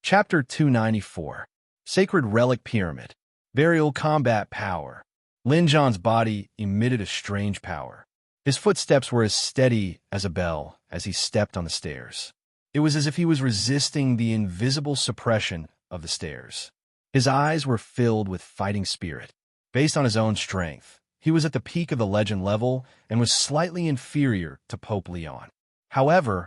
Chapter 294. Sacred Relic Pyramid. Burial Combat Power. Lin Zhan's body emitted a strange power. His footsteps were as steady as a bell as he stepped on the stairs. It was as if he was resisting the invisible suppression of the stairs. His eyes were filled with fighting spirit. Based on his own strength, he was at the peak of the legend level and was slightly inferior to Pope Leon. However,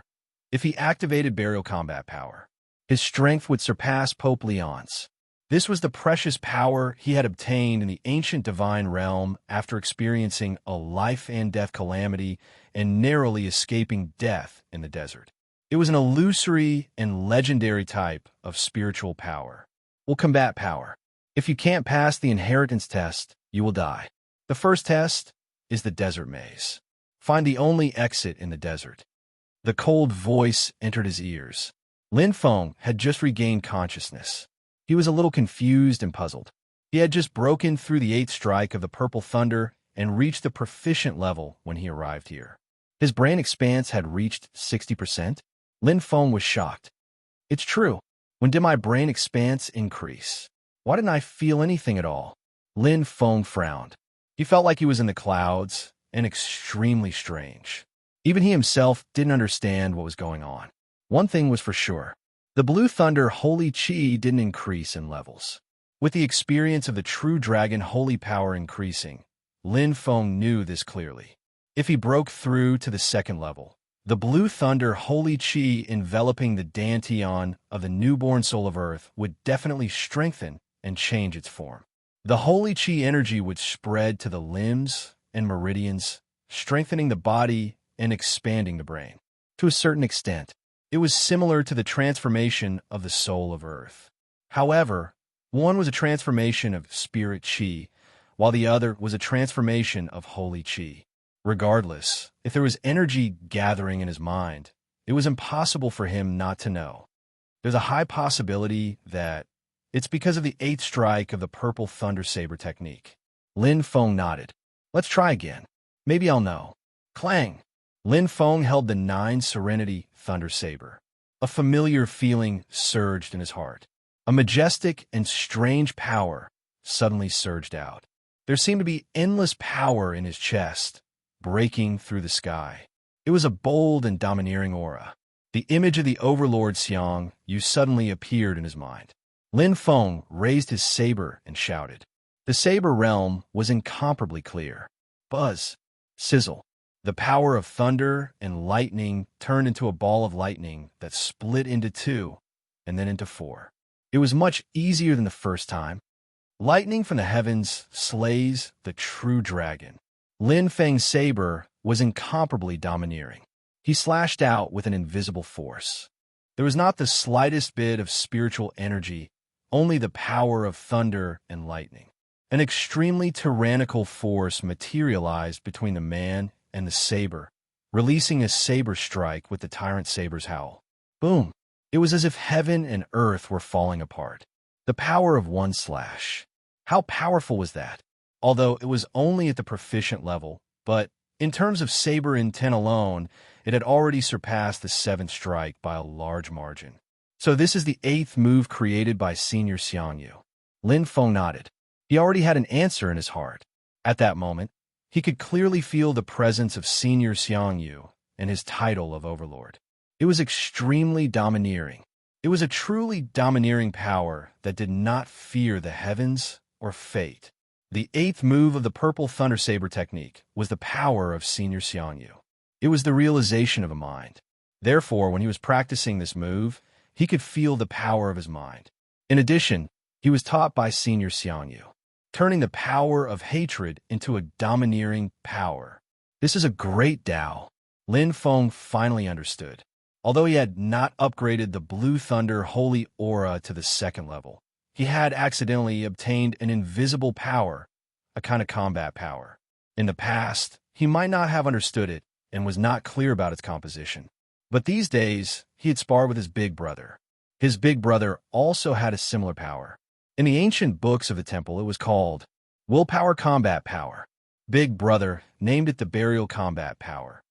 if he activated Burial Combat Power, his strength would surpass Pope Leon's. This was the precious power he had obtained in the ancient divine realm after experiencing a life-and-death calamity and narrowly escaping death in the desert. It was an illusory and legendary type of spiritual power. Combat power. If you can't pass the inheritance test, you will die. The first test is the desert maze. Find the only exit in the desert. The cold voice entered his ears. Lin Feng had just regained consciousness. He was a little confused and puzzled. He had just broken through the 8th strike of the Purple Thunder and reached the proficient level when he arrived here. His brain expanse had reached 60%. Lin Feng was shocked. It's true. When did my brain expanse increase? Why didn't I feel anything at all? Lin Feng frowned. He felt like he was in the clouds and extremely strange. Even he himself didn't understand what was going on. One thing was for sure. The Blue Thunder Holy Chi didn't increase in levels. With the experience of the True Dragon Holy Power increasing, Lin Feng knew this clearly. If he broke through to the 2nd level, the Blue Thunder Holy Chi enveloping the Dantian of the newborn soul of Earth would definitely strengthen and change its form. The Holy Chi energy would spread to the limbs and meridians, strengthening the body and expanding the brain. To a certain extent, it was similar to the transformation of the soul of Earth. However, one was a transformation of spirit chi, while the other was a transformation of holy chi. Regardless, if there was energy gathering in his mind, it was impossible for him not to know. There's a high possibility that it's because of the 8th strike of the Purple Thunder Saber technique. Lin Feng nodded. Let's try again. Maybe I'll know. Clang! Lin Feng held the 9 Serenity Thunder Saber. A familiar feeling surged in his heart. A majestic and strange power suddenly surged out. There seemed to be endless power in his chest, breaking through the sky. It was a bold and domineering aura. The image of the Overlord Xiang Yu suddenly appeared in his mind. Lin Feng raised his saber and shouted. The saber realm was incomparably clear. Buzz. Sizzle. The power of thunder and lightning turned into a ball of lightning that split into 2 and then into 4. It was much easier than the first time. Lightning from the heavens slays the true dragon. Lin Feng's saber was incomparably domineering. He slashed out with an invisible force. There was not the slightest bit of spiritual energy, only the power of thunder and lightning. An extremely tyrannical force materialized between the man and the saber, releasing a saber strike with the tyrant saber's howl. Boom! It was as if heaven and earth were falling apart. The power of one slash. How powerful was that? Although it was only at the proficient level, but in terms of saber intent alone, it had already surpassed the 7th strike by a large margin. So this is the 8th move created by Senior Xiang Yu. Lin Feng nodded. He already had an answer in his heart. At that moment, he could clearly feel the presence of Senior Xiang Yu and his title of Overlord. It was extremely domineering. It was a truly domineering power that did not fear the heavens or fate. The 8th move of the Purple Thunder Saber technique was the power of Senior Xiang Yu. It was the realization of a mind. Therefore, when he was practicing this move, he could feel the power of his mind. In addition, he was taught by Senior Xiang Yu, turning the power of hatred into a domineering power. This is a great Tao. Lin Feng finally understood. Although he had not upgraded the Blue Thunder Holy Aura to the 2nd level, he had accidentally obtained an invisible power, a kind of combat power. In the past, he might not have understood it and was not clear about its composition. But these days, he had sparred with his big brother. His big brother also had a similar power. In the ancient books of the temple, it was called Willpower Combat Power. Big brother named it the Burial Combat Power.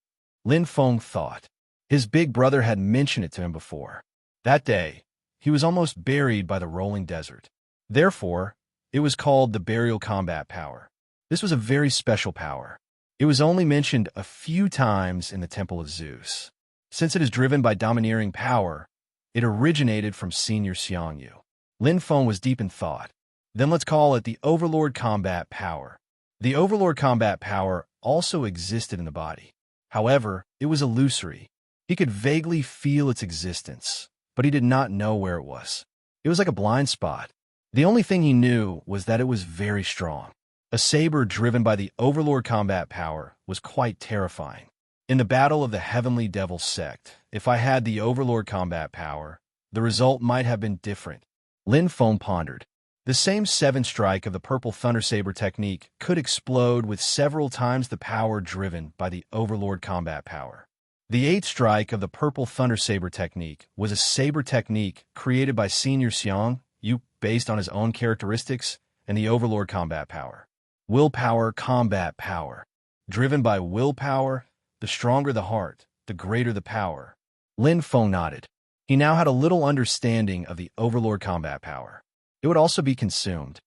Lin Feng thought. His big brother had mentioned it to him before. That day, he was almost buried by the rolling desert. Therefore, it was called the burial combat power. This was a very special power. It was only mentioned a few times in the Temple of Zeus. Since it is driven by domineering power, it originated from Senior Xiangyu. Lin Feng was deep in thought. Then let's call it the Overlord Combat Power. The Overlord Combat Power also existed in the body. However, it was illusory. He could vaguely feel its existence, but he did not know where it was. It was like a blind spot. The only thing he knew was that it was very strong. A saber driven by the Overlord Combat Power was quite terrifying. In the Battle of the Heavenly Devil Sect, if I had the Overlord Combat Power, the result might have been different. Lin Feng pondered. The same 7th strike of the Purple Thunder Saber technique could explode with several times the power driven by the Overlord Combat Power. The 8th strike of the Purple Thunder Saber technique was a saber technique created by Senior Xiangyu based on his own characteristics and the Overlord Combat Power. Willpower Combat Power. Driven by willpower, the stronger the heart, the greater the power. Lin Feng nodded. He now had a little understanding of the Overlord Combat Power. It would also be consumed.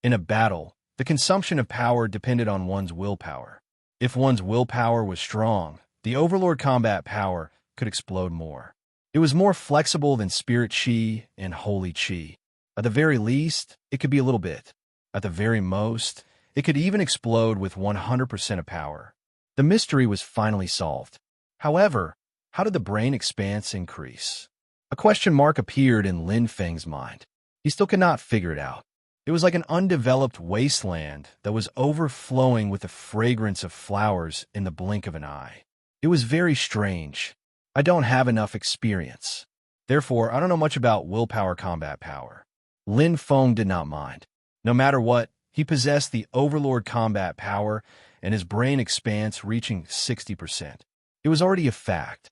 In a battle, the consumption of power depended on one's willpower. If one's willpower was strong, the Overlord Combat Power could explode more. It was more flexible than Spirit Chi and Holy Chi. At the very least, it could be a little bit. At the very most, it could even explode with 100% of power. The mystery was finally solved. However, how did the brain expanse increase? A question mark appeared in Lin Feng's mind. He still could not figure it out. It was like an undeveloped wasteland that was overflowing with the fragrance of flowers in the blink of an eye. It was very strange. I don't have enough experience. Therefore, I don't know much about willpower combat power. Lin Feng did not mind. No matter what, he possessed the Overlord Combat Power and his brain expanse reaching 60%. It was already a fact.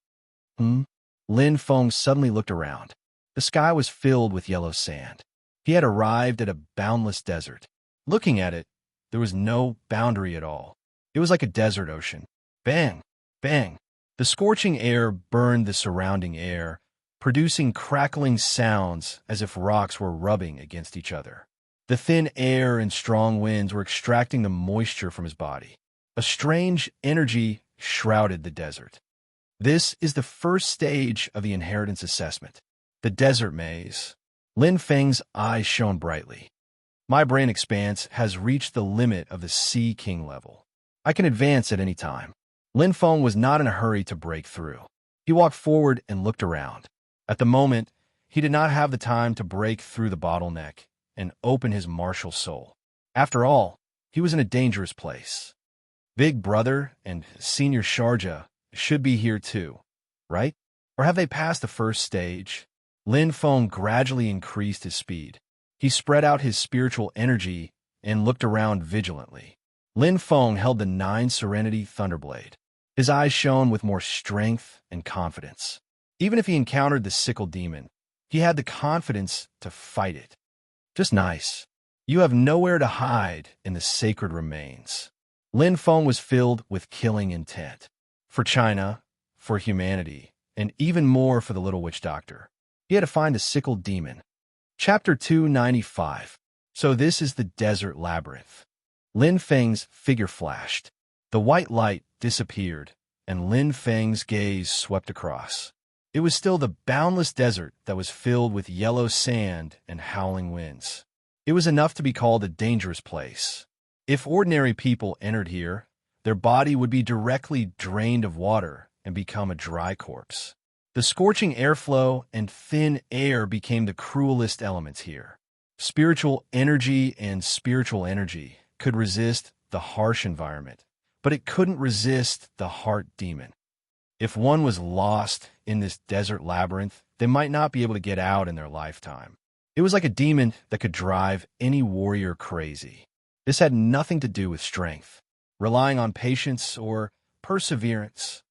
Lin Feng suddenly looked around. The sky was filled with yellow sand. He had arrived at a boundless desert. Looking at it, there was no boundary at all. It was like a desert ocean. Bang! Bang! The scorching air burned the surrounding air, producing crackling sounds as if rocks were rubbing against each other. The thin air and strong winds were extracting the moisture from his body. A strange energy shrouded the desert. This is the first stage of the inheritance assessment. The desert maze. Lin Feng's eyes shone brightly. My brain expanse has reached the limit of the Sea King level. I can advance at any time. Lin Feng was not in a hurry to break through. He walked forward and looked around. At the moment, he did not have the time to break through the bottleneck and open his martial soul. After all, he was in a dangerous place. Big Brother and Senior Sharjah should be here too, right? Or have they passed the first stage? Lin Feng gradually increased his speed. He spread out his spiritual energy and looked around vigilantly. Lin Feng held the 9 Serenity Thunderblade. His eyes shone with more strength and confidence. Even if he encountered the sickle demon, he had the confidence to fight it. Just nice. You have nowhere to hide in the sacred remains. Lin Feng was filled with killing intent. For China, for humanity, and even more for the little witch doctor. He had to find the sickle demon. Chapter 295. So this is the desert labyrinth. Lin Feng's figure flashed. The white light disappeared, and Lin Feng's gaze swept across. It was still the boundless desert that was filled with yellow sand and howling winds. It was enough to be called a dangerous place. If ordinary people entered here, their body would be directly drained of water and become a dry corpse. The scorching airflow and thin air became the cruelest elements here. Spiritual energy could resist the harsh environment, but it couldn't resist the heart demon. If one was lost in this desert labyrinth, they might not be able to get out in their lifetime. It was like a demon that could drive any warrior crazy. This had nothing to do with strength, relying on patience or perseverance.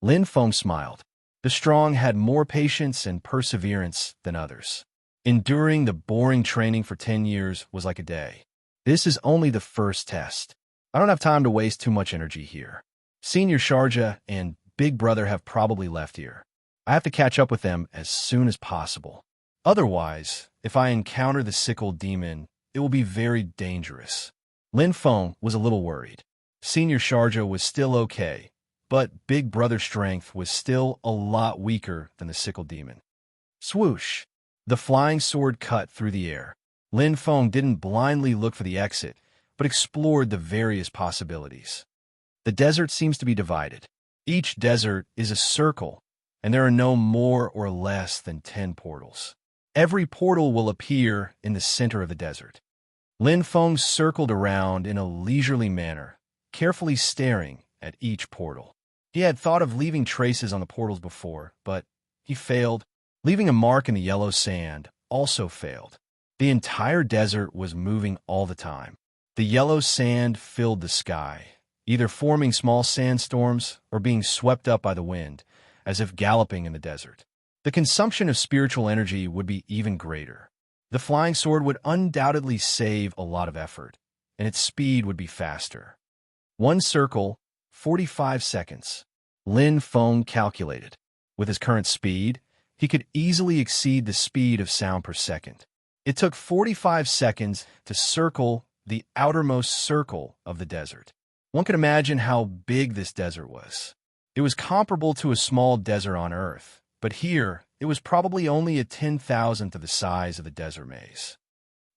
Lin Feng smiled. The strong had more patience and perseverance than others. Enduring the boring training for 10 years was like a day. This is only the first test. I don't have time to waste too much energy here. Senior Sharjah and Big Brother have probably left here. I have to catch up with them as soon as possible. Otherwise, if I encounter the sickle demon, it will be very dangerous. Lin Feng was a little worried. Senior Sharja was still okay, but Big Brother strength was still a lot weaker than the sickle demon. Swoosh! The flying sword cut through the air. Lin Feng didn't blindly look for the exit, but explored the various possibilities. The desert seems to be divided. Each desert is a circle, and there are no more or less than 10 portals. Every portal will appear in the center of the desert. Lin Feng circled around in a leisurely manner, carefully staring at each portal. He had thought of leaving traces on the portals before, but he failed. Leaving a mark in the yellow sand also failed. The entire desert was moving all the time. The yellow sand filled the sky, either forming small sandstorms or being swept up by the wind, as if galloping in the desert. The consumption of spiritual energy would be even greater. The flying sword would undoubtedly save a lot of effort, and its speed would be faster. One circle, 45 seconds. Lin Feng calculated. With his current speed, he could easily exceed the speed of sound per second. It took 45 seconds to circle the outermost circle of the desert. One could imagine how big this desert was. It was comparable to a small desert on Earth, but here it was probably only a 10,000th of the size of the desert maze.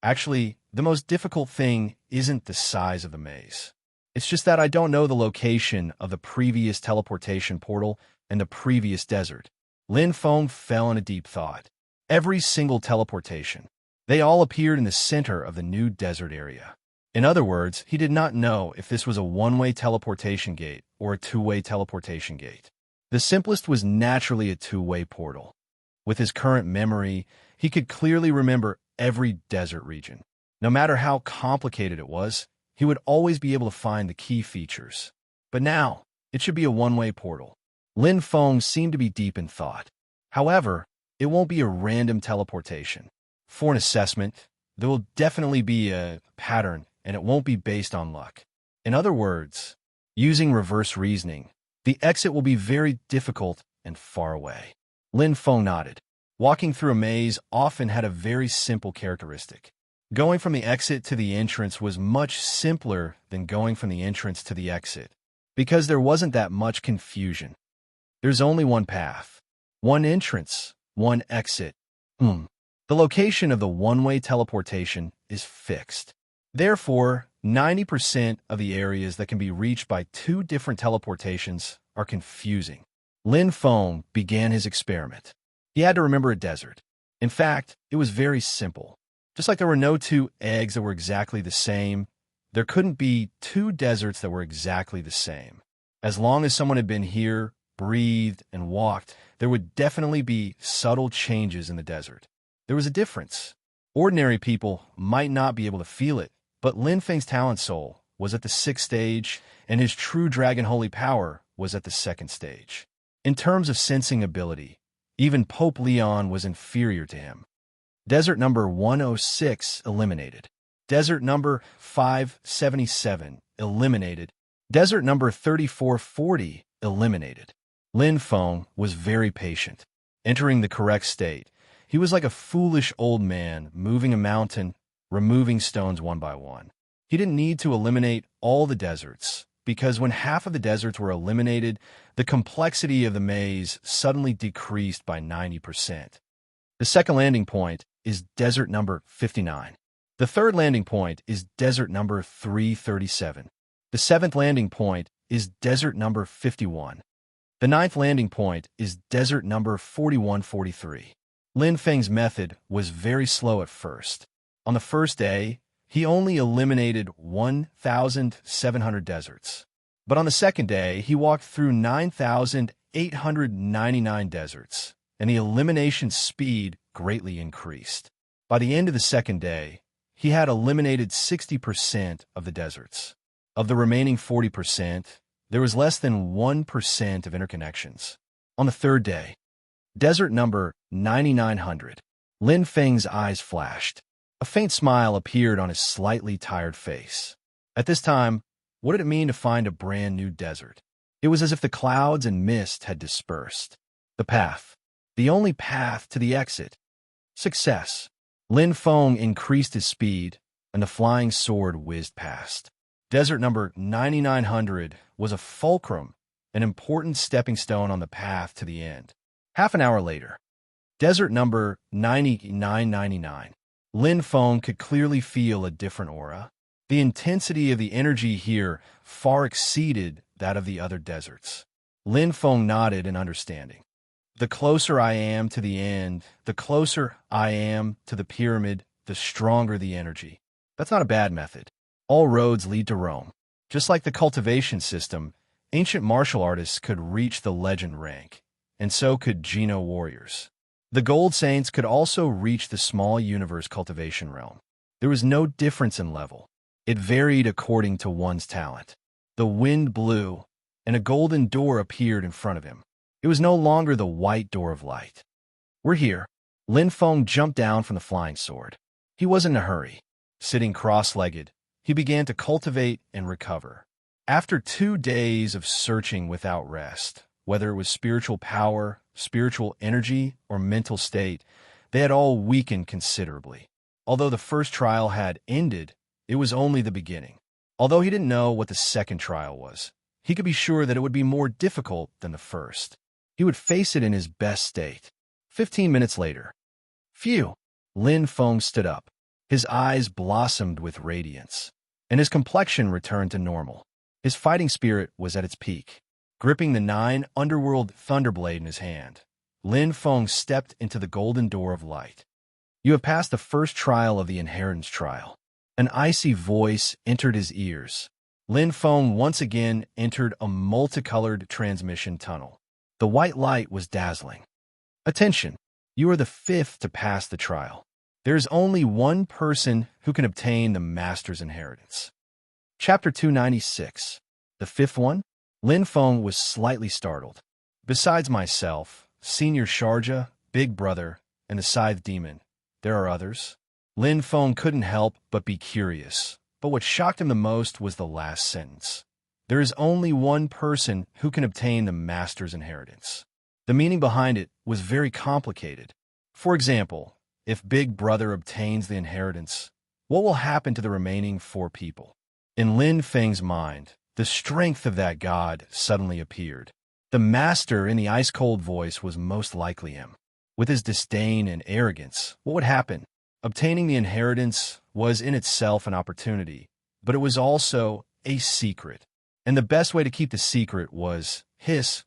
Actually, the most difficult thing isn't the size of the maze. It's just that I don't know the location of the previous teleportation portal and the previous desert. Lin Feng fell in a deep thought. Every single teleportation. They all appeared in the center of the new desert area. In other words, he did not know if this was a one-way teleportation gate or a two-way teleportation gate. The simplest was naturally a two-way portal. With his current memory, he could clearly remember every desert region. No matter how complicated it was, he would always be able to find the key features. But now, it should be a one-way portal. Lin Feng seemed to be deep in thought. However, it won't be a random teleportation. For an assessment, there will definitely be a pattern, and it won't be based on luck. In other words, using reverse reasoning, the exit will be very difficult and far away. Lin Feng nodded. Walking through a maze often had a very simple characteristic. Going from the exit to the entrance was much simpler than going from the entrance to the exit, because there wasn't that much confusion. There's only one path, one entrance, one exit. The location of the one-way teleportation is fixed. Therefore, 90% of the areas that can be reached by two different teleportations are confusing. Lin Feng began his experiment. He had to remember a desert. In fact, it was very simple. Just like there were no two eggs that were exactly the same, there couldn't be two deserts that were exactly the same. As long as someone had been here, breathed, and walked, there would definitely be subtle changes in the desert. There was a difference. Ordinary people might not be able to feel it, but Lin Feng's talent soul was at the 6th stage, and his true dragon holy power was at the 2nd stage. In terms of sensing ability, even Pope Leon was inferior to him. Desert number 106 eliminated. Desert number 577 eliminated. Desert number 3440 eliminated. Lin Feng was very patient. Entering the correct state, he was like a foolish old man moving a mountain, removing stones one by one. He didn't need to eliminate all the deserts, because when half of the deserts were eliminated, the complexity of the maze suddenly decreased by 90%. The second landing point is desert number 59. The third landing point is desert number 337. The 7th landing point is desert number 51. The 9th landing point is desert number 4143. Lin Feng's method was very slow at first. On the first day, he only eliminated 1,700 deserts. But on the second day, he walked through 9,899 deserts, and the elimination speed greatly increased. By the end of the second day, he had eliminated 60% of the deserts. Of the remaining 40%, there was less than 1% of interconnections. On the third day, desert number 9,900, Lin Feng's eyes flashed. A faint smile appeared on his slightly tired face. At this time, what did it mean to find a brand new desert? It was as if the clouds and mist had dispersed. The path. The only path to the exit. Success. Lin Feng increased his speed, and the flying sword whizzed past. Desert number 9900 was a fulcrum, an important stepping stone on the path to the end. Half an hour later, desert number 9999. Lin Feng could clearly feel a different aura. The intensity of the energy here far exceeded that of the other deserts. Lin Feng nodded in understanding. The closer I am to the end, the closer I am to the pyramid, the stronger the energy. That's not a bad method. All roads lead to Rome. Just like the cultivation system, ancient martial artists could reach the legend rank, and so could Geno warriors. The Gold Saints could also reach the small universe cultivation realm. There was no difference in level. It varied according to one's talent. The wind blew, and a golden door appeared in front of him. It was no longer the white door of light. We're here. Lin Feng jumped down from the flying sword. He wasn't in a hurry. Sitting cross-legged, he began to cultivate and recover. After 2 days of searching without rest, whether it was spiritual power, spiritual energy, or mental state, they had all weakened considerably. Although the first trial had ended, it was only the beginning. Although he didn't know what the second trial was, he could be sure that it would be more difficult than the first. He would face it in his best state. 15 minutes later. Phew! Lin Feng stood up. His eyes blossomed with radiance, and his complexion returned to normal. His fighting spirit was at its peak. Gripping the 9 underworld thunderblade in his hand, Lin Feng stepped into the golden door of light. You have passed the first trial of the inheritance trial. An icy voice entered his ears. Lin Feng once again entered a multicolored transmission tunnel. The white light was dazzling. Attention! You are the 5th to pass the trial. There is only one person who can obtain the Master's inheritance. Chapter 296. The 5th one? Lin Feng was slightly startled. Besides myself, Senior Sharja, Big Brother, and the Scythe Demon, there are others? Lin Feng couldn't help but be curious, but what shocked him the most was the last sentence. There is only one person who can obtain the Master's inheritance. The meaning behind it was very complicated. For example, if Big Brother obtains the inheritance, what will happen to the remaining 4 people? In Lin Feng's mind, the strength of that god suddenly appeared. The Master in the ice-cold voice was most likely him. With his disdain and arrogance, what would happen? Obtaining the inheritance was in itself an opportunity, but it was also a secret. And the best way to keep the secret was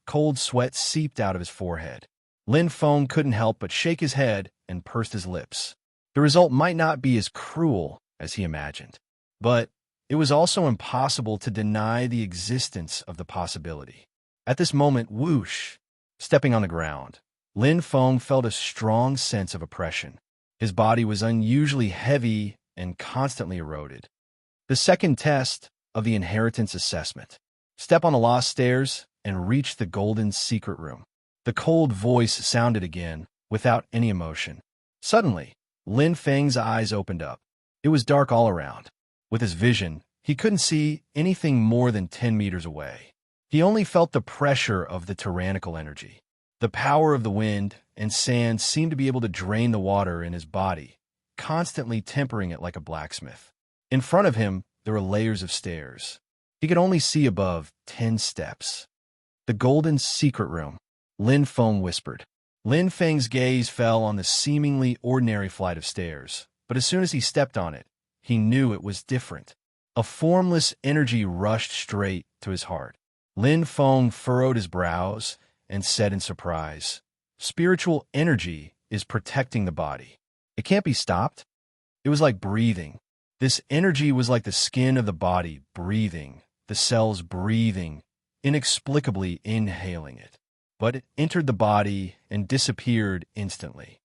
cold sweat seeped out of his forehead. Lin Feng couldn't help but shake his head and pursed his lips. The result might not be as cruel as he imagined, but it was also impossible to deny the existence of the possibility. At this moment, whoosh! Stepping on the ground, Lin Feng felt a strong sense of oppression. His body was unusually heavy and constantly eroded. The second test of the inheritance assessment. Step on the lost stairs and reach the golden secret room. The cold voice sounded again, without any emotion. Suddenly, Lin Feng's eyes opened up. It was dark all around. With his vision, he couldn't see anything more than 10 meters away. He only felt the pressure of the tyrannical energy. The power of the wind and sand seemed to be able to drain the water in his body, constantly tempering it like a blacksmith. In front of him, there were layers of stairs. He could only see above 10 steps. The golden secret room, Lin Feng whispered. Lin Feng's gaze fell on the seemingly ordinary flight of stairs, but as soon as he stepped on it, he knew it was different. A formless energy rushed straight to his heart. Lin Feng furrowed his brows and said in surprise, "Spiritual energy is protecting the body. It can't be stopped." It was like breathing. This energy was like the skin of the body breathing, the cells breathing, inexplicably inhaling it. But it entered the body and disappeared instantly.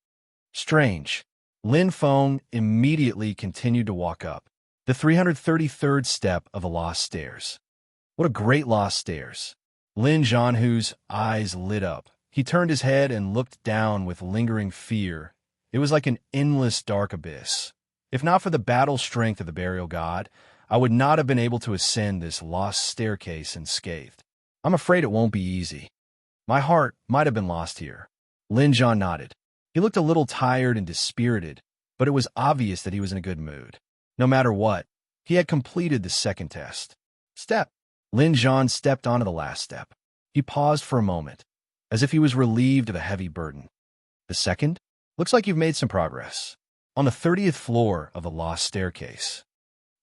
Strange. Lin Feng immediately continued to walk up the 333rd step of the lost stairs. What a great lost stairs. Lin Zhanhu's eyes lit up. He turned his head and looked down with lingering fear. It was like an endless dark abyss. If not for the battle strength of the burial god, I would not have been able to ascend this lost staircase unscathed. I'm afraid it won't be easy. My heart might have been lost here. Lin Zhan nodded. He looked a little tired and dispirited, but it was obvious that he was in a good mood. No matter what, he had completed the second test. Step. Lin Zhan stepped onto the last step. He paused for a moment, as if he was relieved of a heavy burden. The second? Looks like you've made some progress. On the 30th floor of the lost staircase.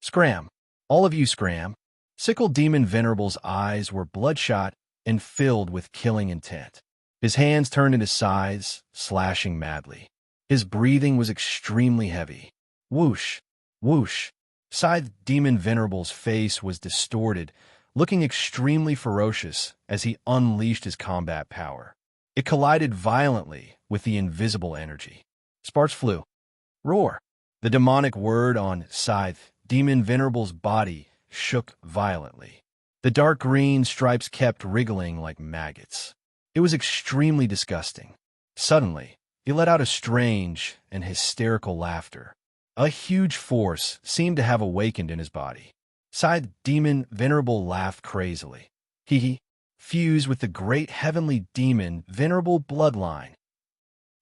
Scram. All of you scram. Sickle Demon Venerable's eyes were bloodshot and filled with killing intent. His hands turned into scythes, slashing madly. His breathing was extremely heavy. Whoosh, whoosh. Scythe Demon Venerable's face was distorted, looking extremely ferocious as he unleashed his combat power. It collided violently with the invisible energy. Sparks flew. Roar. The demonic word on Scythe Demon Venerable's body shook violently. The dark green stripes kept wriggling like maggots. It was extremely disgusting. Suddenly, he let out a strange and hysterical laughter. A huge force seemed to have awakened in his body. Scythe Demon Venerable laughed crazily. He fused with the great heavenly demon Venerable bloodline.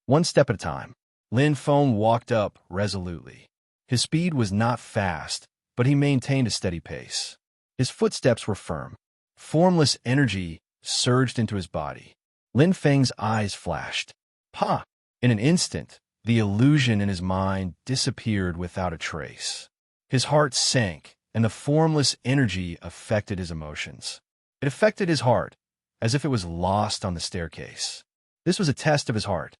One step at a time, Lin Feng walked up resolutely. His speed was not fast, but he maintained a steady pace. His footsteps were firm. Formless energy surged into his body. Lin Feng's eyes flashed. Pa! In an instant, the illusion in his mind disappeared without a trace. His heart sank, and the formless energy affected his emotions. It affected his heart, as if it was lost on the staircase. This was a test of his heart.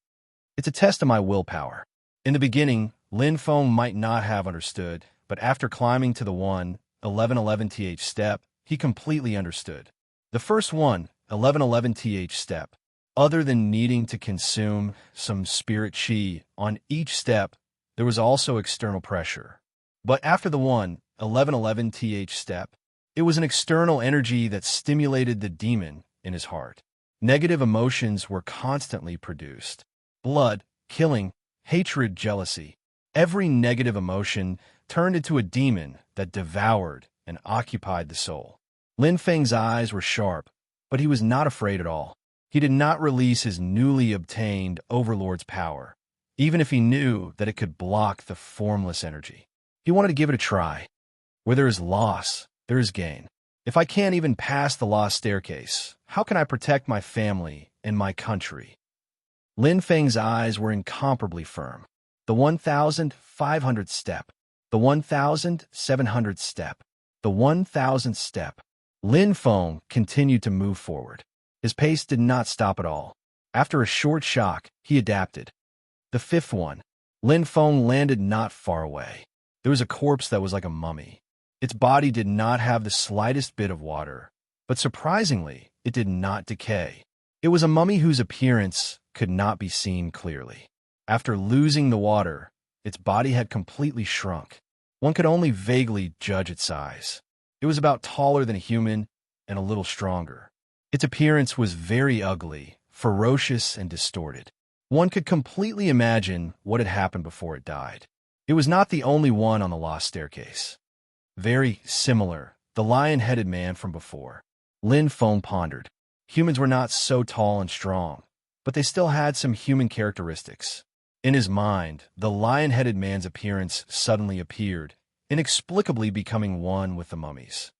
It's a test of my willpower. In the beginning, Lin Feng might not have understood, but after climbing to the 1111th step, he completely understood. The first 1111th step, other than needing to consume some spirit chi on each step, there was also external pressure. But after the 1111th step, it was an external energy that stimulated the demon in his heart. Negative emotions were constantly produced. Blood, killing, hatred, jealousy. Every negative emotion turned into a demon that devoured and occupied the soul. Lin Feng's eyes were sharp, but he was not afraid at all. He did not release his newly obtained overlord's power, even if he knew that it could block the formless energy. He wanted to give it a try. Where there is loss, there is gain. If I can't even pass the lost staircase, how can I protect my family and my country? Lin Feng's eyes were incomparably firm. The 1,500th step. The 1,700th step. The 1,000th step. Lin Feng continued to move forward. His pace did not stop at all. After a short shock, he adapted. The fifth one. Lin Feng landed not far away. There was a corpse that was like a mummy. Its body did not have the slightest bit of water, but surprisingly, it did not decay. It was a mummy whose appearance could not be seen clearly. After losing the water, its body had completely shrunk. One could only vaguely judge its size. It was about taller than a human and a little stronger. Its appearance was very ugly, ferocious, and distorted. One could completely imagine what had happened before it died. It was not the only one on the lost staircase. Very similar, the lion-headed man from before. Lin Feng pondered. Humans were not so tall and strong, but they still had some human characteristics. In his mind, the lion-headed man's appearance suddenly appeared, inexplicably becoming one with the mummies.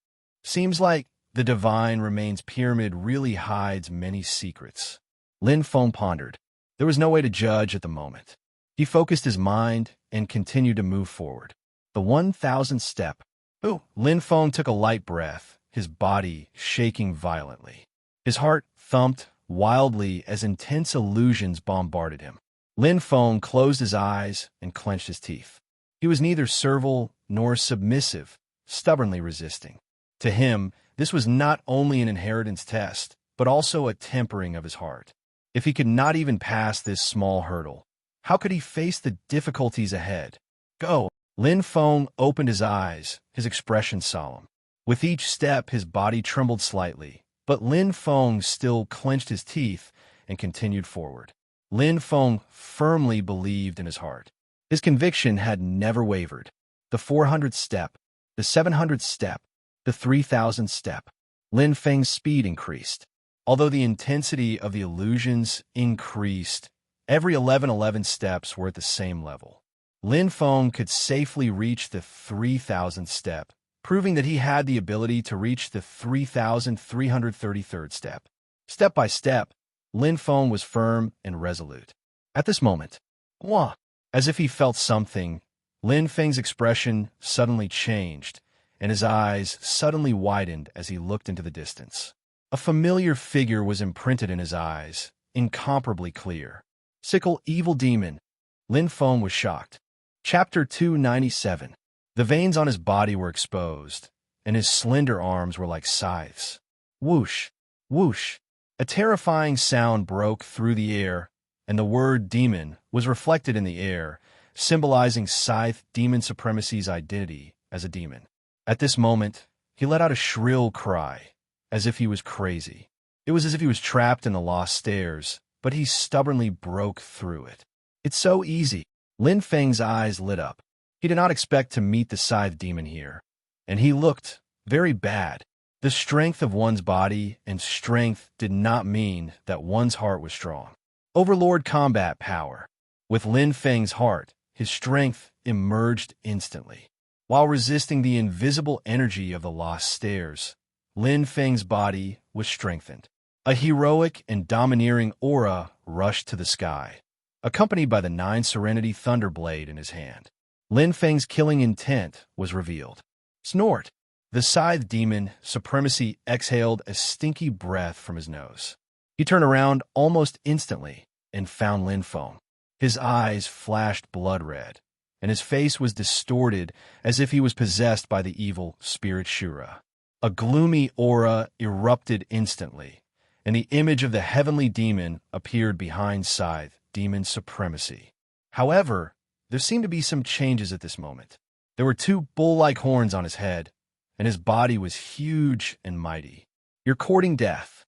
Seems like the divine remains pyramid really hides many secrets. Lin Feng pondered. There was no way to judge at the moment. He focused his mind and continued to move forward. The 1,000th step. Ooh! Lin Feng took a light breath, his body shaking violently. His heart thumped wildly as intense illusions bombarded him. Lin Feng closed his eyes and clenched his teeth. He was neither servile nor submissive, stubbornly resisting. To him, this was not only an inheritance test, but also a tempering of his heart. If he could not even pass this small hurdle, how could he face the difficulties ahead? Go! Lin Feng opened his eyes, his expression solemn. With each step, his body trembled slightly, but Lin Feng still clenched his teeth and continued forward. Lin Feng firmly believed in his heart. His conviction had never wavered. The 400th step, the 700th step, the 3,000th step. Lin Feng's speed increased. Although the intensity of the illusions increased, Every 1111 steps were at the same level. Lin Feng could safely reach the 3,000th step, proving that he had the ability to reach the 3,333rd step. Step by step, Lin Feng was firm and resolute. At this moment, wah, as if he felt something, Lin Feng's expression suddenly changed, and his eyes suddenly widened as he looked into the distance. A familiar figure was imprinted in his eyes, incomparably clear. Sickle evil demon. Lin Feng was shocked. Chapter 297. The veins on his body were exposed, and his slender arms were like scythes. Whoosh, whoosh. A terrifying sound broke through the air, and the word demon was reflected in the air, symbolizing scythe demon supremacy's identity as a demon. At this moment, he let out a shrill cry, as if he was crazy. It was as if he was trapped in the lost stairs, but he stubbornly broke through it. It's so easy. Lin Feng's eyes lit up. He did not expect to meet the scythe demon here, and he looked very bad. The strength of one's body and strength did not mean that one's heart was strong. Overlord combat power. With Lin Feng's heart, his strength emerged instantly. While resisting the invisible energy of the lost stairs, Lin Feng's body was strengthened. A heroic and domineering aura rushed to the sky, accompanied by the 9 Serenity Thunderblade in his hand. Lin Feng's killing intent was revealed. Snort! The scythe demon supremacy exhaled a stinky breath from his nose. He turned around almost instantly and found Lin Feng. His eyes flashed blood red, and his face was distorted as if he was possessed by the evil spirit Shura. A gloomy aura erupted instantly, and the image of the heavenly demon appeared behind scythe demon supremacy. However, there seemed to be some changes at this moment. There were 2 bull-like horns on his head, and his body was huge and mighty. You're courting death.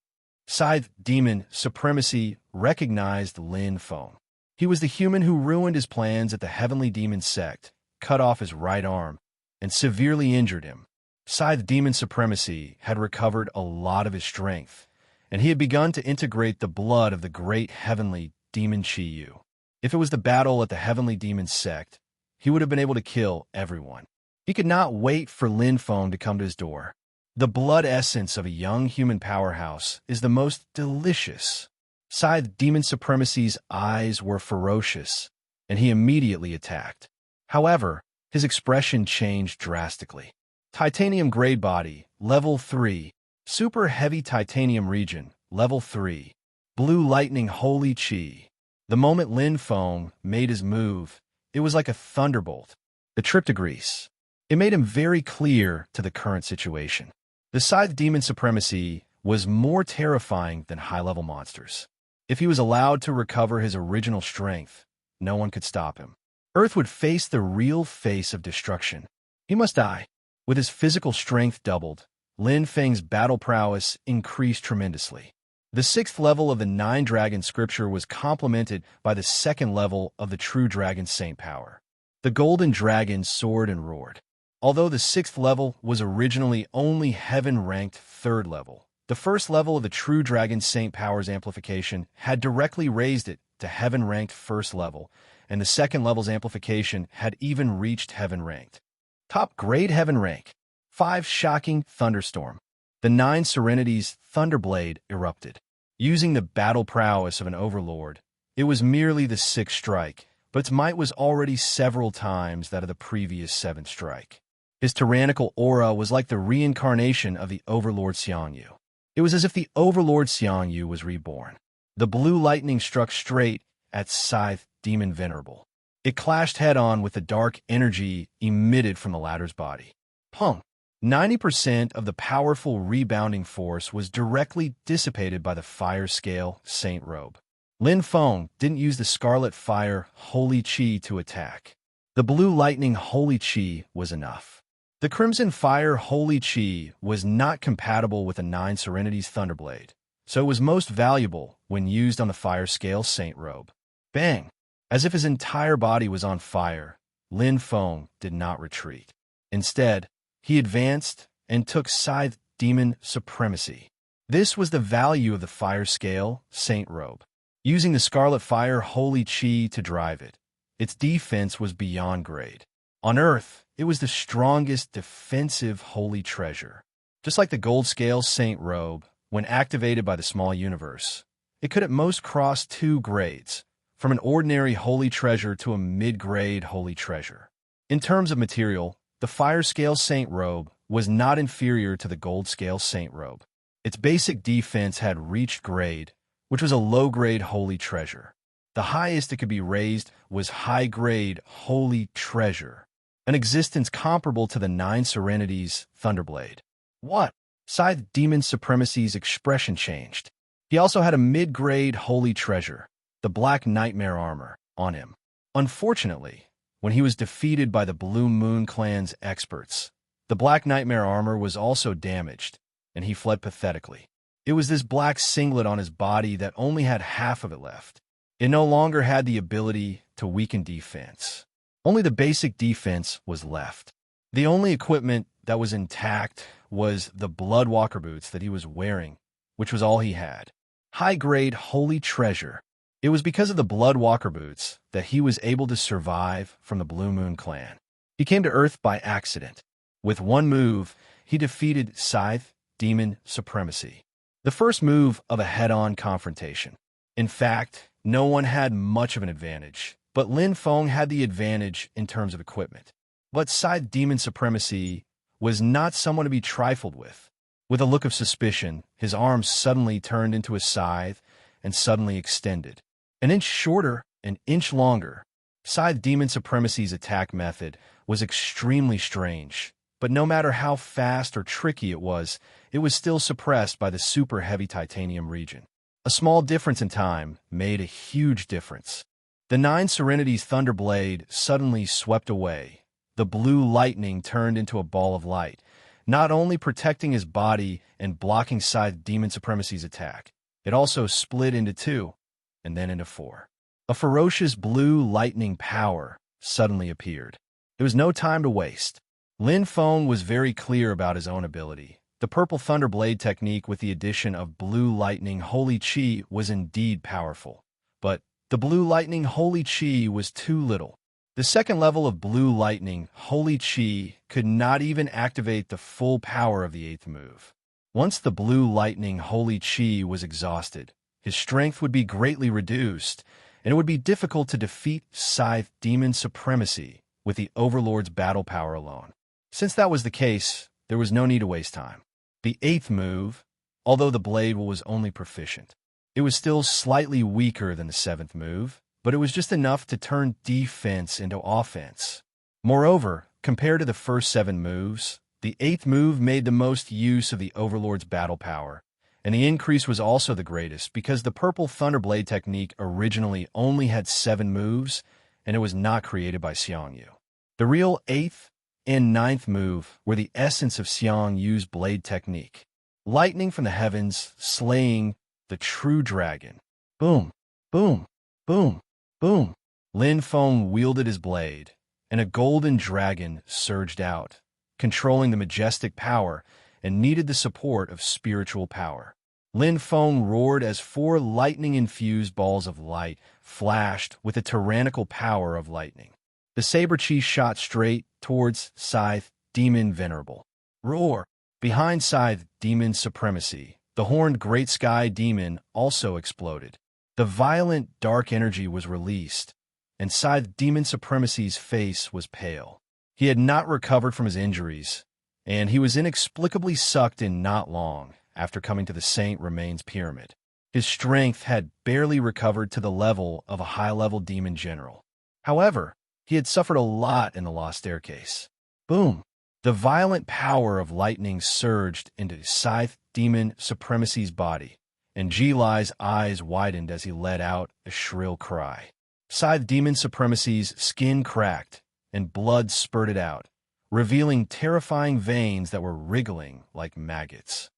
Scythe demon supremacy recognized Lin Feng. He was the human who ruined his plans at the heavenly demon sect, cut off his right arm, and severely injured him. Scythe demon supremacy had recovered a lot of his strength, and he had begun to integrate the blood of the great heavenly demon Chi Yu. If it was the battle at the heavenly demon sect, he would have been able to kill everyone. He could not wait for Lin Feng to come to his door. The blood essence of a young human powerhouse is the most delicious. Scythe demon supremacy's eyes were ferocious, and he immediately attacked. However, his expression changed drastically. Titanium grade body, level 3. Super heavy titanium region, level 3. Blue lightning holy chi. The moment Lin Feng made his move, it was like a thunderbolt. The trip to Greece. It made him very clear to the current situation. The scythe demon supremacy was more terrifying than high-level monsters. If he was allowed to recover his original strength, no one could stop him. Earth would face the real face of destruction. He must die. With his physical strength doubled, Lin Feng's battle prowess increased tremendously. The 6th level of the 9 Dragon Scripture was complemented by the 2nd level of the True Dragon Saint power. The Golden Dragon soared and roared. Although the 6th level was originally only heaven-ranked 3rd level, the 1st level of the True Dragon Saint power's amplification had directly raised it to heaven-ranked 1st level, and the 2nd level's amplification had even reached heaven-ranked. Top grade heaven rank. 5 shocking thunderstorm. The 9 Serenity's Thunderblade erupted. Using the battle prowess of an overlord, it was merely the 6th strike, but its might was already several times that of the previous 7th strike. His tyrannical aura was like the reincarnation of the Overlord Xiangyu. It was as if the Overlord Xiangyu was reborn. The blue lightning struck straight at Scythe Demon Venerable. It clashed head-on with the dark energy emitted from the latter's body. Pum! 90% of the powerful rebounding force was directly dissipated by the fire scale Saint Robe. Lin Feng didn't use the Scarlet Fire Holy Chi to attack. The Blue Lightning Holy Chi was enough. The Crimson Fire Holy Chi was not compatible with the 9 Serenity's Thunderblade, so it was most valuable when used on the fire scale Saint Robe. Bang! As if his entire body was on fire, Lin Feng did not retreat. Instead, he advanced and took Scythe Demon Supremacy. This was the value of the fire scale Saint Robe. using the Scarlet Fire Holy Chi to drive it. Its defense was beyond great. On Earth, it was the strongest defensive holy treasure. Just like the gold scale Saint Robe, when activated by the small universe, it could at most cross 2 grades, from an ordinary holy treasure to a mid-grade holy treasure. In terms of material, the Fire Scale Saint Robe was not inferior to the Gold Scale Saint Robe. Its basic defense had reached grade, which was a low-grade holy treasure. The highest it could be raised was high-grade holy treasure, an existence comparable to the 9 Serenity's Thunderblade. What? Scythe Demon Supremacy's expression changed. He also had a mid-grade holy treasure, the Black Nightmare armor, on him. Unfortunately, when he was defeated by the Blue Moon Clan's experts, the Black Nightmare armor was also damaged, and he fled pathetically. It was this black singlet on his body that only had half of it left. It no longer had the ability to weaken defense. Only the basic defense was left. The only equipment that was intact was the Bloodwalker boots that he was wearing, which was all he had. High-grade holy treasure. It was because of the Bloodwalker boots that he was able to survive from the Blue Moon Clan. He came to Earth by accident. With one move, he defeated Scythe Demon Supremacy, the first move of a head-on confrontation. In fact, no one had much of an advantage, but Lin Feng had the advantage in terms of equipment. But Scythe Demon Supremacy was not someone to be trifled with. With a look of suspicion, his arms suddenly turned into a scythe and suddenly extended. An inch shorter, an inch longer. Scythe Demon Supremacy's attack method was extremely strange, but no matter how fast or tricky it was still suppressed by the super heavy titanium region. A small difference in time made a huge difference. The 9 Serenity's Thunderblade suddenly swept away. The blue lightning turned into a ball of light, not only protecting his body and blocking Scythe Demon Supremacy's attack, it also split into 2, and then into 4. A ferocious blue lightning power suddenly appeared. There was no time to waste. Lin Feng was very clear about his own ability. The Purple Thunderblade technique with the addition of Blue Lightning Holy Chi was indeed powerful, but the Blue Lightning Holy Chi was too little. The second level of Blue Lightning Holy Chi could not even activate the full power of the 8th move. Once the Blue Lightning Holy Chi was exhausted, his strength would be greatly reduced, and it would be difficult to defeat Scythe Demon Supremacy with the Overlord's battle power alone. Since that was the case, there was no need to waste time. The 8th move, although the blade was only proficient, it was still slightly weaker than the 7th move, but it was just enough to turn defense into offense. Moreover, compared to the first 7 moves, the 8th move made the most use of the Overlord's battle power, and the increase was also the greatest because the Purple Thunderblade technique originally only had 7 moves, and it was not created by Xiang Yu. The real 8th and 9th move were the essence of Xiang Yu's blade technique. Lightning from the heavens, slaying the true dragon. Boom, boom, boom, boom. Lin Feng wielded his blade, and a golden dragon surged out, controlling the majestic power and needed the support of spiritual power. Lin Feng roared as 4 lightning-infused balls of light flashed with the tyrannical power of lightning. The saber chi shot straight towards Scythe Demon Venerable. Roar! Behind Scythe Demon Supremacy, the horned Great Sky Demon also exploded. The violent dark energy was released, and Scythe Demon Supremacy's face was pale. He had not recovered from his injuries, and he was inexplicably sucked in not long after coming to the Saint Remains Pyramid. His strength had barely recovered to the level of a high-level demon general. However, he had suffered a lot in the Lost Staircase. Boom! The violent power of lightning surged into Scythe Demon Supremacy's body, and Ji Lai's eyes widened as he let out a shrill cry. Scythe Demon Supremacy's skin cracked, and blood spurted out, revealing terrifying veins that were wriggling like maggots.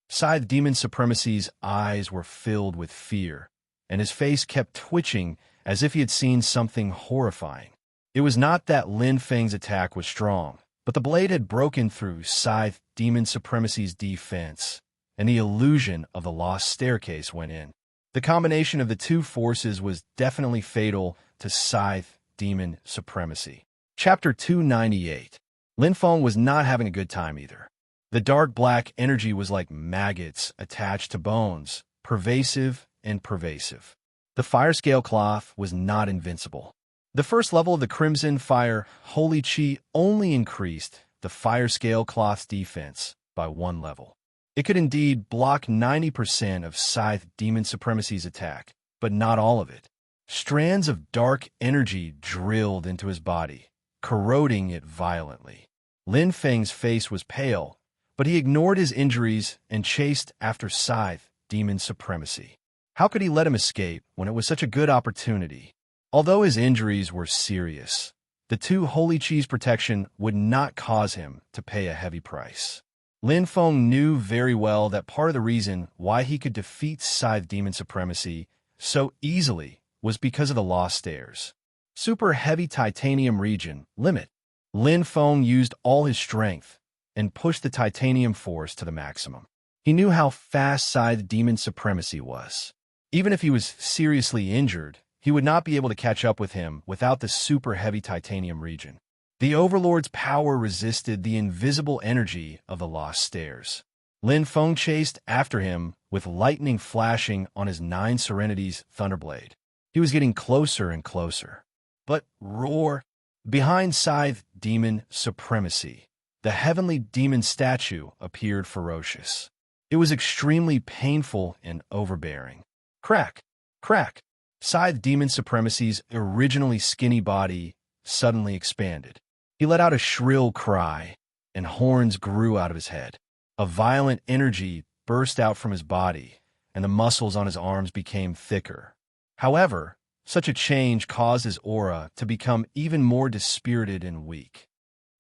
Scythe Demon Supremacy's eyes were filled with fear, and his face kept twitching as if he had seen something horrifying. It was not that Lin Feng's attack was strong, but the blade had broken through Scythe Demon Supremacy's defense, and the illusion of the Lost Staircase went in. The combination of the two forces was definitely fatal to Scythe demon supremacy. Chapter 298. Lin Feng was not having a good time either. The dark black energy was like maggots attached to bones, pervasive and pervasive. The fire scale cloth was not invincible. The first level of the Crimson Fire Holy Chi only increased the fire scale cloth's defense by 1 level. It could indeed block 90% of Scythe Demon Supremacy's attack, but not all of it. Strands of dark energy drilled into his body, corroding it violently. Lin Feng's face was pale, but he ignored his injuries and chased after Scythe Demon Supremacy. How could he let him escape when it was such a good opportunity? Although his injuries were serious, the 2 Holy Chi's protection would not cause him to pay a heavy price. Lin Feng knew very well that part of the reason why he could defeat Scythe Demon Supremacy so easily was because of the Lost Stairs. Super Heavy Titanium Region Limit. Lin Feng used all his strength and pushed the titanium force to the maximum. He knew how fast Scythe Demon Supremacy was. Even if he was seriously injured, he would not be able to catch up with him without the super heavy titanium region. The Overlord's power resisted the invisible energy of the Lost Stairs. Lin Feng chased after him with lightning flashing on his 9 Serenity's Thunderblade. He was getting closer and closer. But roar! Behind Scythe Demon Supremacy, the heavenly demon statue appeared ferocious. It was extremely painful and overbearing. Crack! Crack! Scythe Demon Supremacy's originally skinny body suddenly expanded. He let out a shrill cry, and horns grew out of his head. A violent energy burst out from his body, and the muscles on his arms became thicker. However, such a change caused his aura to become even more dispirited and weak.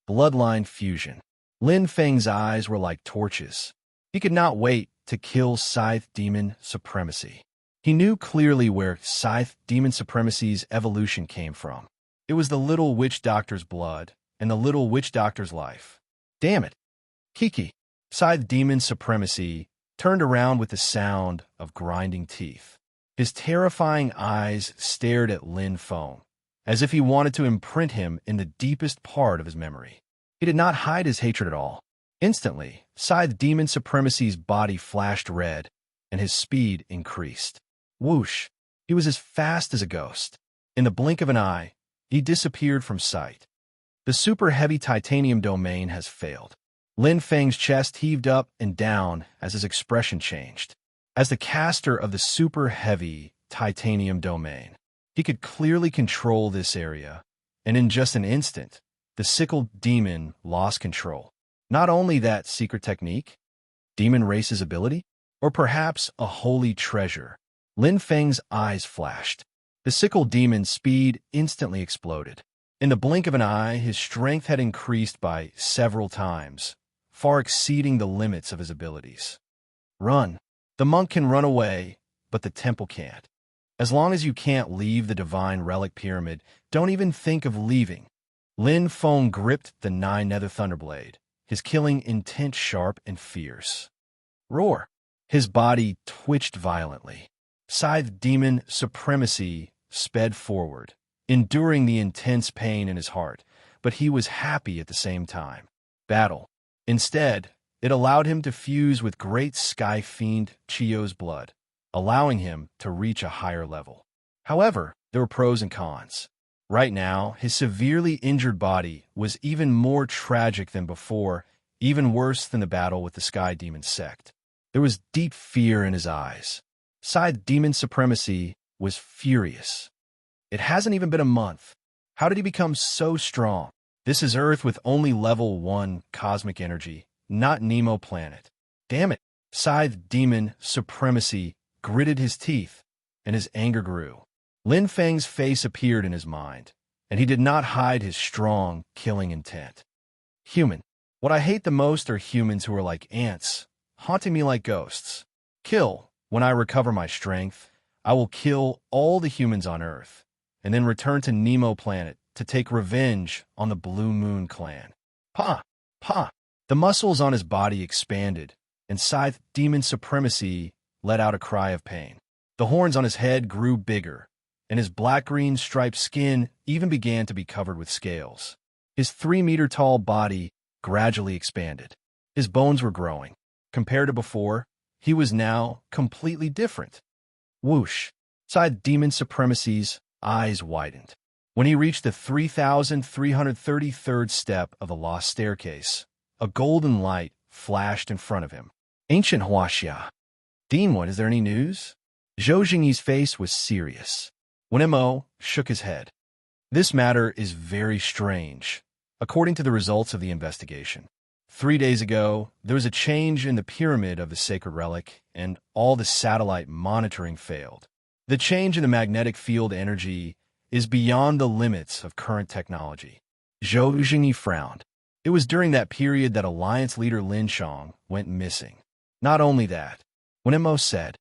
Bloodline fusion. Lin Feng's eyes were like torches. He could not wait to kill Scythe Demon Supremacy. He knew clearly where Scythe Demon Supremacy's evolution came from. It was the little witch doctor's blood and the little witch doctor's life. Damn it! Kiki! Scythe Demon Supremacy turned around with the sound of grinding teeth. His terrifying eyes stared at Lin Feng, as if he wanted to imprint him in the deepest part of his memory. He did not hide his hatred at all. Instantly, Scythe Demon Supremacy's body flashed red, and his speed increased. Whoosh! He was as fast as a ghost. In the blink of an eye, he disappeared from sight. The super heavy titanium domain has failed. Lin Feng's chest heaved up and down as his expression changed. As the caster of the super heavy titanium domain, he could clearly control this area, and in just an instant, the sickled demon lost control. Not only that secret technique, demon race's ability, or perhaps a holy treasure. Lin Feng's eyes flashed. The sickle demon's speed instantly exploded. In the blink of an eye, his strength had increased by several times, far exceeding the limits of his abilities. Run. The monk can run away, but the temple can't. As long as you can't leave the divine relic pyramid, don't even think of leaving. Lin Feng gripped the 9 Nether Thunderblade, his killing intent sharp and fierce. Roar! His body twitched violently. Scythe Demon Supremacy sped forward, enduring the intense pain in his heart, but he was happy at the same time. Battle. Instead, it allowed him to fuse with Great Sky Fiend Chio's blood, allowing him to reach a higher level. However, there were pros and cons. Right now, his severely injured body was even more tragic than before, even worse than the battle with the Sky Demon sect. There was deep fear in his eyes. Scythe Demon Supremacy was furious. It hasn't even been a month. How did he become so strong? This is Earth with only level 1 cosmic energy, not Nemo planet. Damn it! Scythe Demon Supremacy gritted his teeth, and his anger grew. Lin Feng's face appeared in his mind, and he did not hide his strong, killing intent. Human. What I hate the most are humans who are like ants, haunting me like ghosts. Kill. When I recover my strength, I will kill all the humans on Earth, and then return to Nemo planet to take revenge on the Blue Moon clan. Pa! Pa! The muscles on his body expanded, and Scythe Demon Supremacy let out a cry of pain. The horns on his head grew bigger, and his black-green striped skin even began to be covered with scales. His 3-meter-tall body gradually expanded. His bones were growing. Compared to before, he was now completely different. Whoosh! Inside Demon Supremacy's eyes widened. When he reached the 3,333rd step of the lost staircase, a golden light flashed in front of him. Ancient Huaxia. Dean, what, is there any news? Zhou Jingyi's face was serious. When Mo shook his head. This matter is very strange, according to the results of the investigation. 3 days ago, there was a change in the pyramid of the sacred relic, and all the satellite monitoring failed. The change in the magnetic field energy is beyond the limits of current technology. Zhou Jingyi frowned. It was during that period that Alliance leader Lin Shang went missing. Not only that, when Mo said,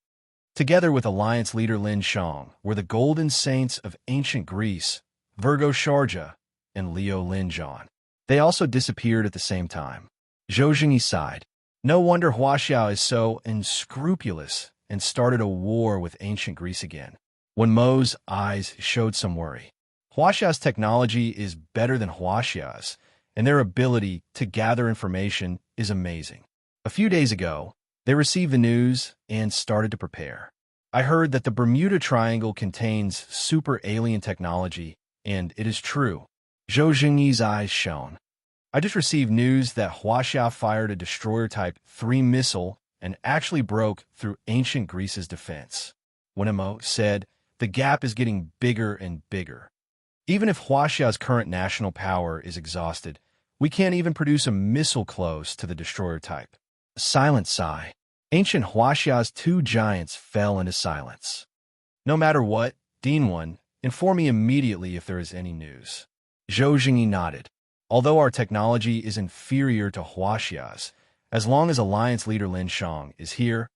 together with Alliance leader Lin Shang were the Golden Saints of ancient Greece, Virgo Sharjah, and Leo Linjan. They also disappeared at the same time. Zhou Jingyi sighed. No wonder Huaxiao is so unscrupulous and started a war with ancient Greece again. When Mo's eyes showed some worry. Huaxia's technology is better than Huaxia's, and their ability to gather information is amazing. A few days ago, they received the news and started to prepare. I heard that the Bermuda Triangle contains super alien technology, and it is true. Zhou Jingyi's eyes shone. I just received news that Huaxia fired a destroyer Type 3 missile and actually broke through ancient Greece's defense. Wenemo said, the gap is getting bigger and bigger. Even if Huaxia's current national power is exhausted, we can't even produce a missile close to the destroyer type. A silent sigh. Ancient Huaxia's 2 giants fell into silence. No matter what, Dean 1, inform me immediately if there is any news. Zhou Jingyi nodded. Although our technology is inferior to Huaxia's, as long as Alliance leader Lin Shang is here,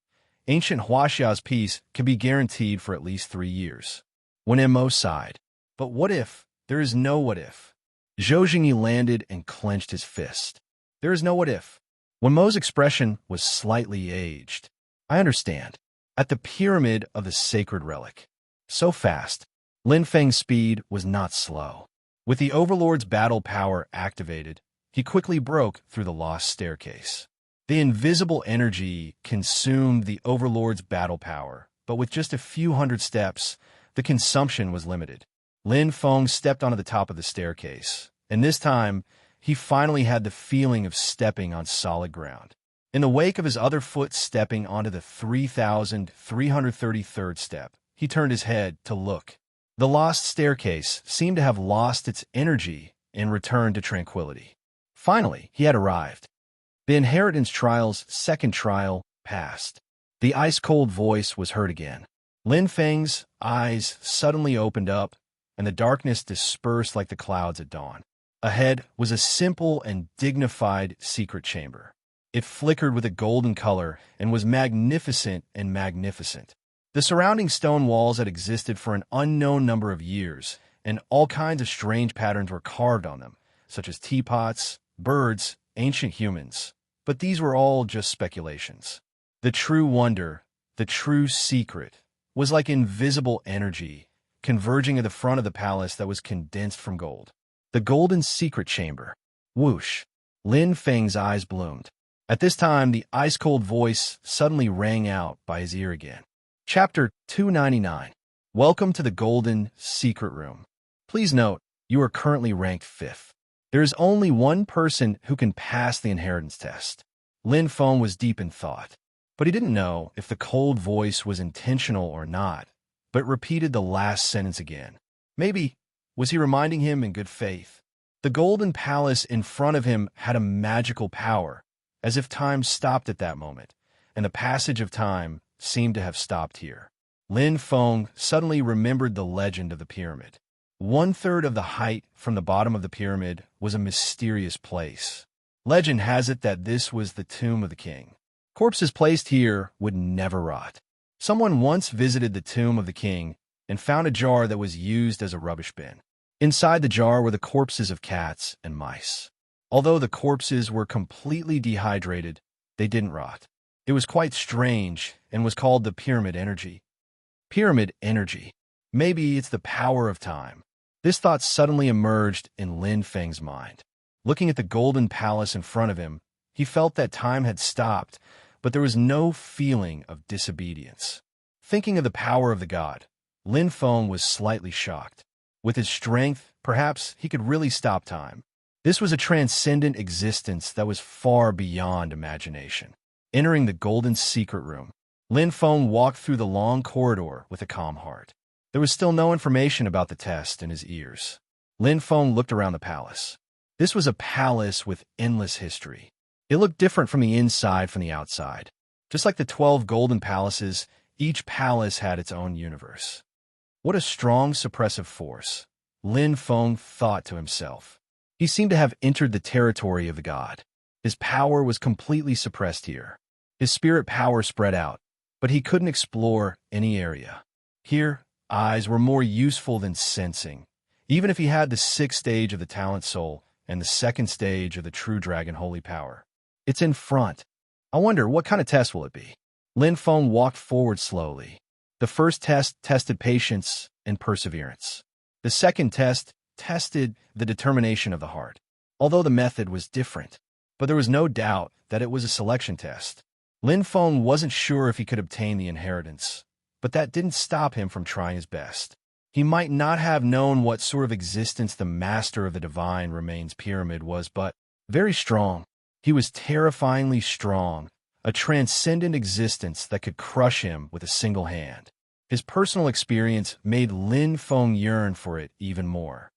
ancient Huaxia's peace can be guaranteed for at least 3 years. When Mo sighed. But what if? There is no what if. Zhou Jingyi landed and clenched his fist. There is no what if. When Mo's expression was slightly aged. I understand. At the pyramid of the sacred relic. So fast. Lin Feng's speed was not slow. With the Overlord's battle power activated, he quickly broke through the lost staircase. The invisible energy consumed the Overlord's battle power, but with just a few hundred steps, the consumption was limited. Lin Feng stepped onto the top of the staircase, and this time, he finally had the feeling of stepping on solid ground. In the wake of his other foot stepping onto the 3,333rd step, he turned his head to look. The lost staircase seemed to have lost its energy and returned to tranquility. Finally, he had arrived. The inheritance trial's second trial passed. The ice-cold voice was heard again. Lin Feng's eyes suddenly opened up, and the darkness dispersed like the clouds at dawn. Ahead was a simple and dignified secret chamber. It flickered with a golden color and was magnificent and magnificent. The surrounding stone walls had existed for an unknown number of years, and all kinds of strange patterns were carved on them, such as teapots, birds, ancient humans. But these were all just speculations. The true wonder, the true secret, was like invisible energy, converging at the front of the palace that was condensed from gold. The golden secret chamber. Whoosh! Lin Feng's eyes bloomed. At this time, the ice-cold voice suddenly rang out by his ear again. Chapter 299. Welcome to the Golden Secret Room. Please note, you are currently ranked 5th. There is only one person who can pass the inheritance test. Lin Feng was deep in thought, but he didn't know if the cold voice was intentional or not, but repeated the last sentence again. Maybe, was he reminding him in good faith? The golden palace in front of him had a magical power, as if time stopped at that moment, and the passage of time seemed to have stopped here. Lin Feng suddenly remembered the legend of the pyramid. 1/3 of the height from the bottom of the pyramid was a mysterious place. Legend has it that this was the tomb of the king. Corpses placed here would never rot. Someone once visited the tomb of the king and found a jar that was used as a rubbish bin. Inside the jar were the corpses of cats and mice. Although the corpses were completely dehydrated, they didn't rot. It was quite strange and was called the pyramid energy. Pyramid energy. Maybe it's the power of time. This thought suddenly emerged in Lin Feng's mind. Looking at the golden palace in front of him, he felt that time had stopped, but there was no feeling of disobedience. Thinking of the power of the god, Lin Feng was slightly shocked. With his strength, perhaps he could really stop time. This was a transcendent existence that was far beyond imagination. Entering the golden secret room, Lin Feng walked through the long corridor with a calm heart. There was still no information about the test in his ears. Lin Feng looked around the palace. This was a palace with endless history. It looked different from the inside from the outside. Just like the 12 golden palaces, each palace had its own universe. What a strong suppressive force, Lin Feng thought to himself. He seemed to have entered the territory of the god. His power was completely suppressed here. His spirit power spread out, but he couldn't explore any area. Here, eyes were more useful than sensing, even if he had the 6th stage of the talent soul and the 2nd stage of the true dragon holy power. It's in front. I wonder, what kind of test will it be? Lin Feng walked forward slowly. The first test tested patience and perseverance. The second test tested the determination of the heart. Although the method was different, but there was no doubt that it was a selection test. Lin Feng wasn't sure if he could obtain the inheritance, but that didn't stop him from trying his best. He might not have known what sort of existence the master of the divine remains pyramid was, but very strong. He was terrifyingly strong, a transcendent existence that could crush him with a single hand. His personal experience made Lin Feng yearn for it even more.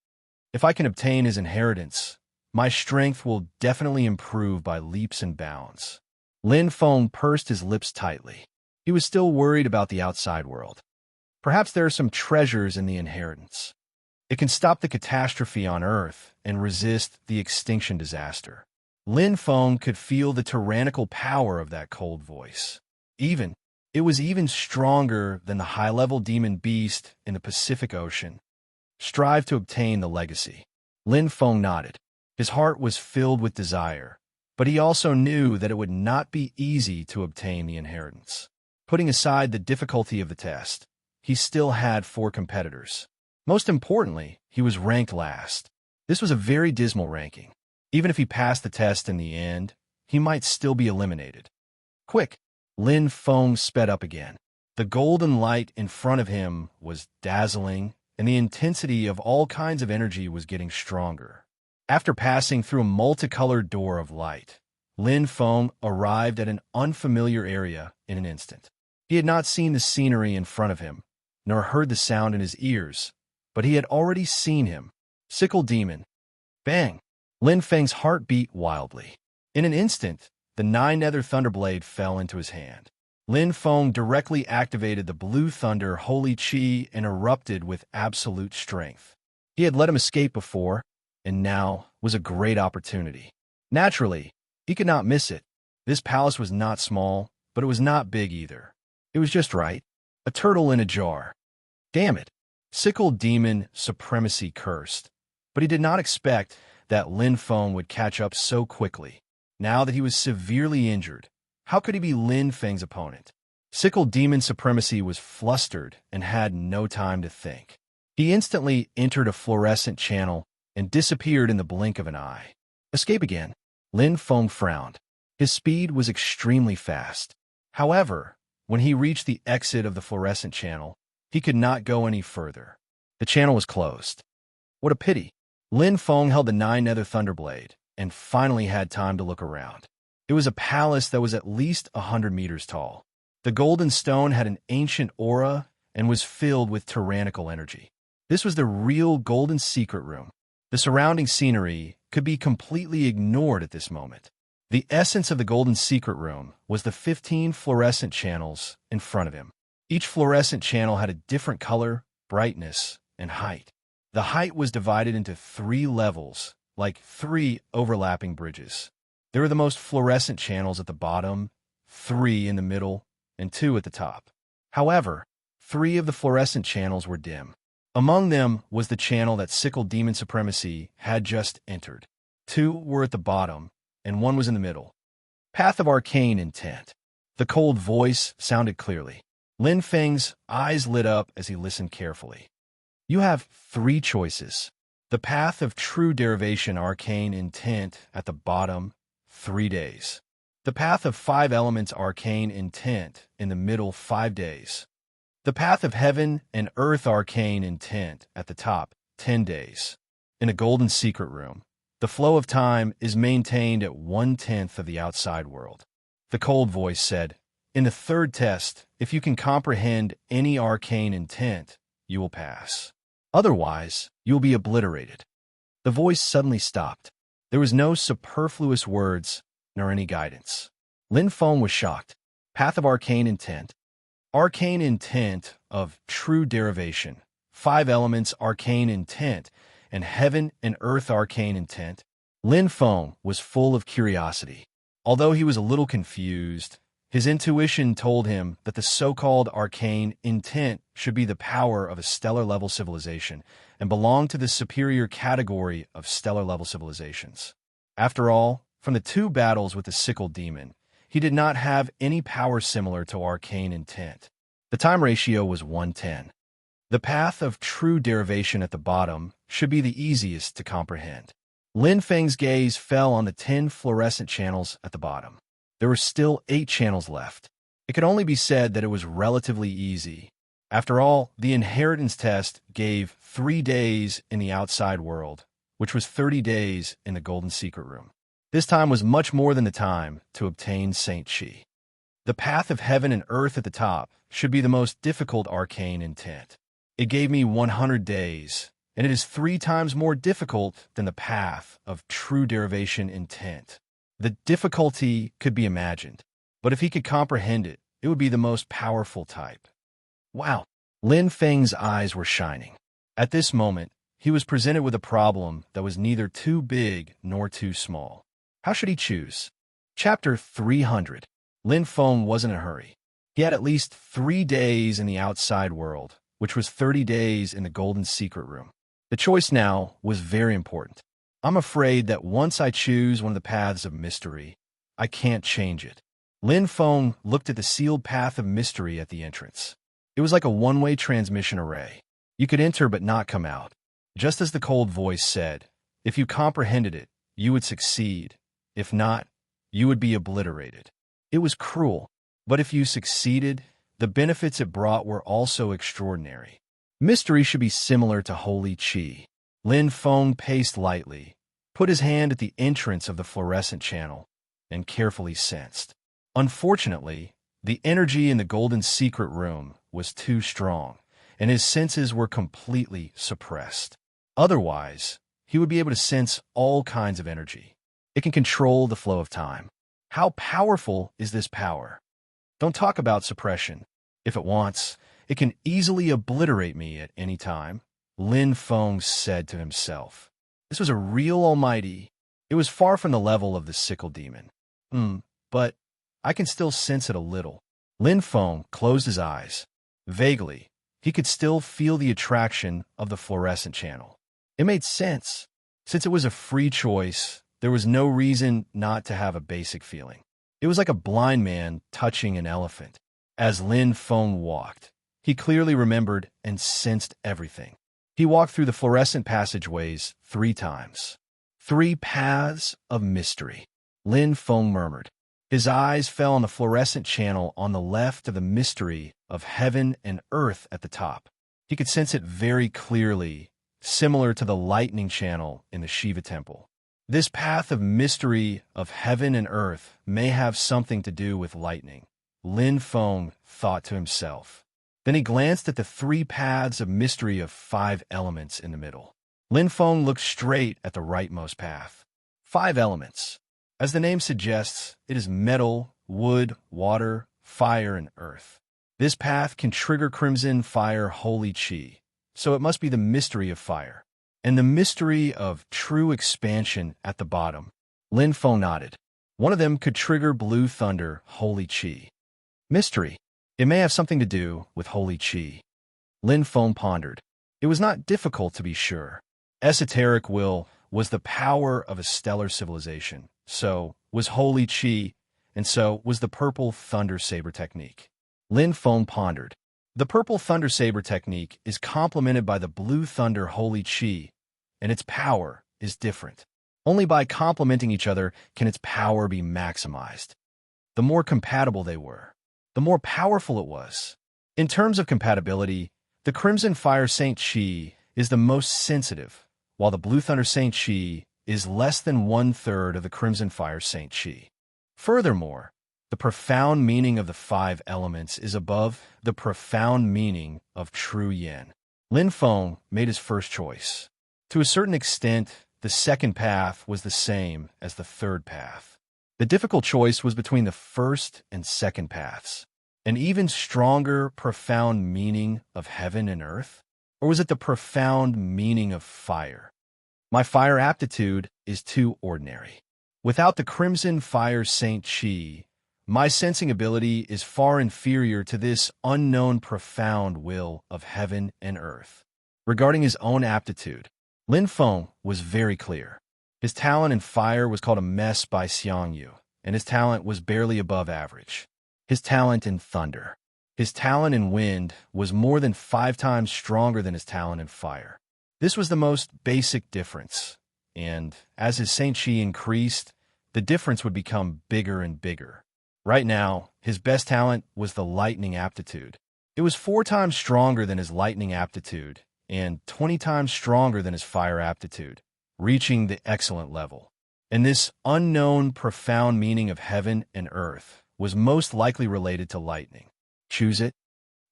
If I can obtain his inheritance, my strength will definitely improve by leaps and bounds. Lin Feng pursed his lips tightly. He was still worried about the outside world. Perhaps there are some treasures in the inheritance. It can stop the catastrophe on Earth and resist the extinction disaster. Lin Feng could feel the tyrannical power of that cold voice. It was even stronger than the high-level demon beast in the Pacific Ocean. Strive to obtain the legacy. Lin Feng nodded. His heart was filled with desire, but he also knew that it would not be easy to obtain the inheritance. Putting aside the difficulty of the test, he still had 4 competitors. Most importantly, he was ranked last. This was a very dismal ranking. Even if he passed the test in the end, he might still be eliminated. Quick! Lin Feng sped up again. The golden light in front of him was dazzling, and the intensity of all kinds of energy was getting stronger. After passing through a multicolored door of light, Lin Feng arrived at an unfamiliar area in an instant. He had not seen the scenery in front of him, nor heard the sound in his ears, but he had already seen him. Sickle Demon. Bang! Lin Feng's heart beat wildly. In an instant, the 9-nether thunderblade fell into his hand. Lin Feng directly activated the blue thunder holy chi and erupted with absolute strength. He had let him escape before, and now was a great opportunity. Naturally, he could not miss it. This palace was not small, but it was not big either. It was just right. A turtle in a jar. Damn it. Sickle Demon supremacy cursed. But he did not expect that Lin Feng would catch up so quickly. Now that he was severely injured, how could he be Lin Feng's opponent? Sickle Demon supremacy was flustered and had no time to think. He instantly entered a fluorescent channel and disappeared in the blink of an eye. Escape again. Lin Feng frowned. His speed was extremely fast. However, when he reached the exit of the fluorescent channel, he could not go any further. The channel was closed. What a pity. Lin Feng held the 9-nether thunderblade and finally had time to look around. It was a palace that was at least 100 meters tall. The golden stone had an ancient aura and was filled with tyrannical energy. This was the real golden secret room. The surrounding scenery could be completely ignored at this moment. The essence of the golden secret room was the 15 fluorescent channels in front of him. Each fluorescent channel had a different color, brightness, and height. The height was divided into 3 levels, like 3 overlapping bridges. There were the most fluorescent channels at the bottom, 3 in the middle, and 2 at the top. However, 3 of the fluorescent channels were dim. Among them was the channel that Sickle Demon Supremacy had just entered. 2 were at the bottom, and 1 was in the middle. Path of Arcane Intent. The cold voice sounded clearly. Lin Feng's eyes lit up as he listened carefully. You have three choices. The path of true derivation arcane intent at the bottom, 3 days. The path of 5 elements arcane intent in the middle, 5 days. The path of heaven and earth arcane intent at the top, 10 days. In a golden secret room, the flow of time is maintained at 1/10 of the outside world. The cold voice said, in the third test, if you can comprehend any arcane intent, you will pass. Otherwise, you will be obliterated. The voice suddenly stopped. There was no superfluous words nor any guidance. Lin Feng was shocked. Path of arcane intent. Arcane intent of true derivation. 5 elements arcane intent and heaven and earth arcane intent. Lin Feng was full of curiosity. Although he was a little confused, his intuition told him that the so-called arcane intent should be the power of a stellar-level civilization and belong to the superior category of stellar-level civilizations. After all, from the 2 battles with the sickle demon, he did not have any power similar to arcane intent. The time ratio was 1:10. The path of true derivation at the bottom should be the easiest to comprehend. Lin Feng's gaze fell on the 10 fluorescent channels at the bottom. There were still 8 channels left. It could only be said that it was relatively easy. After all, the inheritance test gave 3 days in the outside world, which was 30 days in the golden secret room. This time was much more than the time to obtain Saint Chi. The path of heaven and earth at the top should be the most difficult arcane intent. It gave me 100 days, and it is 3 times more difficult than the path of true derivation intent. The difficulty could be imagined, but if he could comprehend it, it would be the most powerful type. Wow! Lin Feng's eyes were shining. At this moment, he was presented with a problem that was neither too big nor too small. How should he choose? Chapter 300. Lin Feng wasn't in a hurry. He had at least 3 days in the outside world, which was 30 days in the golden secret room. The choice now was very important. I'm afraid that once I choose one of the paths of mystery, I can't change it. Lin Feng looked at the sealed path of mystery at the entrance. It was like a one-way transmission array. You could enter but not come out. Just as the cold voice said, if you comprehended it, you would succeed. If not, you would be obliterated. It was cruel, but if you succeeded, the benefits it brought were also extraordinary. Mystery should be similar to holy chi. Lin Feng paced lightly, put his hand at the entrance of the fluorescent channel, and carefully sensed. Unfortunately, the energy in the golden secret room was too strong, and his senses were completely suppressed. Otherwise, he would be able to sense all kinds of energy. It can control the flow of time. How powerful is this power? Don't talk about suppression. If it wants, it can easily obliterate me at any time, Lin Feng said to himself. This was a real almighty. It was far from the level of the sickle demon. But I can still sense it a little. Lin Feng closed his eyes. Vaguely, he could still feel the attraction of the fluorescent channel. It made sense. Since it was a free choice, there was no reason not to have a basic feeling. It was like a blind man touching an elephant. As Lin Feng walked, he clearly remembered and sensed everything. He walked through the fluorescent passageways 3 times. 3 paths of mystery, Lin Feng murmured. His eyes fell on the fluorescent channel on the left of the mystery of heaven and earth at the top. He could sense it very clearly, similar to the lightning channel in the Shiva temple. This path of mystery of heaven and earth may have something to do with lightning, Lin Feng thought to himself. Then he glanced at the 3 paths of mystery of 5 elements in the middle. Lin Feng looked straight at the rightmost path. 5 elements. As the name suggests, it is metal, wood, water, fire, and earth. This path can trigger crimson fire holy chi, so it must be the mystery of fire. And the mystery of true expansion at the bottom. Lin Feng nodded. One of them could trigger blue thunder holy chi. Mystery. It may have something to do with holy chi. Lin Feng pondered. It was not difficult to be sure. Esoteric will was the power of a stellar civilization. So was holy chi, and so was the purple thunder saber technique. Lin Feng pondered. The purple thunder saber technique is complemented by the blue thunder holy chi, and its power is different. Only by complementing each other can its power be maximized. The more compatible they were, the more powerful it was. In terms of compatibility, the Crimson Fire Saint Chi is the most sensitive, while the Blue Thunder Saint Chi is less than 1/3 of the Crimson Fire Saint Chi. Furthermore, the profound meaning of the 5 elements is above the profound meaning of true yin. Lin Feng made his first choice. To a certain extent, the second path was the same as the third path. The difficult choice was between the first and second paths. An even stronger, profound meaning of heaven and earth? Or was it the profound meaning of fire? My fire aptitude is too ordinary. Without the Crimson Fire Saint Chi, my sensing ability is far inferior to this unknown profound will of heaven and earth. Regarding his own aptitude, Lin Feng was very clear. His talent in fire was called a mess by Xiang Yu, and his talent was barely above average. His talent in thunder. His talent in wind was more than 5 times stronger than his talent in fire. This was the most basic difference, and as his Saint Chi increased, the difference would become bigger and bigger. Right now, his best talent was the lightning aptitude. It was 4 times stronger than his lightning aptitude, and 20 times stronger than his fire aptitude, reaching the excellent level. And this unknown, profound meaning of heaven and earth was most likely related to lightning. Choose it.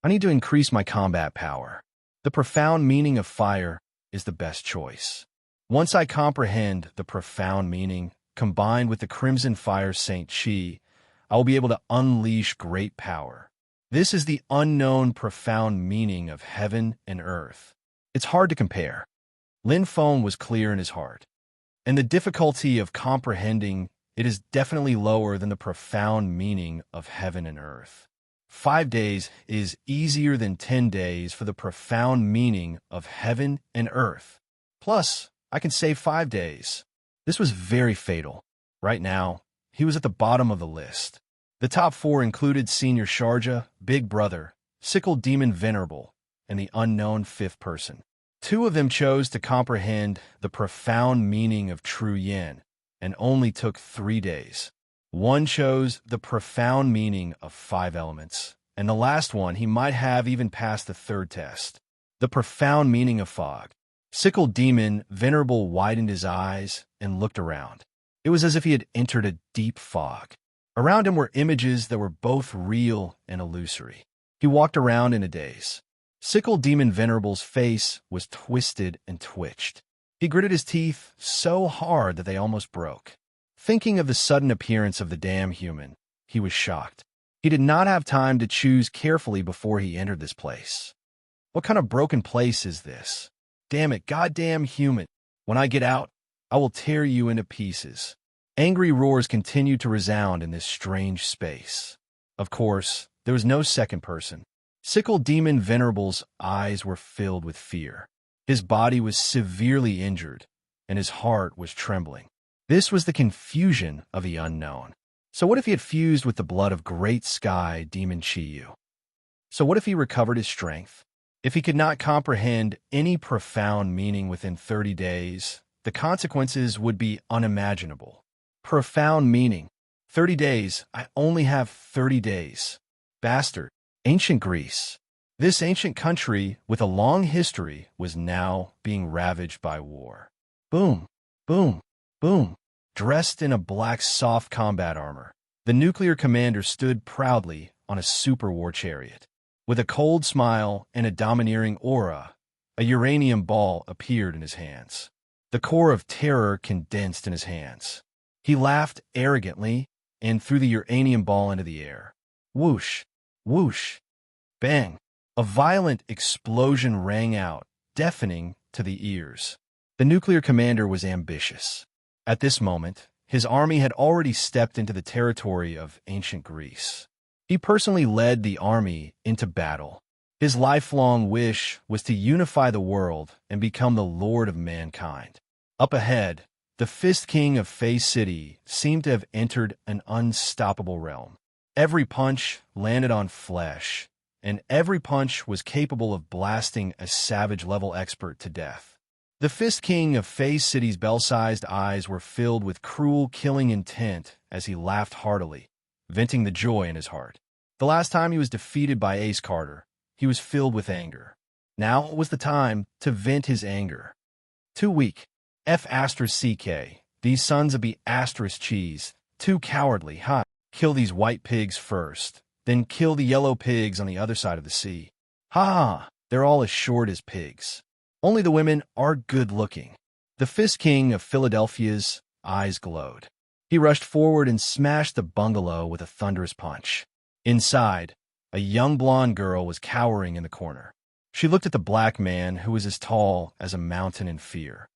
I need to increase my combat power. The profound meaning of fire is the best choice. Once I comprehend the profound meaning, combined with the Crimson Fire Saint Chi, I will be able to unleash great power. This is the unknown, profound meaning of heaven and earth. It's hard to compare. Lin Feng was clear in his heart. And the difficulty of comprehending it is definitely lower than the profound meaning of heaven and earth. 5 days is easier than 10 days for the profound meaning of heaven and earth. Plus, I can save 5 days. This was very fatal. Right now, he was at the bottom of the list. The top 4 included Senior Sharja, Big Brother, Sickle Demon Venerable, and the unknown 5th person. 2 of them chose to comprehend the profound meaning of true yin, and only took 3 days. 1 chose the profound meaning of 5 elements, and the last one he might have even passed the 3rd test. The profound meaning of fog. Sickle Demon Venerable widened his eyes and looked around. It was as if he had entered a deep fog. Around him were images that were both real and illusory. He walked around in a daze. Sickle Demon Venerable's face was twisted and twitched. He gritted his teeth so hard that they almost broke. Thinking of the sudden appearance of the damn human, he was shocked. He did not have time to choose carefully before he entered this place. What kind of broken place is this? Damn it, goddamn human. When I get out, I will tear you into pieces. Angry roars continued to resound in this strange space. Of course, there was no second person. Sickle Demon Venerable's eyes were filled with fear. His body was severely injured, and his heart was trembling. This was the confusion of the unknown. So what if he had fused with the blood of Great Sky Demon Chiyu? So what if he recovered his strength? If he could not comprehend any profound meaning within 30 days, the consequences would be unimaginable. Profound meaning. 30 days. I only have 30 days. Bastard. Ancient Greece. This ancient country with a long history was now being ravaged by war. Boom, boom, boom. Dressed in a black soft combat armor, the nuclear commander stood proudly on a super war chariot. With a cold smile and a domineering aura, a uranium ball appeared in his hands. The core of terror condensed in his hands. He laughed arrogantly and threw the uranium ball into the air. Whoosh, whoosh, bang. A violent explosion rang out, deafening to the ears. The nuclear commander was ambitious. At this moment, his army had already stepped into the territory of ancient Greece. He personally led the army into battle. His lifelong wish was to unify the world and become the lord of mankind. Up ahead, the Fist King of Fey City seemed to have entered an unstoppable realm. Every punch landed on flesh, and every punch was capable of blasting a savage-level expert to death. The Fist King of Fey City's bell-sized eyes were filled with cruel, killing intent as he laughed heartily, venting the joy in his heart. The last time he was defeated by Ace Carter, he was filled with anger. Now was the time to vent his anger. Too weak. F***CK. These sons of B** cheese. Too cowardly, huh? Kill these white pigs first, then kill the yellow pigs on the other side of the sea. Ha ha, they're all as short as pigs. Only the women are good-looking. The Fist King of Philadelphia's eyes glowed. He rushed forward and smashed the bungalow with a thunderous punch. Inside, a young blonde girl was cowering in the corner. She looked at the black man who was as tall as a mountain in fear.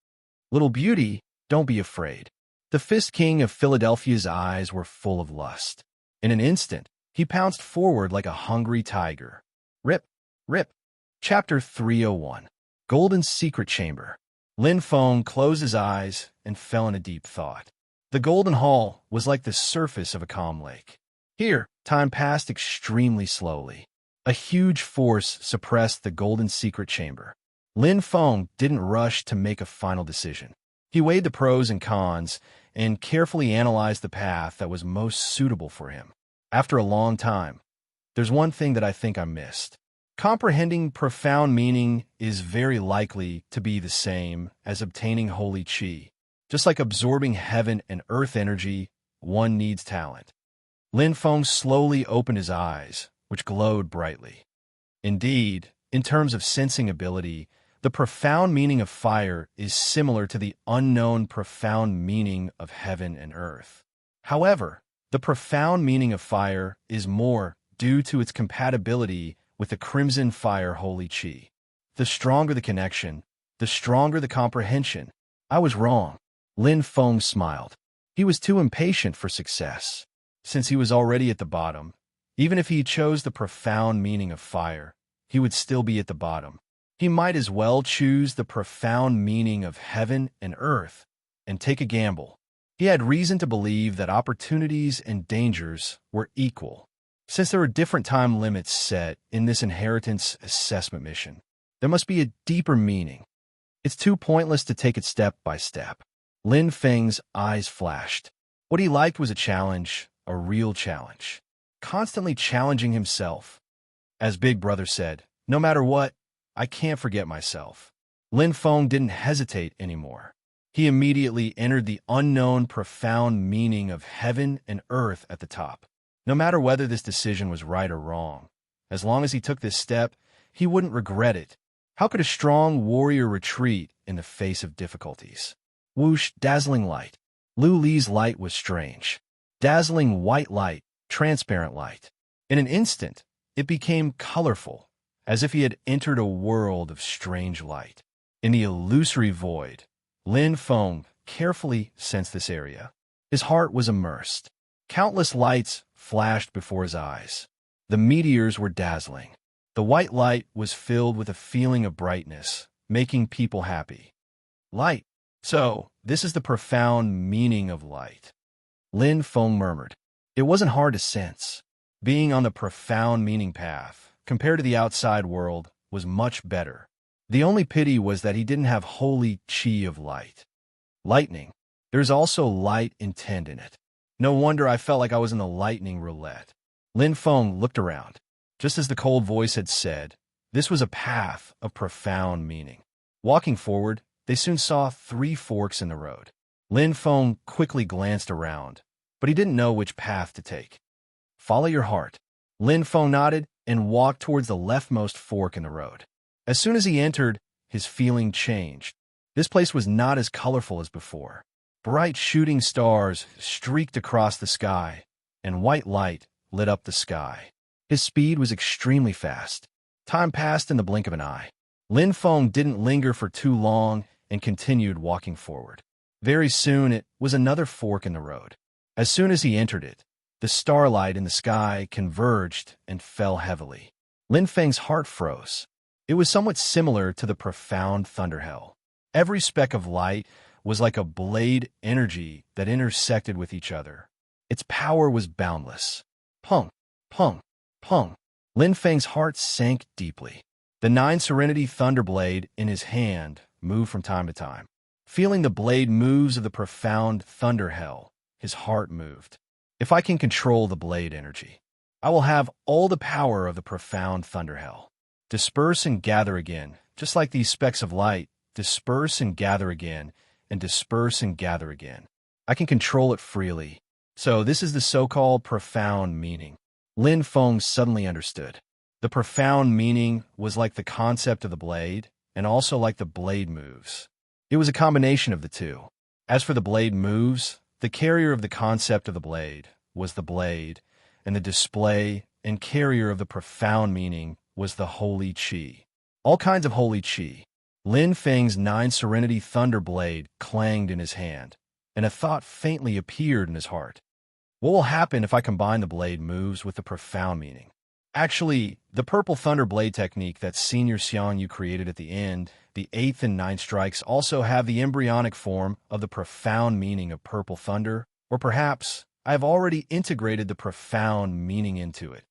Little beauty, don't be afraid. The Fist King of Philadelphia's eyes were full of lust. In an instant, he pounced forward like a hungry tiger. Rip, rip. Chapter 301. Golden Secret Chamber. Lin Feng closed his eyes and fell in a deep thought. The Golden Hall was like the surface of a calm lake. Here, time passed extremely slowly. A huge force suppressed the Golden Secret Chamber. Lin Feng didn't rush to make a final decision. He weighed the pros and cons and carefully analyzed the path that was most suitable for him. After a long time, there's one thing that I think I missed. Comprehending profound meaning is very likely to be the same as obtaining holy chi. Just like absorbing heaven and earth energy, one needs talent. Lin Feng slowly opened his eyes, which glowed brightly. Indeed, in terms of sensing ability, the profound meaning of fire is similar to the unknown profound meaning of heaven and earth. However, the profound meaning of fire is more due to its compatibility with the crimson fire holy chi. The stronger the connection, the stronger the comprehension. I was wrong. Lin Feng smiled. He was too impatient for success. Since he was already at the bottom, even if he chose the profound meaning of fire, he would still be at the bottom. He might as well choose the profound meaning of heaven and earth and take a gamble. He had reason to believe that opportunities and dangers were equal. Since there were different time limits set in this inheritance assessment mission, there must be a deeper meaning. It's too pointless to take it step by step. Lin Feng's eyes flashed. What he liked was a challenge, a real challenge. Constantly challenging himself. As Big Brother said, no matter what, I can't forget myself. Lin Feng didn't hesitate anymore. He immediately entered the unknown profound meaning of heaven and earth at the top. No matter whether this decision was right or wrong, as long as he took this step, he wouldn't regret it. How could a strong warrior retreat in the face of difficulties? Whoosh, dazzling light. Lu Li's light was strange. Dazzling white light, transparent light. In an instant, it became colorful, as if he had entered a world of strange light. In the illusory void, Lin Feng carefully sensed this area. His heart was immersed. Countless lights flashed before his eyes. The meteors were dazzling. The white light was filled with a feeling of brightness, making people happy. Light. So, this is the profound meaning of light. Lin Feng murmured. It wasn't hard to sense. Being on the profound meaning path, compared to the outside world, was much better. The only pity was that he didn't have holy chi of light. Lightning. There's also light intent in it. No wonder I felt like I was in the lightning roulette. Lin Feng looked around. Just as the cold voice had said, this was a path of profound meaning. Walking forward, they soon saw 3 forks in the road. Lin Feng quickly glanced around, but he didn't know which path to take. Follow your heart. Lin Feng nodded and walked towards the leftmost fork in the road. As soon as he entered, his feeling changed. This place was not as colorful as before. Bright shooting stars streaked across the sky, and white light lit up the sky. His speed was extremely fast. Time passed in the blink of an eye. Lin Feng didn't linger for too long and continued walking forward. Very soon it was another fork in the road. As soon as he entered it, the starlight in the sky converged and fell heavily. Lin Feng's heart froze. It was somewhat similar to the profound thunderhell. Every speck of light was like a blade energy that intersected with each other. Its power was boundless. Pung, pung, pung. Lin Feng's heart sank deeply. The 9 Serenity Thunderblade in his hand moved from time to time. Feeling the blade moves of the profound thunder hell, his heart moved. If I can control the blade energy, I will have all the power of the profound thunder hell. Disperse and gather again, just like these specks of light. Disperse and gather again, and disperse and gather again. I can control it freely. So this is the so-called profound meaning. Lin Feng suddenly understood. The profound meaning was like the concept of the blade, and also like the blade moves. It was a combination of the two. As for the blade moves, the carrier of the concept of the blade was the blade, and the display and carrier of the profound meaning was the holy qi. All kinds of holy qi. Lin Feng's 9 Serenity Thunder Blade clanged in his hand, and a thought faintly appeared in his heart. What will happen if I combine the blade moves with the profound meaning? Actually, the purple thunder blade technique that Senior Xiang Yu created at the end, the 8th and 9th strikes also have the embryonic form of the profound meaning of purple thunder, or perhaps I have already integrated the profound meaning into it.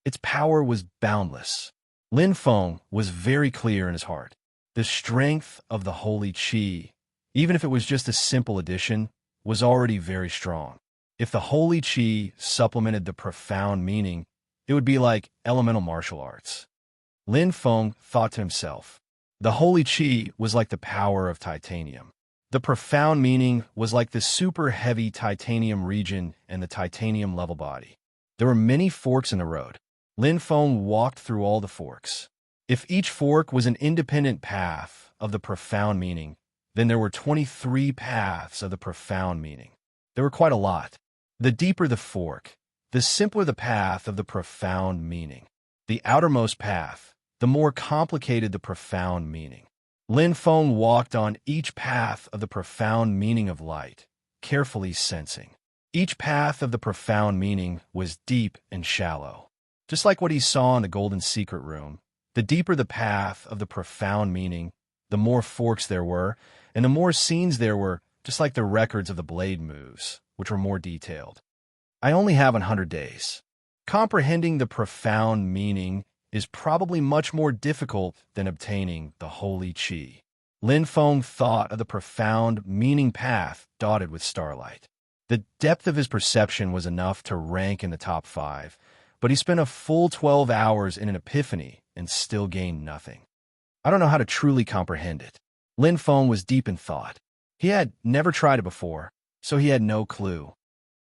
Its power was boundless. Lin Feng was very clear in his heart. The strength of the holy qi, even if it was just a simple addition, was already very strong. If the holy qi supplemented the profound meaning, it would be like elemental martial arts. Lin Feng thought to himself. The holy qi was like the power of titanium. The profound meaning was like the super heavy titanium region and the titanium level body. There were many forks in the road. Lin Feng walked through all the forks. If each fork was an independent path of the profound meaning, then there were 23 paths of the profound meaning. There were quite a lot. The deeper the fork, the simpler the path of the profound meaning. The outermost path, the more complicated the profound meaning. Lin Feng walked on each path of the profound meaning of light, carefully sensing. Each path of the profound meaning was deep and shallow. Just like what he saw in the Golden Secret Room, the deeper the path of the profound meaning, the more forks there were, and the more scenes there were, just like the records of the blade moves, which were more detailed. I only have 100 days. Comprehending the profound meaning is probably much more difficult than obtaining the holy qi. Lin Feng thought of the profound meaning path dotted with starlight. The depth of his perception was enough to rank in the top 5, but he spent a full 12 hours in an epiphany and still gained nothing. I don't know how to truly comprehend it. Lin Feng was deep in thought. He had never tried it before, so he had no clue.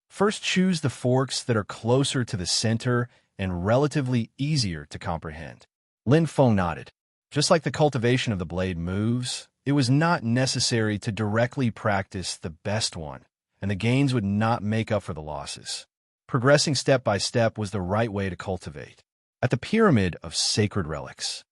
First, choose the forks that are closer to the center and relatively easier to comprehend. Lin Feng nodded. Just like the cultivation of the blade moves, it was not necessary to directly practice the best one, and the gains would not make up for the losses. Progressing step by step was the right way to cultivate. At the pyramid of sacred relics.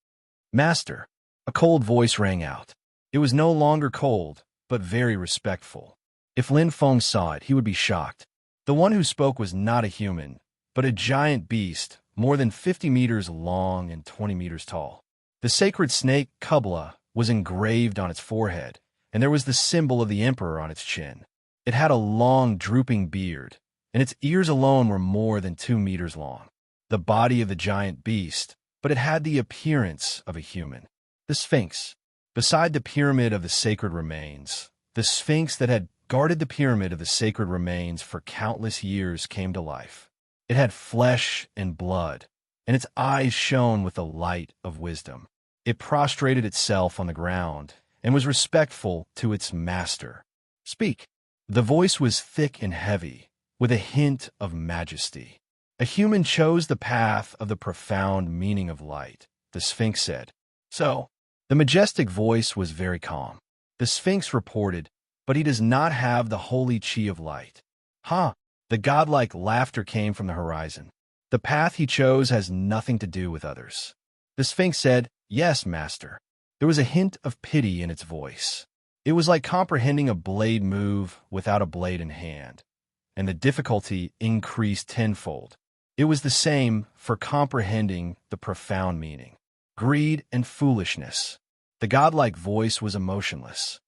Master, a cold voice rang out. It was no longer cold, but very respectful. If Lin Feng saw it, he would be shocked. The one who spoke was not a human, but a giant beast, more than 50 meters long and 20 meters tall. The sacred snake, Kubla, was engraved on its forehead, and there was the symbol of the emperor on its chin. It had a long, drooping beard, and its ears alone were more than 2 meters long. The body of the giant beast, but it had the appearance of a human. The Sphinx. Beside the pyramid of the sacred remains, the Sphinx that had guarded the pyramid of the sacred remains for countless years came to life. It had flesh and blood, and its eyes shone with the light of wisdom. It prostrated itself on the ground and was respectful to its master. Speak. The voice was thick and heavy, with a hint of majesty. A human chose the path of the profound meaning of light, the Sphinx said. So, the majestic voice was very calm. The Sphinx reported, but he does not have the holy qi of light. Ha! The godlike laughter came from the horizon. The path he chose has nothing to do with others. The Sphinx said, Yes, master. There was a hint of pity in its voice. It was like comprehending a blade move without a blade in hand, and the difficulty increased tenfold. It was the same for comprehending the profound meaning. Greed and foolishness. The godlike voice was emotionless.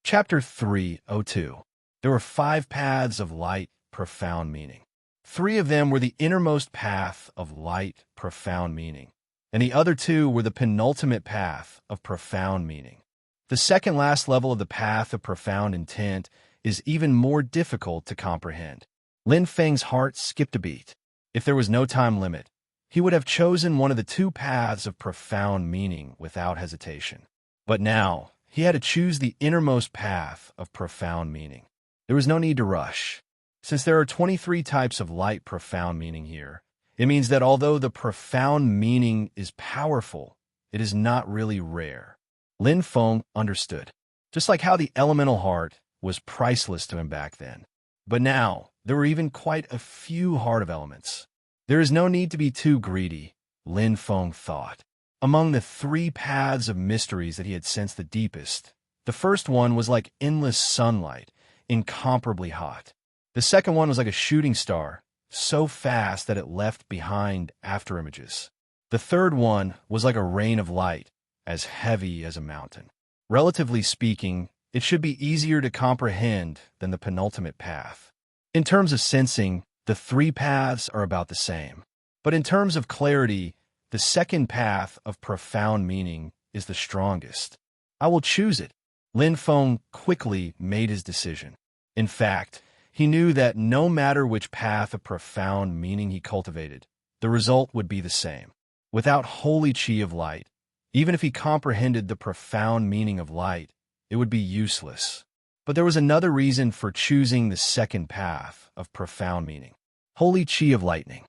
Chapter 3:02. There were 5 paths of light, profound meaning. 3 of them were the innermost path of light, profound meaning, and the other 2 were the penultimate path of profound meaning. The second last level of the path of profound intent is even more difficult to comprehend. Lin Feng's heart skipped a beat. If there was no time limit, he would have chosen one of the 2 paths of profound meaning without hesitation. But now, he had to choose the innermost path of profound meaning. There was no need to rush. Since there are 23 types of light profound meaning here, it means that although the profound meaning is powerful, it is not really rare. Lin Feng understood, just like how the elemental heart was priceless to him back then. But now, there were even quite a few heart of elements. There is no need to be too greedy, Lin Feng thought. Among the 3 paths of mysteries that he had sensed the deepest, the first one was like endless sunlight, incomparably hot. The second one was like a shooting star, so fast that it left behind afterimages. The third one was like a rain of light, as heavy as a mountain. Relatively speaking, it should be easier to comprehend than the penultimate path. In terms of sensing, the 3 paths are about the same. But in terms of clarity, the second path of profound meaning is the strongest. I will choose it. Lin Feng quickly made his decision. In fact, he knew that no matter which path of profound meaning he cultivated, the result would be the same. Without holy qi of light, even if he comprehended the profound meaning of light, it would be useless. But there was another reason for choosing the second path of profound meaning. Holy qi of lightning.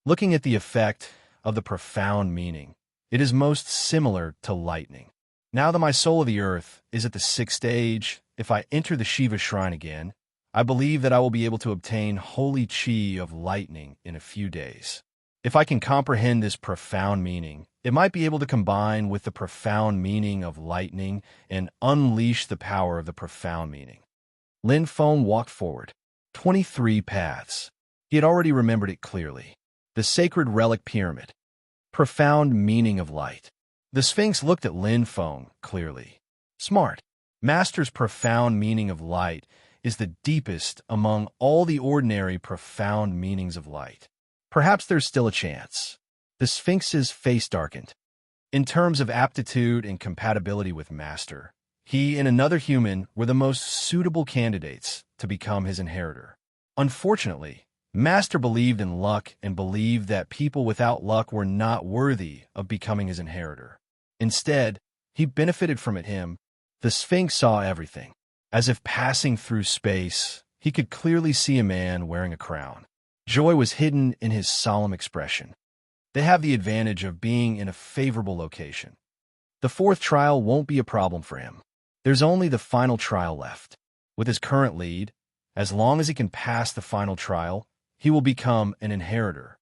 Looking at the effect of the profound meaning, it is most similar to lightning. Now that my soul of the earth is at the 6th stage, if I enter the Shiva shrine again, I believe that I will be able to obtain holy qi of lightning in a few days. If I can comprehend this profound meaning, it might be able to combine with the profound meaning of lightning and unleash the power of the profound meaning. Lin Feng walked forward. 23 paths. He had already remembered it clearly. The sacred relic pyramid. Profound meaning of light. The Sphinx looked at Lin Feng clearly. Smart. Master's profound meaning of light is the deepest among all the ordinary profound meanings of light. Perhaps there's still a chance. The Sphinx's face darkened. In terms of aptitude and compatibility with Master, he and another human were the most suitable candidates to become his inheritor. Unfortunately, Master believed in luck and believed that people without luck were not worthy of becoming his inheritor. Instead, he benefited from it. The Sphinx saw everything. As if passing through space, he could clearly see a man wearing a crown. Joy was hidden in his solemn expression. They have the advantage of being in a favorable location. The 4th trial won't be a problem for him. There's only the final trial left. With his current lead, as long as he can pass the final trial, he will become an inheritor.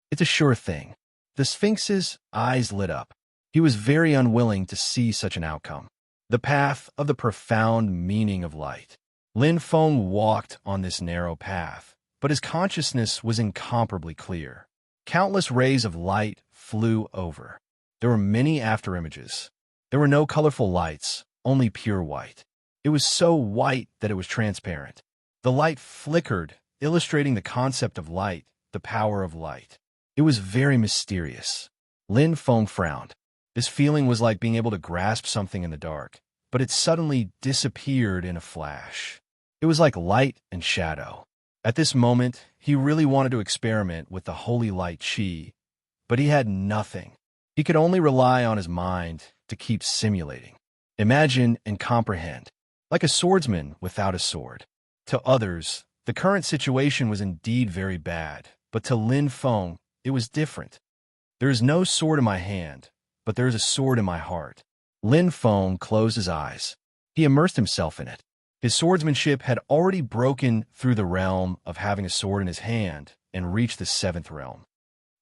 It's a sure thing. The Sphinx's eyes lit up. He was very unwilling to see such an outcome. The path of the profound meaning of light. Lin Feng walked on this narrow path, but his consciousness was incomparably clear. Countless rays of light flew over. There were many afterimages. There were no colorful lights, only pure white. It was so white that it was transparent. The light flickered, illustrating the concept of light, the power of light. It was very mysterious. Lin Feng frowned. This feeling was like being able to grasp something in the dark, but it suddenly disappeared in a flash. It was like light and shadow. At this moment, he really wanted to experiment with the holy light qi, but he had nothing. He could only rely on his mind to keep simulating. Imagine and comprehend, like a swordsman without a sword. To others, the current situation was indeed very bad, but to Lin Feng, it was different. There is no sword in my hand, but there is a sword in my heart. Lin Feng closed his eyes. He immersed himself in it. His swordsmanship had already broken through the realm of having a sword in his hand and reached the 7th realm.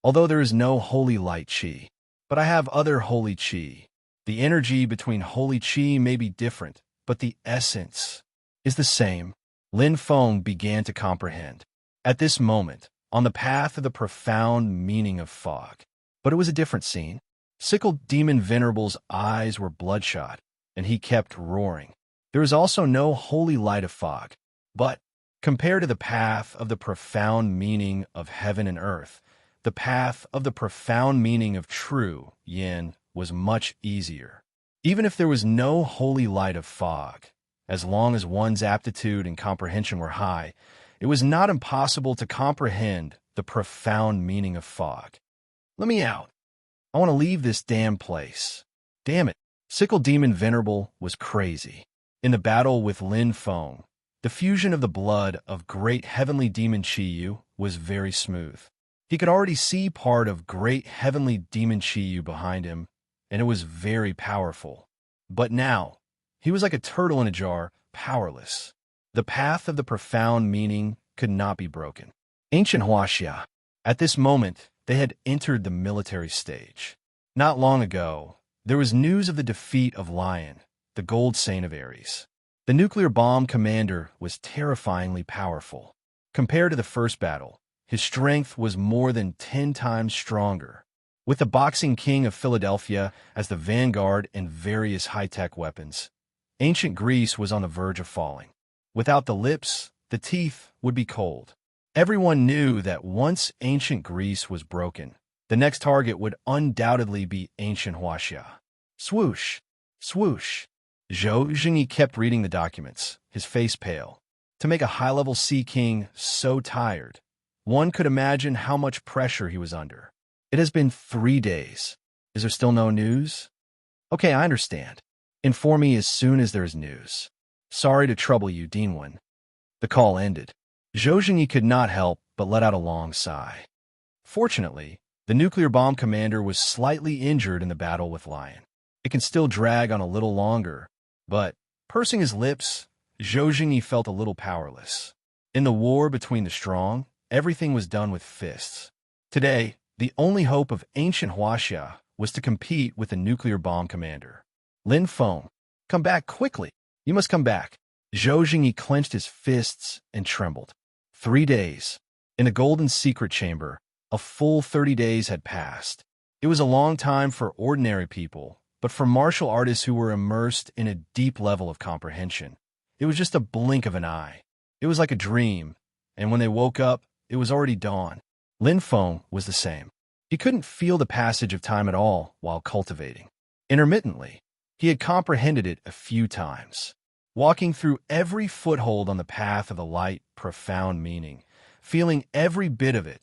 Although there is no holy light qi, but I have other holy qi. The energy between holy qi may be different, but the essence is the same. Lin Feng began to comprehend. At this moment, on the path of the profound meaning of fog. But it was a different scene. Sickle Demon Venerable's eyes were bloodshot, and he kept roaring. There is also no holy light of fog. But Compared to the path of the profound meaning of heaven and earth, the path of the profound meaning of true yin was much easier. Even if there was no holy light of fog, as long as one's aptitude and comprehension were high, it was not impossible to comprehend the profound meaning of fog. Let me out. I want to leave this damn place. Damn it. Sickle Demon Venerable was crazy. In the battle with Lin Feng, the fusion of the blood of great heavenly demon Qiyu was very smooth. He could already see part of great heavenly demon Qiyu behind him, and it was very powerful. But now, he was like a turtle in a jar, powerless. The path of the profound meaning could not be broken. Ancient Huaxia. At this moment, they had entered the military stage. Not long ago, there was news of the defeat of Lion, the gold saint of Ares. The nuclear bomb commander was terrifyingly powerful. Compared to the first battle, his strength was more than 10 times stronger. With the boxing king of Philadelphia as the vanguard and various high-tech weapons, ancient Greece was on the verge of falling. Without the lips, the teeth would be cold. Everyone knew that once ancient Greece was broken, the next target would undoubtedly be ancient Huaxia. Swoosh! Swoosh! Zhou Jingyi kept reading the documents, his face pale. To make a high-level sea king so tired, one could imagine how much pressure he was under. It has been 3 days. Is there still no news? Okay, I understand. Inform me as soon as there is news. Sorry to trouble you, Dinwen. The call ended. Zhou Jingyi could not help but let out a long sigh. Fortunately, the nuclear bomb commander was slightly injured in the battle with Lion. It can still drag on a little longer, but, pursing his lips, Zhou Jingyi felt a little powerless. In the war between the strong, everything was done with fists. Today, the only hope of ancient Huaxia was to compete with the nuclear bomb commander. Lin Feng, come back quickly. You must come back. Zhou Jingyi clenched his fists and trembled. 3 days. In the golden secret chamber, a full 30 days had passed. It was a long time for ordinary people, but for martial artists who were immersed in a deep level of comprehension, it was just a blink of an eye. It was like a dream, and when they woke up, it was already dawn. Lin Feng was the same. He couldn't feel the passage of time at all while cultivating. Intermittently, he had comprehended it a few times. Walking through every foothold on the path of the light, profound meaning, feeling every bit of it,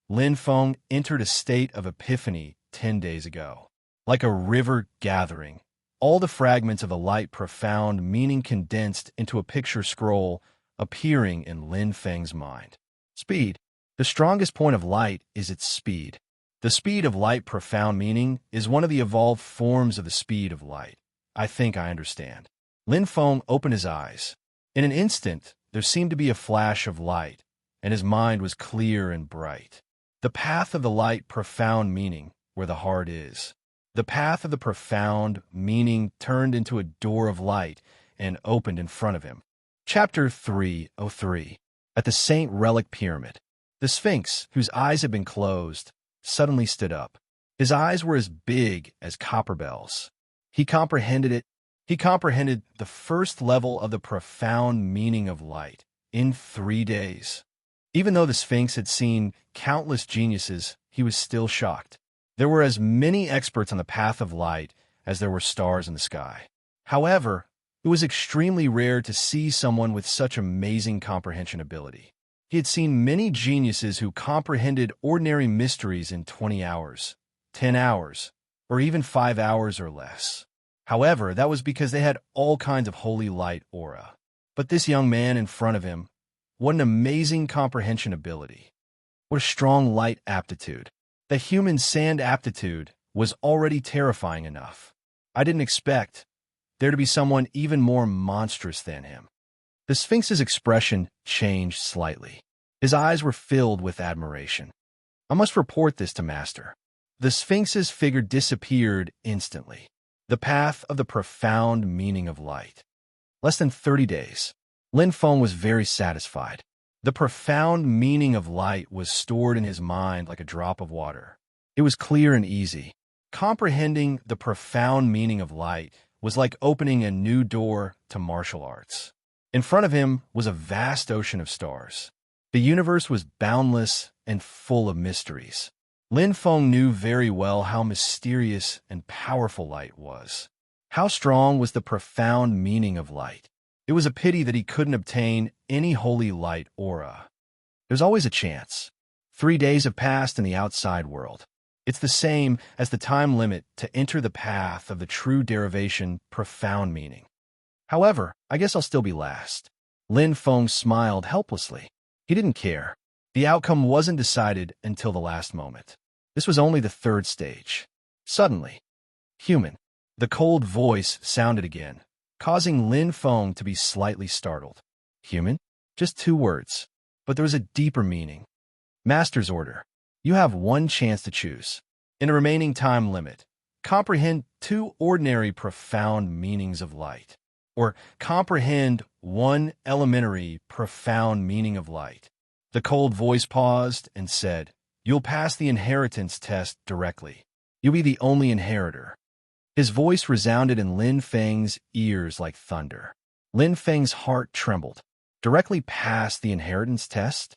Lin Feng entered a state of epiphany 10 days ago. Like a river gathering, all the fragments of the light profound meaning condensed into a picture scroll appearing in Lin Feng's mind. Speed. The strongest point of light is its speed. The speed of light profound meaning is one of the evolved forms of the speed of light. I think I understand. Lin Feng opened his eyes. In an instant, there seemed to be a flash of light, and his mind was clear and bright. The path of the light profound meaning, where the heart is. The path of the profound meaning turned into a door of light and opened in front of him. Chapter 303. At the Saint Relic Pyramid. The Sphinx, whose eyes had been closed, suddenly stood up. His eyes were as big as copper bells. He comprehended it. He comprehended the first level of the profound meaning of light in 3 days. Even though the Sphinx had seen countless geniuses, he was still shocked. There were as many experts on the path of light as there were stars in the sky. However, it was extremely rare to see someone with such amazing comprehension ability. He had seen many geniuses who comprehended ordinary mysteries in 20 hours, 10 hours, or even 5 hours or less. However, that was because they had all kinds of holy light aura. But this young man in front of him, what an amazing comprehension ability. What a strong light aptitude. The human sand aptitude was already terrifying enough. I didn't expect there to be someone even more monstrous than him. The Sphinx's expression changed slightly. His eyes were filled with admiration. I must report this to Master. The Sphinx's figure disappeared instantly. The path of the profound meaning of light. Less than 30 days. Lin Feng was very satisfied. The profound meaning of light was stored in his mind like a drop of water. It was clear and easy. Comprehending the profound meaning of light was like opening a new door to martial arts. In front of him was a vast ocean of stars. The universe was boundless and full of mysteries. Lin Feng knew very well how mysterious and powerful light was. How strong was the profound meaning of light. It was a pity that he couldn't obtain any holy light aura. There's always a chance. 3 days have passed in the outside world. It's the same as the time limit to enter the path of the true derivation profound meaning. However, I guess I'll still be last. Lin Feng smiled helplessly. He didn't care. The outcome wasn't decided until the last moment. This was only the 3rd stage. Suddenly, human. The cold voice sounded again, causing Lin Feng to be slightly startled. Human? Just 2 words. But there was a deeper meaning. Master's order. You have 1 chance to choose. In the remaining time limit, comprehend 2 ordinary profound meanings of light. Or comprehend 1 elementary profound meaning of light. The cold voice paused and said, You'll pass the inheritance test directly. You'll be the only inheritor. His voice resounded in Lin Feng's ears like thunder. Lin Feng's heart trembled. Directly pass the inheritance test?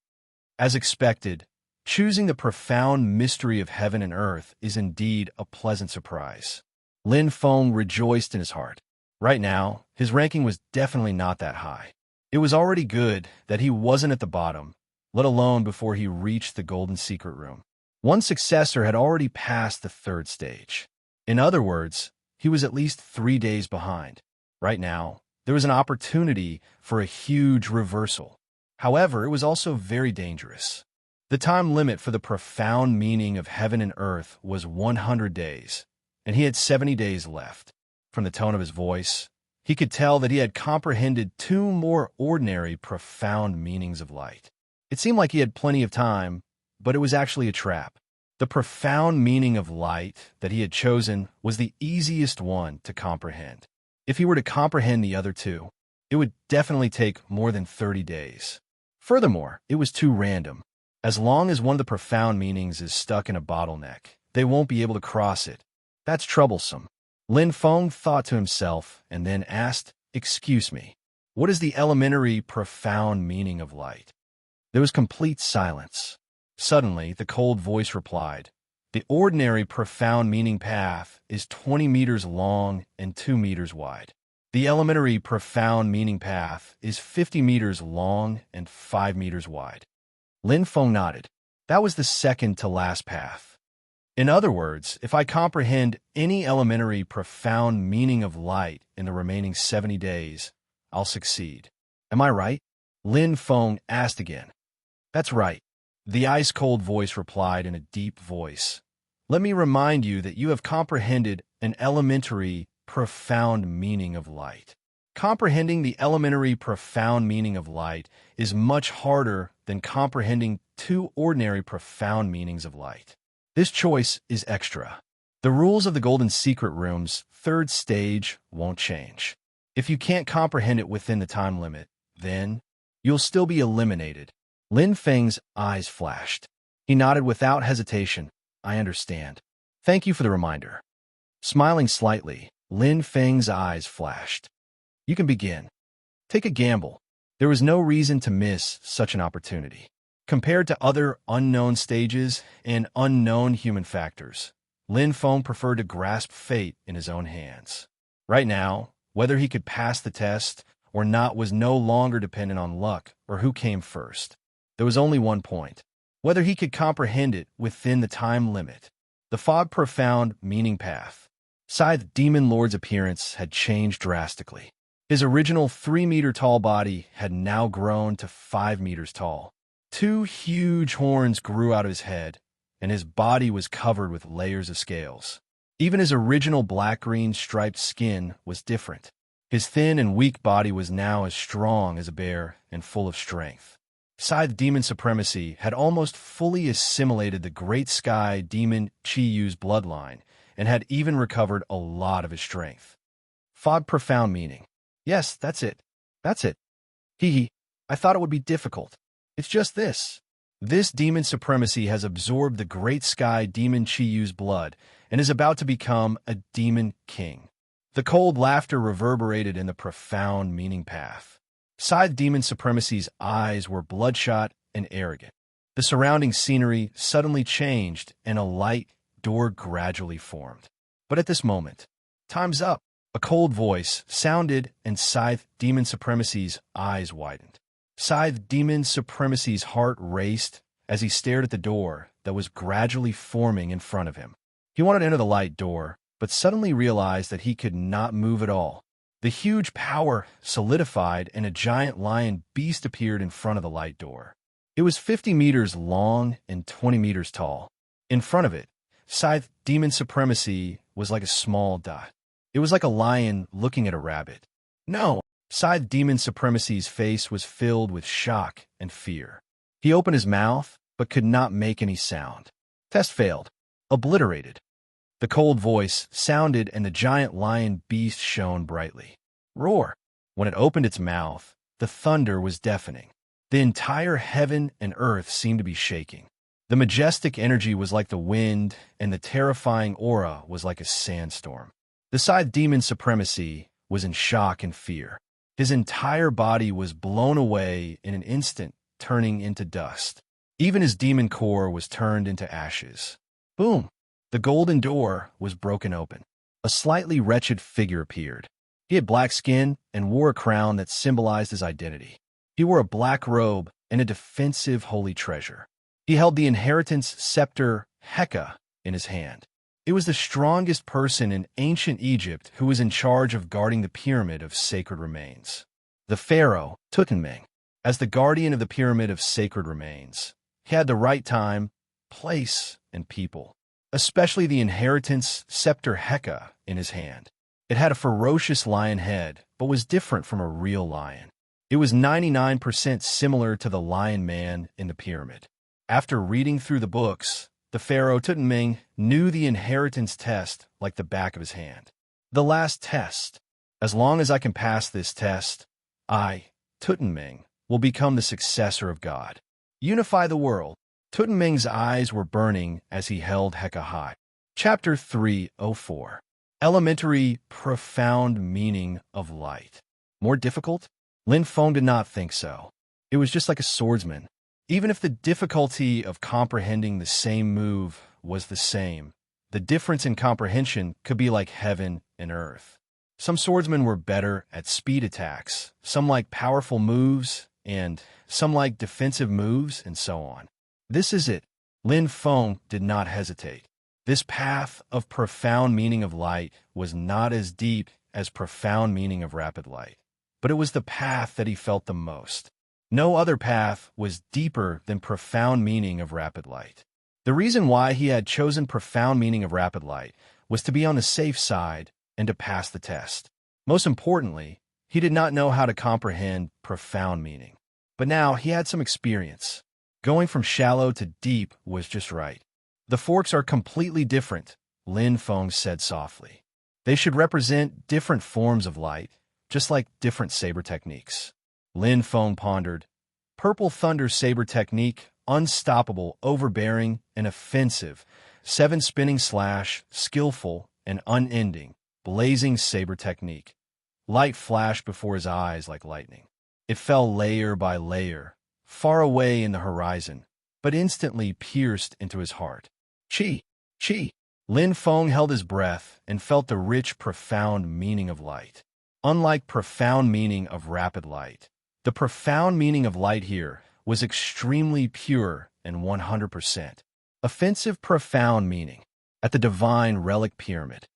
As expected, choosing the profound mystery of heaven and earth is indeed a pleasant surprise. Lin Feng rejoiced in his heart. Right now, his ranking was definitely not that high. It was already good that he wasn't at the bottom, let alone before he reached the golden secret room. One successor had already passed the 3rd stage. In other words, he was at least 3 days behind. Right now, there was an opportunity for a huge reversal. However, it was also very dangerous. The time limit for the profound meaning of heaven and earth was 100 days, and he had 70 days left. From the tone of his voice, he could tell that he had comprehended 2 more ordinary profound meanings of light. It seemed like he had plenty of time, but it was actually a trap. The profound meaning of light that he had chosen was the easiest one to comprehend. If he were to comprehend the other 2, it would definitely take more than 30 days. Furthermore, it was too random. As long as one of the profound meanings is stuck in a bottleneck, they won't be able to cross it. That's troublesome. Lin Feng thought to himself and then asked, Excuse me, what is the elementary profound meaning of light? There was complete silence. Suddenly, the cold voice replied, The ordinary profound meaning path is 20 meters long and 2 meters wide. The elementary profound meaning path is 50 meters long and 5 meters wide. Lin Feng nodded. That was the second to last path. In other words, if I comprehend any elementary profound meaning of light in the remaining 70 days, I'll succeed. Am I right? Lin Feng asked again. That's right. The ice-cold voice replied in a deep voice. Let me remind you that you have comprehended an elementary profound meaning of light. Comprehending the elementary profound meaning of light is much harder than comprehending 2 ordinary profound meanings of light. This choice is extra. The rules of the Golden Secret Room's 3rd stage won't change. If you can't comprehend it within the time limit, then you'll still be eliminated. Lin Feng's eyes flashed. He nodded without hesitation. I understand. Thank you for the reminder. Smiling slightly, Lin Feng's eyes flashed. You can begin. Take a gamble. There was no reason to miss such an opportunity. Compared to other unknown stages and unknown human factors, Lin Feng preferred to grasp fate in his own hands. Right now, whether he could pass the test or not was no longer dependent on luck or who came first. There was only one point: whether he could comprehend it within the time limit. The fog profound meaning path. Scythe Demon Lord's appearance had changed drastically. His original 3-meter-tall body had now grown to 5 meters tall. 2 huge horns grew out of his head, and his body was covered with layers of scales. Even his original black-green striped skin was different. His thin and weak body was now as strong as a bear and full of strength. Scythe Demon Supremacy had almost fully assimilated the Great Sky Demon Chi-Yu's bloodline and had even recovered a lot of his strength. Fog profound meaning. Yes, that's it. That's it. Hee. I thought it would be difficult. It's just this. This demon supremacy has absorbed the Great Sky Demon Chi-Yu's blood and is about to become a demon king. The cold laughter reverberated in the profound meaning path. Scythe Demon Supremacy's eyes were bloodshot and arrogant. The surrounding scenery suddenly changed, and a light door gradually formed. But at this moment, time's up. A cold voice sounded, and Scythe Demon Supremacy's eyes widened. Scythe Demon Supremacy's heart raced as he stared at the door that was gradually forming in front of him. He wanted to enter the light door, but suddenly realized that he could not move at all. The huge power solidified, and a giant lion beast appeared in front of the light door. It was 50 meters long and 20 meters tall. In front of it, Scythe Demon Supremacy was like a small dot. It was like a lion looking at a rabbit. No! Scythe Demon Supremacy's face was filled with shock and fear. He opened his mouth, but could not make any sound. Test failed. Obliterated. The cold voice sounded, and the giant lion beast shone brightly. Roar! When it opened its mouth, the thunder was deafening. The entire heaven and earth seemed to be shaking. The majestic energy was like the wind, and the terrifying aura was like a sandstorm. The Scythe Demon Supremacy was in shock and fear. His entire body was blown away in an instant, turning into dust. Even his demon core was turned into ashes. Boom! The golden door was broken open. A slightly wretched figure appeared. He had black skin and wore a crown that symbolized his identity. He wore a black robe and a defensive holy treasure. He held the inheritance scepter Heka in his hand. It was the strongest person in ancient Egypt who was in charge of guarding the pyramid of sacred remains. The pharaoh, Tutankhamun, as the guardian of the pyramid of sacred remains, he had the right time, place, and people, especially the inheritance scepter Heka in his hand. It had a ferocious lion head, but was different from a real lion. It was 99% similar to the lion man in the pyramid. After reading through the books, the pharaoh Tutankhamun knew the inheritance test like the back of his hand. The last test. As long as I can pass this test, I, Tutankhamun, will become the successor of God. Unify the world. Tutankhamun's eyes were burning as he held Heka high. Chapter 304. Elementary, profound meaning of light. More difficult? Lin Feng did not think so. It was just like a swordsman. Even if the difficulty of comprehending the same move was the same, the difference in comprehension could be like heaven and earth. Some swordsmen were better at speed attacks, some like powerful moves, and some like defensive moves, and so on. This is it. Lin Feng did not hesitate. This path of profound meaning of light was not as deep as profound meaning of rapid light, but it was the path that he felt the most. No other path was deeper than profound meaning of rapid light. The reason why he had chosen profound meaning of rapid light was to be on the safe side and to pass the test. Most importantly, he did not know how to comprehend profound meaning. But now he had some experience. Going from shallow to deep was just right. The forks are completely different, Lin Feng said softly. They should represent different forms of light, just like different saber techniques. Lin Feng pondered. Purple Thunder Saber Technique, unstoppable, overbearing, and offensive. 7 spinning slash, skillful, and unending, blazing saber technique. Light flashed before his eyes like lightning. It fell layer by layer, far away in the horizon, but instantly pierced into his heart. Chi! Chi! Lin Feng held his breath and felt the rich, profound meaning of light. Unlike profound meaning of rapid light, the profound meaning of light here was extremely pure and 100%. Offensive profound meaning at the divine relic pyramid.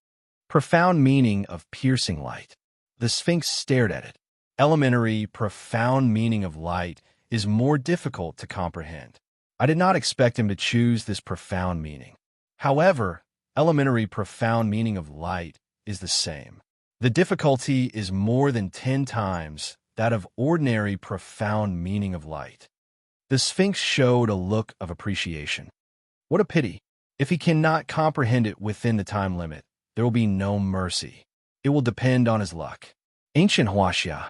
Profound meaning of piercing light. The Sphinx stared at it. Elementary profound meaning of light is more difficult to comprehend. I did not expect him to choose this profound meaning. However, elementary profound meaning of light is the same. The difficulty is more than 10 times that of ordinary profound meaning of light. The Sphinx showed a look of appreciation. What a pity. If he cannot comprehend it within the time limit, there will be no mercy. It will depend on his luck. Ancient Huaxia.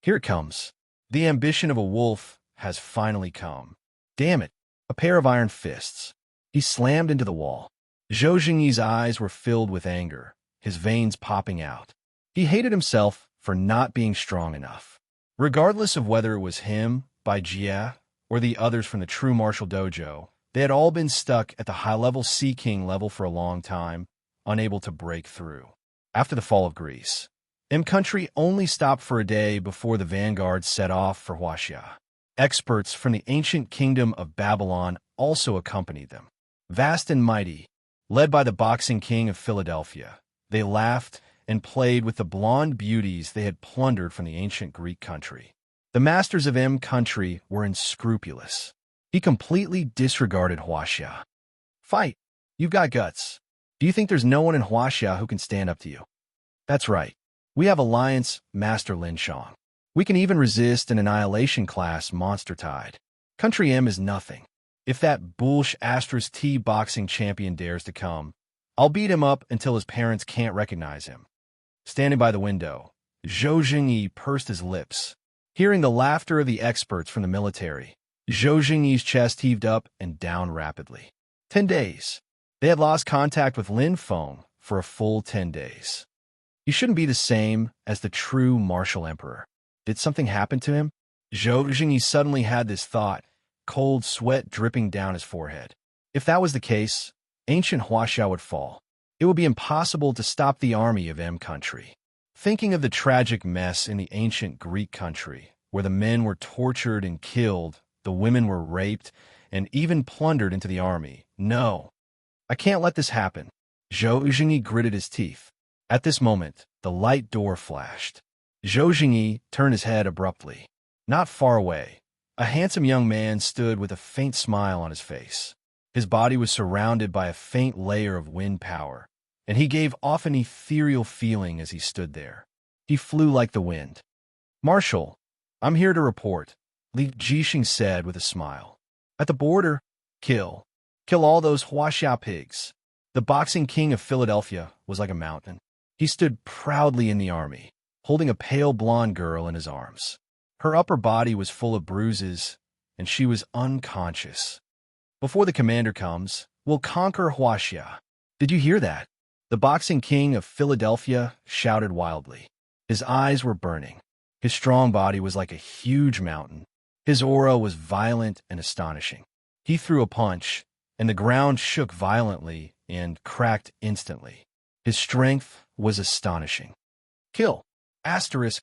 Here it comes. The ambition of a wolf has finally come. Damn it. A pair of iron fists. He slammed into the wall. Zhou Jingyi's eyes were filled with anger, his veins popping out. He hated himself for not being strong enough. Regardless of whether it was him, by Jia, or the others from the true martial dojo, they had all been stuck at the high-level Sea King level for a long time, unable to break through. After the fall of Greece, Country only stopped for a day before the vanguard set off for Huaxia. Experts from the ancient kingdom of Babylon also accompanied them. Vast and mighty, led by the boxing king of Philadelphia, they laughed and played with the blonde beauties they had plundered from the ancient Greek country. The masters of Country were unscrupulous. He completely disregarded Huaxia. Fight! You've got guts. Do you think there's no one in Huaxia who can stand up to you? That's right. We have Alliance Master Lin Shang. We can even resist an Annihilation class Monster Tide. Country M is nothing. If that bullsh T boxing champion dares to come, I'll beat him up until his parents can't recognize him. Standing by the window, Zhou Jingyi pursed his lips. Hearing the laughter of the experts from the military, Zhou Jingyi's chest heaved up and down rapidly. 10 days. They had lost contact with Lin Feng for a full 10 days. He shouldn't be the same as the true martial emperor. Did something happen to him? Zhou Jingyi suddenly had this thought, cold sweat dripping down his forehead. If that was the case, ancient Huaxia would fall. It would be impossible to stop the army of Country. Thinking of the tragic mess in the ancient Greek country, where the men were tortured and killed, the women were raped, and even plundered into the army. No, I can't let this happen. Zhou Jingyi gritted his teeth. At this moment, the light door flashed. Zhou Jingyi turned his head abruptly. Not far away, a handsome young man stood with a faint smile on his face. His body was surrounded by a faint layer of wind power, and he gave off an ethereal feeling as he stood there. He flew like the wind. "Marshal, I'm here to report," Li Jixing said with a smile. "At the border, kill all those Huaxia pigs." The boxing king of Philadelphia was like a mountain. He stood proudly in the army, holding a pale blonde girl in his arms. Her upper body was full of bruises, and she was unconscious. "Before the commander comes, we'll conquer Huaxia." "Did you hear that?" The boxing king of Philadelphia shouted wildly. His eyes were burning. His strong body was like a huge mountain. His aura was violent and astonishing. He threw a punch, and the ground shook violently and cracked instantly. His strength was astonishing. Kill those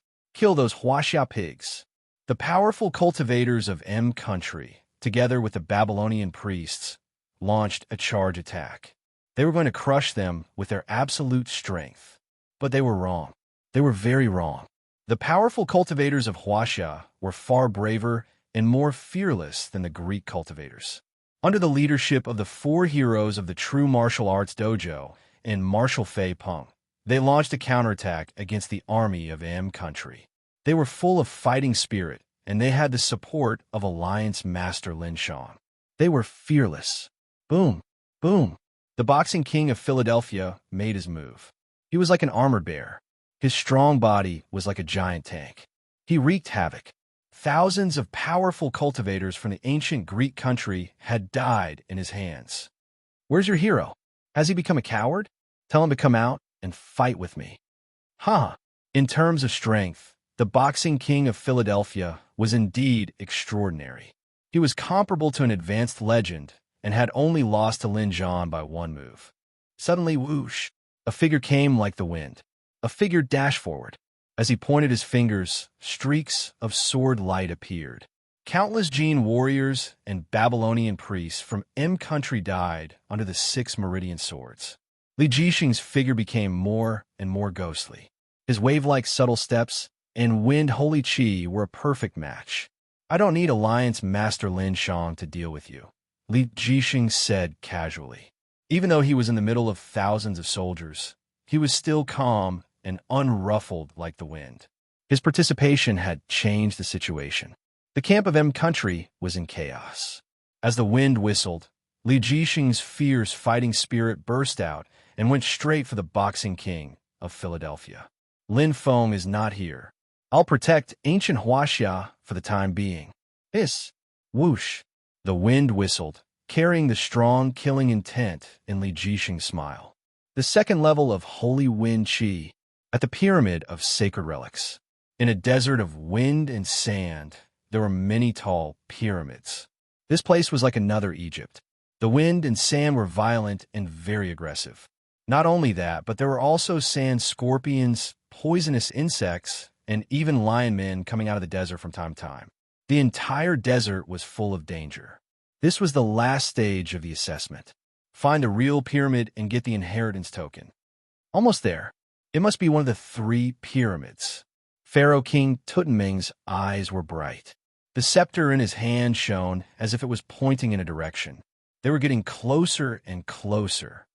Huaxia pigs. The powerful cultivators of Country, together with the Babylonian priests, launched a charge attack. They were going to crush them with their absolute strength. But they were wrong. They were very wrong. The powerful cultivators of Huaxia were far braver and more fearless than the Greek cultivators. Under the leadership of the 4 heroes of the true martial arts dojo and Marshal Fei Peng, they launched a counterattack against the army of Country. They were full of fighting spirit, and they had the support of Alliance Master Lin Shang. They were fearless. Boom, boom. The boxing king of Philadelphia made his move. He was like an armored bear. His strong body was like a giant tank. He wreaked havoc. Thousands of powerful cultivators from the ancient Greek country had died in his hands. "Where's your hero? Has he become a coward? Tell him to come out and fight with me." In terms of strength, the boxing king of Philadelphia was indeed extraordinary. He was comparable to an advanced legend and had only lost to Lin Zhan by 1 move. Suddenly, whoosh, a figure came like the wind. A figure dashed forward. As he pointed his fingers, streaks of sword light appeared. Countless Jin warriors and Babylonian priests from Country died under the 6 meridian swords. Li Jixing's figure became more and more ghostly. His wave-like subtle steps and wind holy chi were a perfect match. "I don't need Alliance Master Lin Shang to deal with you," Li Jixing said casually. Even though he was in the middle of thousands of soldiers, he was still calm and unruffled like the wind. His participation had changed the situation. The camp of Country was in chaos. As the wind whistled, Li Jixing's fierce fighting spirit burst out and went straight for the boxing king of Philadelphia. "Lin Feng is not here. I'll protect ancient Huaxia for the time being." Hiss! Whoosh! The wind whistled, carrying the strong, killing intent in Li Jixing's smile. The second level of holy wind chi, at the pyramid of sacred relics. In a desert of wind and sand, there were many tall pyramids. This place was like another Egypt. The wind and sand were violent and very aggressive. Not only that, but there were also sand scorpions, poisonous insects, and even lion men coming out of the desert from time to time. The entire desert was full of danger. This was the last stage of the assessment. Find a real pyramid and get the inheritance token. Almost there. It must be one of the 3 pyramids. Pharaoh King Tutmeng's eyes were bright. The scepter in his hand shone as if it was pointing in a direction. They were getting closer and closer.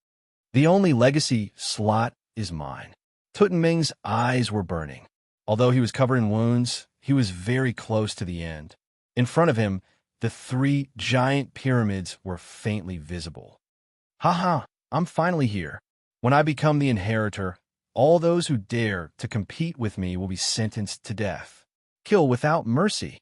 The only legacy slot is mine. Tutmeng's eyes were burning. Although he was covered in wounds, he was very close to the end. In front of him, the 3 giant pyramids were faintly visible. Haha, I'm finally here. When I become the inheritor, all those who dare to compete with me will be sentenced to death. Kill without mercy.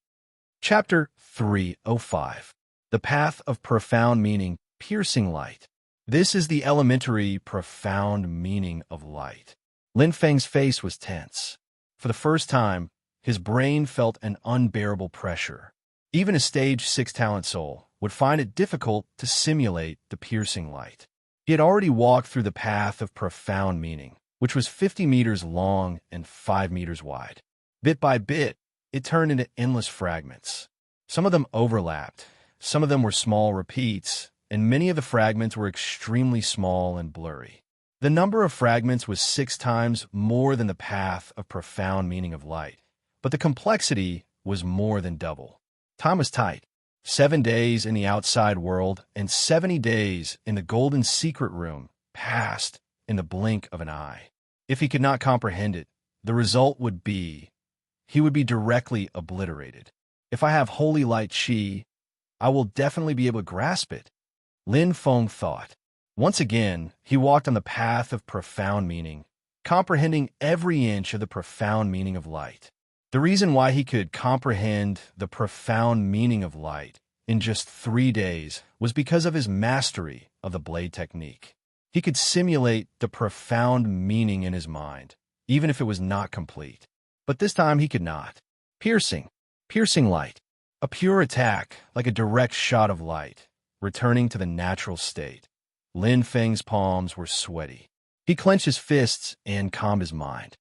Chapter 305. The Path of Profound Meaning, Piercing Light. This is the elementary, profound meaning of light. Lin Feng's face was tense. For the first time, his brain felt an unbearable pressure. Even a stage 6 talent soul would find it difficult to simulate the piercing light. He had already walked through the path of profound meaning, which was 50 meters long and 5 meters wide. Bit by bit, it turned into endless fragments. Some of them overlapped, some of them were small repeats, and many of the fragments were extremely small and blurry. The number of fragments was 6 times more than the path of profound meaning of light, but the complexity was more than double. Time was tight. 7 days in the outside world and 70 days in the golden secret room passed in the blink of an eye. If he could not comprehend it, the result would be he would be directly obliterated. If I have holy light chi, I will definitely be able to grasp it. Lin Feng thought. Once again, he walked on the path of profound meaning, comprehending every inch of the profound meaning of light. The reason why he could comprehend the profound meaning of light in just 3 days was because of his mastery of the blade technique. He could simulate the profound meaning in his mind, even if it was not complete. But this time he could not. Piercing light. A pure attack, like a direct shot of light, returning to the natural state. Lin Feng's palms were sweaty. He clenched his fists and calmed his mind.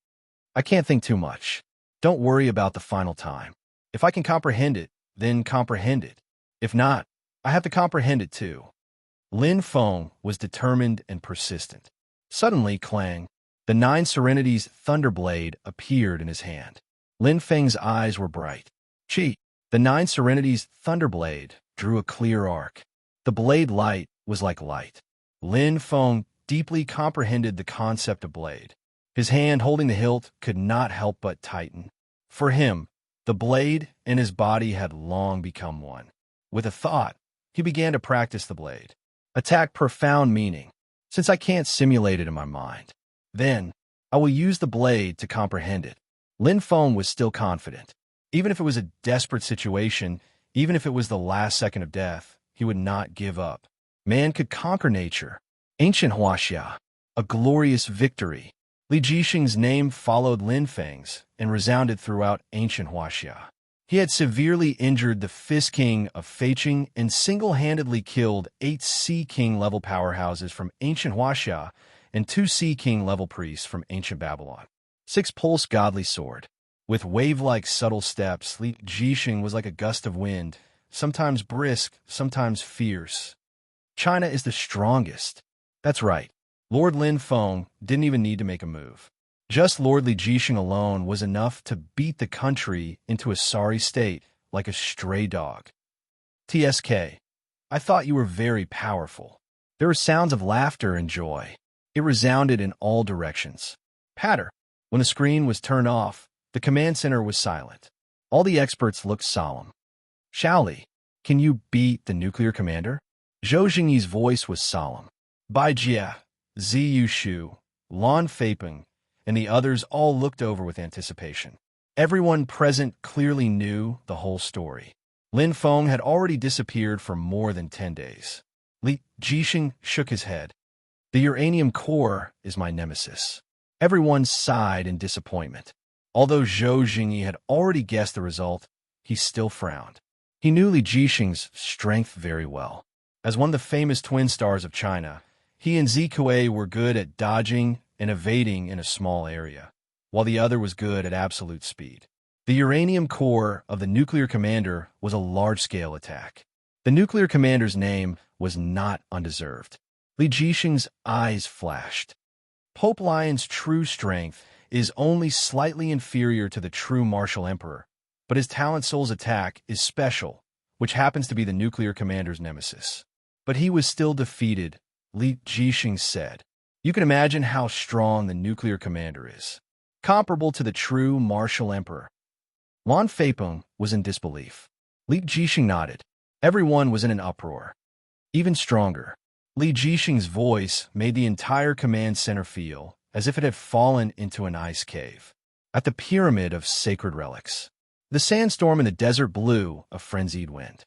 I can't think too much. Don't worry about the final time. If I can comprehend it, then comprehend it. If not, I have to comprehend it too. Lin Feng was determined and persistent. Suddenly, clang, the 9 Serenity's thunderblade appeared in his hand. Lin Feng's eyes were bright. Chi, the 9 Serenity's thunderblade, drew a clear arc. The blade light was like light. Lin Feng deeply comprehended the concept of blade. His hand holding the hilt could not help but tighten. For him, the blade and his body had long become one. With a thought, he began to practice the blade. Attack profound meaning. Since I can't simulate it in my mind, then I will use the blade to comprehend it. Lin Feng was still confident. Even if it was a desperate situation, even if it was the last second of death, he would not give up. Man could conquer nature. Ancient Huaxia, a glorious victory. Li Jixing's name followed Lin Feng's and resounded throughout ancient Huaxia. He had severely injured the Fist King of Feiqing and single-handedly killed 8 Sea King-level powerhouses from ancient Huaxia and 2 Sea King-level priests from ancient Babylon. 6 Pulse Godly Sword. With wave-like subtle steps, Li Jixing was like a gust of wind, sometimes brisk, sometimes fierce. China is the strongest. That's right. Lord Lin Feng didn't even need to make a move. Just Lord Li Jixing alone was enough to beat the country into a sorry state like a stray dog. TSK, I thought you were very powerful. There were sounds of laughter and joy. It resounded in all directions. Patter. When the screen was turned off, the command center was silent. All the experts looked solemn. Shaoli, can you beat the nuclear commander? Zhou Jingyi's voice was solemn. Bai Jie, Ziyu Shu, Lan Feipeng, and the others all looked over with anticipation. Everyone present clearly knew the whole story. Lin Feng had already disappeared for more than 10 days. Li Jixing shook his head. The uranium core is my nemesis. Everyone sighed in disappointment. Although Zhou Jingyi had already guessed the result, he still frowned. He knew Li Jixing's strength very well. As one of the famous twin stars of China, he and Zikuei were good at dodging and evading in a small area, while the other was good at absolute speed. The uranium core of the nuclear commander was a large-scale attack. The nuclear commander's name was not undeserved. Li Jixing's eyes flashed. Pope Lion's true strength is only slightly inferior to the true martial emperor, but his talent soul's attack is special, which happens to be the nuclear commander's nemesis. But he was still defeated, Li Jixing said. You can imagine how strong the nuclear commander is, comparable to the true martial emperor. Lan Feipeng was in disbelief. Li Jixing nodded. Everyone was in an uproar. Even stronger, Li Jixing's voice made the entire command center feel as if it had fallen into an ice cave. At the pyramid of sacred relics, the sandstorm in the desert blew a frenzied wind.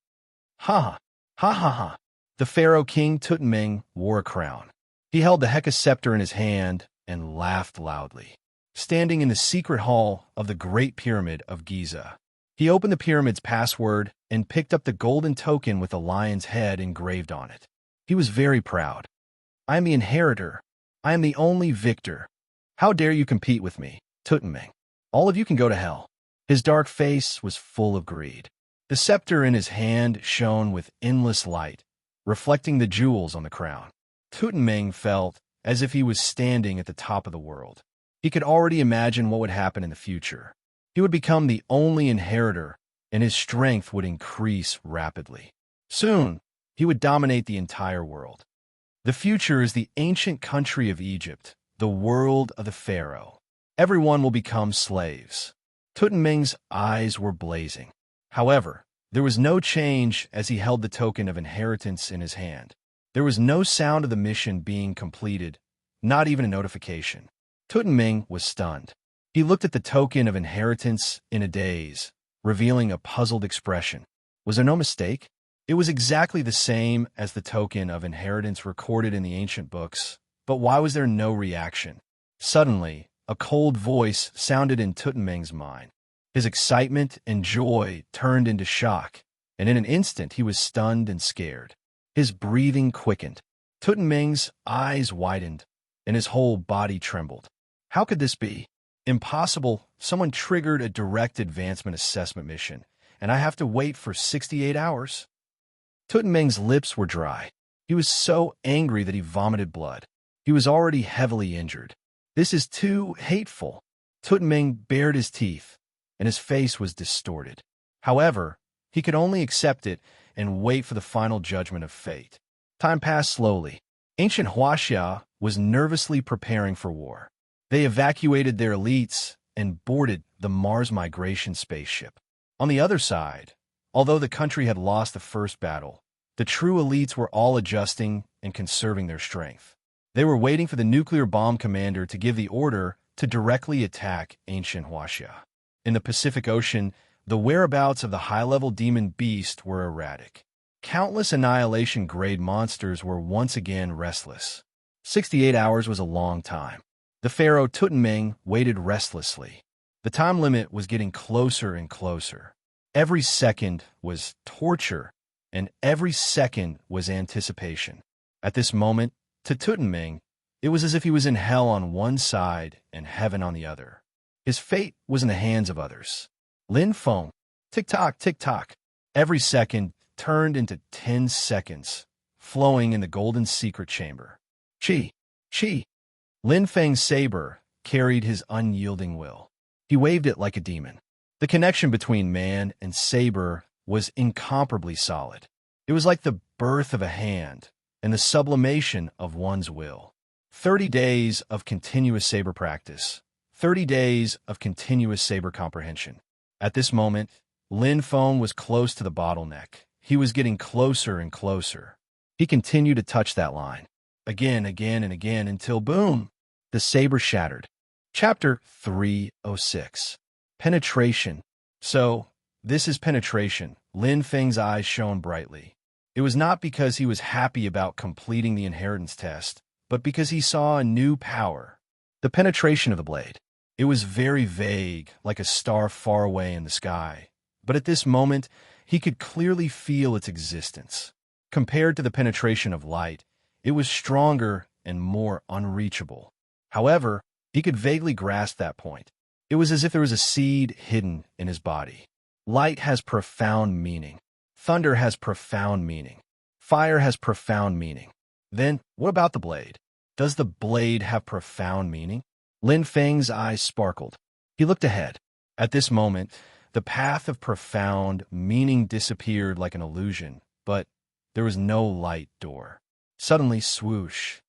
Ha ha ha ha. The pharaoh king Tutanmeng wore a crown. He held the Heka scepter in his hand and laughed loudly. Standing in the secret hall of the Great Pyramid of Giza, he opened the pyramid's password and picked up the golden token with a lion's head engraved on it. He was very proud. I am the inheritor. I am the only victor. How dare you compete with me, Tutanmeng? All of you can go to hell. His dark face was full of greed. The scepter in his hand shone with endless light, reflecting the jewels on the crown. Tutanmeng felt as if he was standing at the top of the world. He could already imagine what would happen in the future. He would become the only inheritor, and his strength would increase rapidly. Soon, he would dominate the entire world. The future is the ancient country of Egypt, the world of the pharaoh. Everyone will become slaves. Tutanmeng's eyes were blazing. However, there was no change as he held the token of inheritance in his hand. There was no sound of the mission being completed, not even a notification. Tutanmeng was stunned. He looked at the token of inheritance in a daze, revealing a puzzled expression. Was there no mistake? It was exactly the same as the token of inheritance recorded in the ancient books, but why was there no reaction? Suddenly, a cold voice sounded in Tutanmeng's mind. His excitement and joy turned into shock, and in an instant he was stunned and scared. His breathing quickened. Tutanmeng's eyes widened, and his whole body trembled. How could this be? Impossible. Someone triggered a direct advancement assessment mission, and I have to wait for 68 hours. Tutanmeng's lips were dry. He was so angry that he vomited blood. He was already heavily injured. This is too hateful. Tutanmeng bared his teeth, and his face was distorted. However, he could only accept it and wait for the final judgment of fate. Time passed slowly. Ancient Huaxia was nervously preparing for war. They evacuated their elites and boarded the Mars migration spaceship. On the other side, although the country had lost the first battle, the true elites were all adjusting and conserving their strength. They were waiting for the nuclear bomb commander to give the order to directly attack ancient Huaxia. In the Pacific Ocean, the whereabouts of the high-level demon beast were erratic. Countless annihilation-grade monsters were once again restless. 68 hours was a long time. The pharaoh Tutanmeng waited restlessly. The time limit was getting closer and closer. Every second was torture, and every second was anticipation. At this moment, to Tutanmeng, it was as if he was in hell on one side and heaven on the other. His fate was in the hands of others. Lin Feng, tick-tock, tick-tock. Every second turned into 10 seconds, flowing in the golden secret chamber. Chi, chi. Lin Feng's saber carried his unyielding will. He waved it like a demon. The connection between man and saber was incomparably solid. It was like the birth of a hand and the sublimation of one's will. 30 days of continuous saber practice. 30 days of continuous saber comprehension. At this moment, Lin Feng was close to the bottleneck. He was getting closer and closer. He continued to touch that line. Again, again, and again, until boom, the saber shattered. Chapter 306. Penetration. So, this is penetration. Lin Feng's eyes shone brightly. It was not because he was happy about completing the inheritance test, but because he saw a new power. The penetration of the blade. It was very vague, like a star far away in the sky. But at this moment, he could clearly feel its existence. Compared to the penetration of light, it was stronger and more unreachable. However, he could vaguely grasp that point. It was as if there was a seed hidden in his body. Light has profound meaning. Thunder has profound meaning. Fire has profound meaning. Then, what about the blade? Does the blade have profound meaning? Lin Feng's eyes sparkled. He looked ahead. At this moment, the path of profound meaning disappeared like an illusion, but there was no light door. Suddenly, swoosh.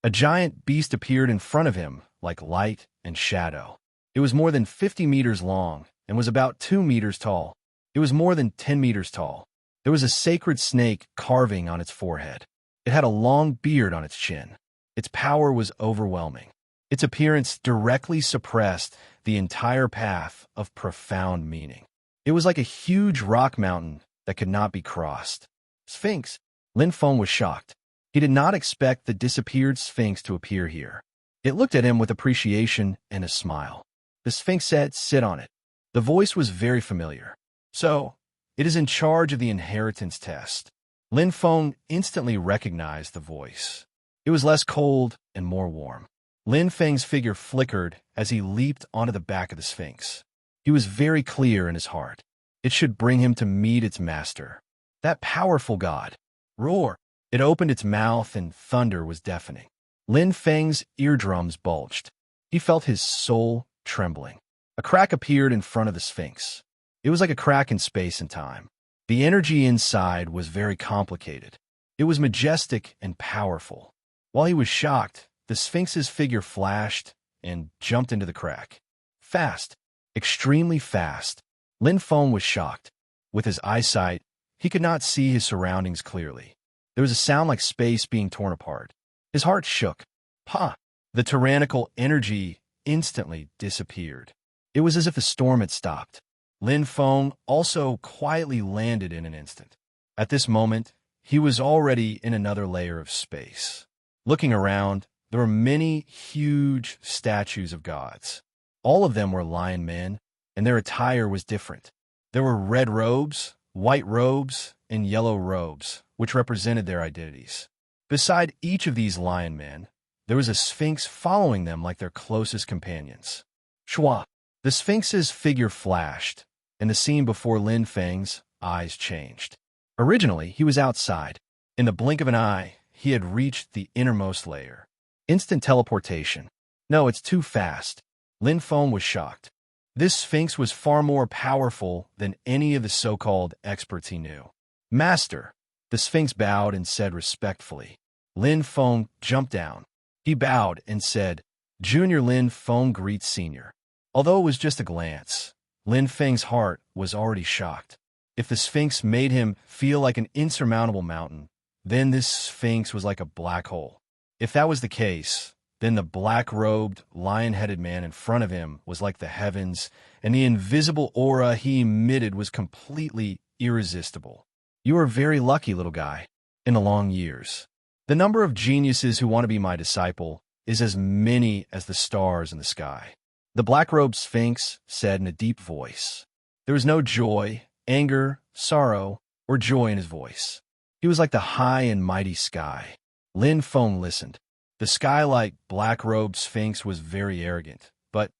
A giant beast appeared in front of him, like light and shadow. It was more than 50 meters long and was about 2 meters tall. It was more than 10 meters tall. There was a sacred snake carving on its forehead. It had a long beard on its chin. Its power was overwhelming. Its appearance directly suppressed the entire path of profound meaning. It was like a huge rock mountain that could not be crossed. Sphinx. Lin Feng was shocked. He did not expect the disappeared Sphinx to appear here. It looked at him with appreciation and a smile. The Sphinx said, "Sit on it." The voice was very familiar. "So, it is in charge of the inheritance test." Lin Feng instantly recognized the voice. It was less cold and more warm. Lin Feng's figure flickered as he leaped onto the back of the Sphinx. He was very clear in his heart. It should bring him to meet its master. That powerful god. Roar! It opened its mouth and thunder was deafening. Lin Feng's eardrums bulged. He felt his soul trembling. A crack appeared in front of the Sphinx. It was like a crack in space and time. The energy inside was very complicated. It was majestic and powerful. While he was shocked, the Sphinx's figure flashed and jumped into the crack. Fast. Extremely fast. Lin Feng was shocked. With his eyesight, he could not see his surroundings clearly. There was a sound like space being torn apart. His heart shook. Pa! The tyrannical energy instantly disappeared. It was as if the storm had stopped. Lin Feng also quietly landed in an instant. At this moment, he was already in another layer of space. Looking around, there were many huge statues of gods. All of them were lion men, and their attire was different. There were red robes, white robes, and yellow robes, which represented their identities. Beside each of these lion men, there was a sphinx following them like their closest companions. Shua! The sphinx's figure flashed, and the scene before Lin Feng's eyes changed. Originally, he was outside. In the blink of an eye, he had reached the innermost layer. Instant teleportation. No, it's too fast. Lin Feng was shocked. This sphinx was far more powerful than any of the so-called experts he knew. Master, the sphinx bowed and said respectfully. Lin Feng jumped down. He bowed and said, Junior Lin Feng greets Senior. Although it was just a glance, Lin Feng's heart was already shocked. If the sphinx made him feel like an insurmountable mountain, then this sphinx was like a black hole. If that was the case, then the black-robed, lion-headed man in front of him was like the heavens, and the invisible aura he emitted was completely irresistible. You are very lucky, little guy, in the long years. The number of geniuses who want to be my disciple is as many as the stars in the sky. The black-robed sphinx said in a deep voice. There was no joy, anger, sorrow, or joy in his voice. He was like the high and mighty sky. Lin Feng listened. The sky-like black-robed sphinx was very arrogant, but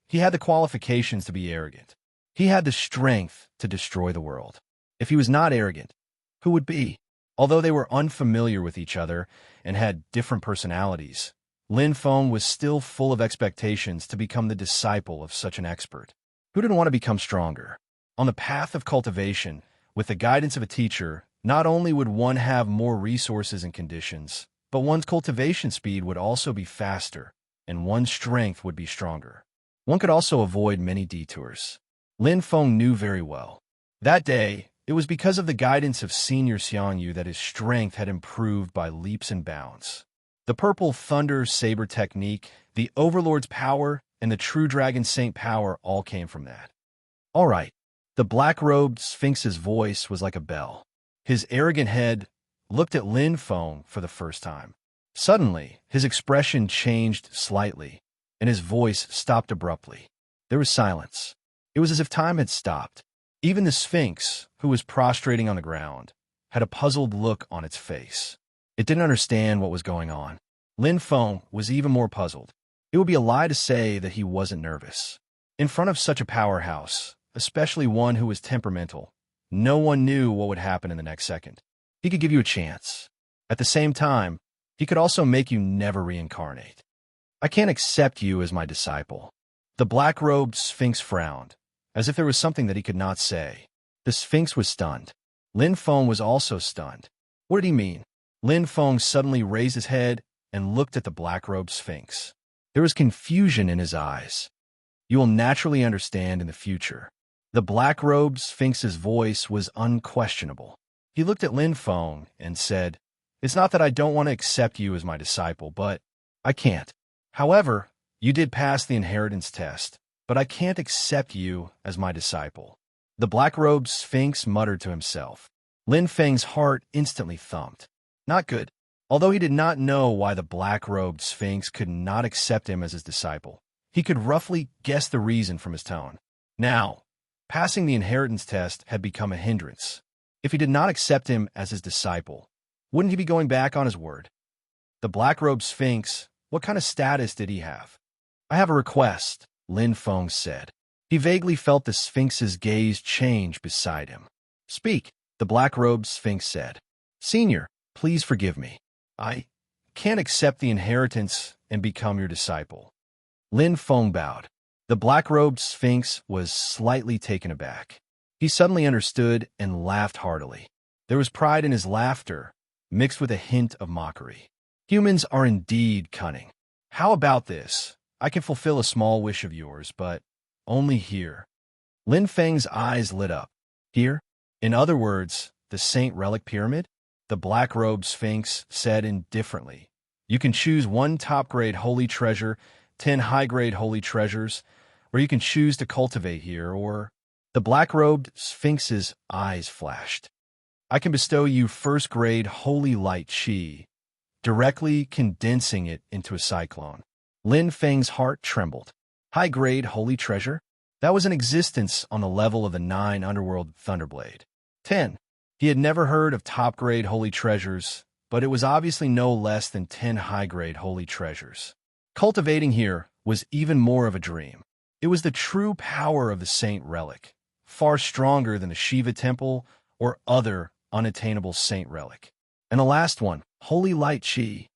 he had the qualifications to be arrogant. He had the strength to destroy the world. If he was not arrogant, who would be? Although they were unfamiliar with each other and had different personalities, Lin Feng was still full of expectations to become the disciple of such an expert. Who didn't want to become stronger? On the path of cultivation, with the guidance of a teacher, not only would one have more resources and conditions, but one's cultivation speed would also be faster, and one's strength would be stronger. One could also avoid many detours. Lin Feng knew very well. That day, it was because of the guidance of Senior Xiangyu that his strength had improved by leaps and bounds. The purple thunder saber technique, the overlord's power, and the true dragon saint power all came from that. All right. The black-robed sphinx's voice was like a bell. His arrogant head looked at Lin Feng for the first time. Suddenly, his expression changed slightly. and his voice stopped abruptly. There was silence. It was as if time had stopped. Even the Sphinx, who was prostrating on the ground, had a puzzled look on its face. It didn't understand what was going on. Lin Feng was even more puzzled. It would be a lie to say that he wasn't nervous. In front of such a powerhouse, especially one who was temperamental, no one knew what would happen in the next second. He could give you a chance. At the same time, he could also make you never reincarnate. I can't accept you as my disciple. The black-robed Sphinx frowned, as if there was something that he could not say. The Sphinx was stunned. Lin Feng was also stunned. What did he mean? Lin Feng suddenly raised his head and looked at the black-robed Sphinx. There was confusion in his eyes. You will naturally understand in the future. The black-robed Sphinx's voice was unquestionable. He looked at Lin Feng and said, "It's not that I don't want to accept you as my disciple, but I can't. However, you did pass the inheritance test, but I can't accept you as my disciple." The black-robed Sphinx muttered to himself. Lin Feng's heart instantly thumped. Not good. Although he did not know why the black-robed Sphinx could not accept him as his disciple, he could roughly guess the reason from his tone. Now, passing the inheritance test had become a hindrance. If he did not accept him as his disciple, wouldn't he be going back on his word? The black-robed Sphinx, what kind of status did he have? "I have a request," Lin Feng said. He vaguely felt the Sphinx's gaze change beside him. "Speak," the black-robed Sphinx said. "Senior, please forgive me. I can't accept the inheritance and become your disciple." Lin Feng bowed. The black-robed Sphinx was slightly taken aback. He suddenly understood and laughed heartily. There was pride in his laughter, mixed with a hint of mockery. "Humans are indeed cunning. How about this? I can fulfill a small wish of yours, but only here." Lin Feng's eyes lit up. "Here?" In other words, the Saint Relic Pyramid? The black-robed Sphinx said indifferently. "You can choose 1 top-grade holy treasure, 10 high-grade holy treasures, or you can choose to cultivate here, or—" The black-robed Sphinx's eyes flashed. "I can bestow you first-grade holy light qi, directly condensing it into a cyclone." Lin Feng's heart trembled. High-grade holy treasure? That was in existence on the level of the 9 underworld Thunderblade. 10. He had never heard of top-grade holy treasures, but it was obviously no less than 10 high-grade holy treasures. Cultivating here was even more of a dream. It was the true power of the Saint Relic, far stronger than the Shiva Temple or other unattainable Saint Relic. And the last one, Holy Light Qi.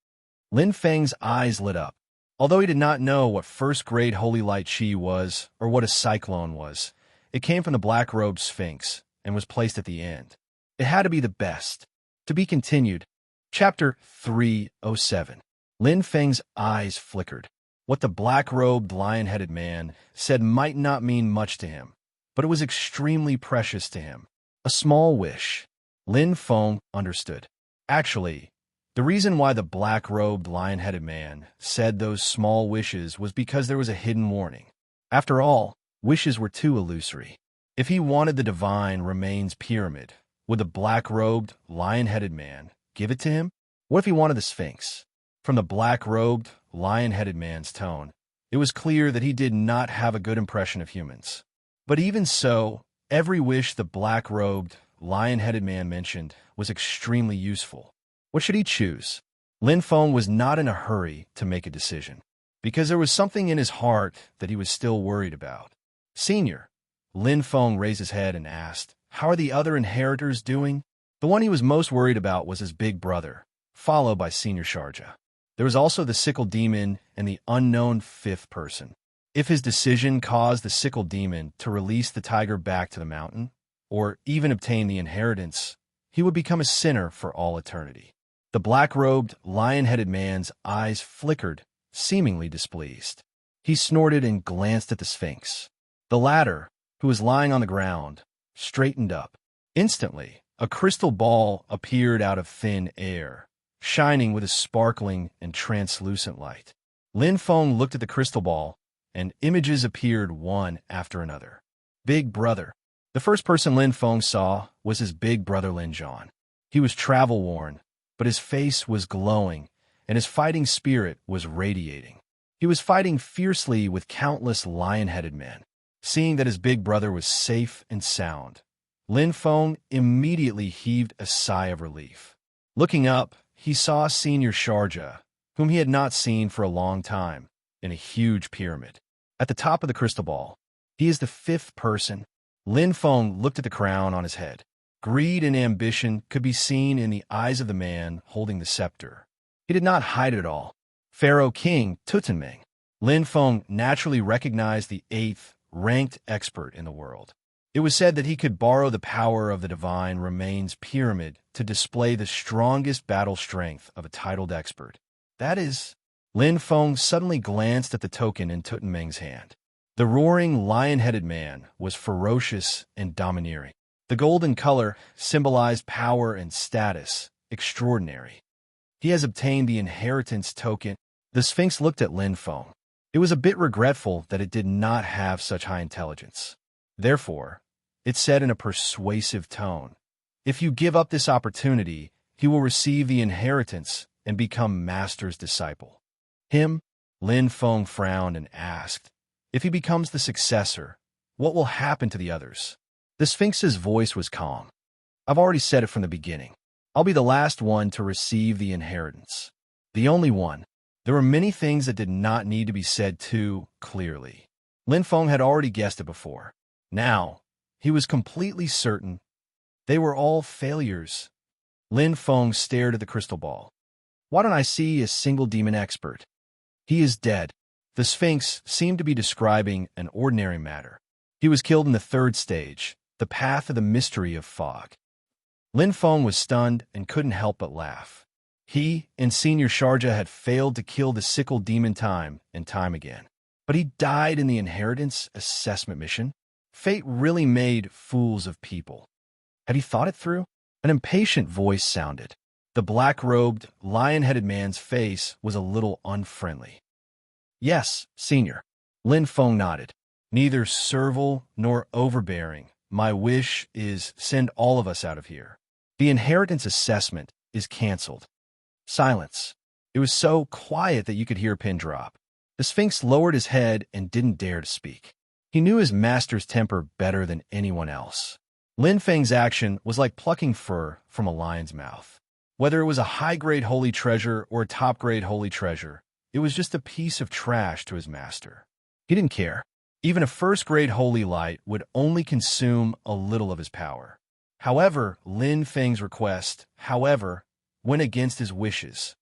Lin Feng's eyes lit up. Although he did not know what first-grade Holy Light Qi was or what a cyclone was, it came from the black-robed Sphinx and was placed at the end. It had to be the best. To be continued. Chapter 307. Lin Feng's eyes flickered. What the black-robed, lion-headed man said might not mean much to him, but it was extremely precious to him. A small wish. Lin Feng understood. Actually, the reason why the black-robed, lion-headed man said those small wishes was because there was a hidden warning. After all, wishes were too illusory. If he wanted the divine remains pyramid, would the black-robed, lion-headed man give it to him? What if he wanted the Sphinx? From the black-robed, lion-headed man's tone, it was clear that he did not have a good impression of humans. But even so, every wish the black-robed, lion-headed man mentioned was extremely useful. What should he choose? Lin Feng was not in a hurry to make a decision, because there was something in his heart that he was still worried about. "Senior," Lin Feng raised his head and asked, "How are the other inheritors doing?" The one he was most worried about was his big brother, followed by Senior Sharjah. There was also the sickle demon and the unknown 5th person. If his decision caused the sickle demon to release the tiger back to the mountain, or even obtain the inheritance, he would become a sinner for all eternity. The black-robed, lion-headed man's eyes flickered, seemingly displeased. He snorted and glanced at the Sphinx. The latter, who was lying on the ground, straightened up. Instantly, a crystal ball appeared out of thin air, shining with a sparkling and translucent light. Lin Feng looked at the crystal ball, and images appeared one after another. Big Brother. The first person Lin Feng saw was his big brother Lin Zhan. He was travel-worn, but his face was glowing, and his fighting spirit was radiating. He was fighting fiercely with countless lion-headed men. Seeing that his big brother was safe and sound, Lin Feng immediately heaved a sigh of relief. Looking up, he saw Senior Sharjah, whom he had not seen for a long time, in a huge pyramid. At the top of the crystal ball, he is the fifth person. Lin Feng looked at the crown on his head. Greed and ambition could be seen in the eyes of the man holding the scepter. He did not hide it all. Pharaoh King Tutanming. Lin Feng naturally recognized the eighth-ranked expert in the world. It was said that he could borrow the power of the divine remains pyramid to display the strongest battle strength of a titled expert. That is, Lin Feng suddenly glanced at the token in Tutanmeng's hand. The roaring lion-headed man was ferocious and domineering. The golden color symbolized power and status, extraordinary. He has obtained the inheritance token. The Sphinx looked at Lin Feng. It was a bit regretful that it did not have such high intelligence. Therefore, it said in a persuasive tone, "If you give up this opportunity, he will receive the inheritance and become master's disciple." Him? Lin Feng frowned and asked, "If he becomes the successor, what will happen to the others?" The Sphinx's voice was calm. "I've already said it from the beginning. I'll be the last one to receive the inheritance. The only one." There were many things that did not need to be said too clearly. Lin Feng had already guessed it before. Now, he was completely certain they were all failures. Lin Feng stared at the crystal ball. "Why don't I see a single demon expert? He is dead." The Sphinx seemed to be describing an ordinary matter. He was killed in the third stage, the path of the mystery of fog. Lin Feng was stunned and couldn't help but laugh. He and Senior Sharjah had failed to kill the sickle demon time and time again. But he died in the inheritance assessment mission. Fate really made fools of people. Had he thought it through? An impatient voice sounded. The black-robed, lion-headed man's face was a little unfriendly. "Yes, Senior." Lin Feng nodded. "Neither servile nor overbearing. My wish is send all of us out of here. The inheritance assessment is cancelled." Silence. It was so quiet that you could hear a pin drop. The Sphinx lowered his head and didn't dare to speak. He knew his master's temper better than anyone else. Lin Feng's action was like plucking fur from a lion's mouth. Whether it was a high-grade holy treasure or a top-grade holy treasure, it was just a piece of trash to his master. He didn't care. Even a first-grade holy light would only consume a little of his power. However, Lin Feng's request, went against his wishes.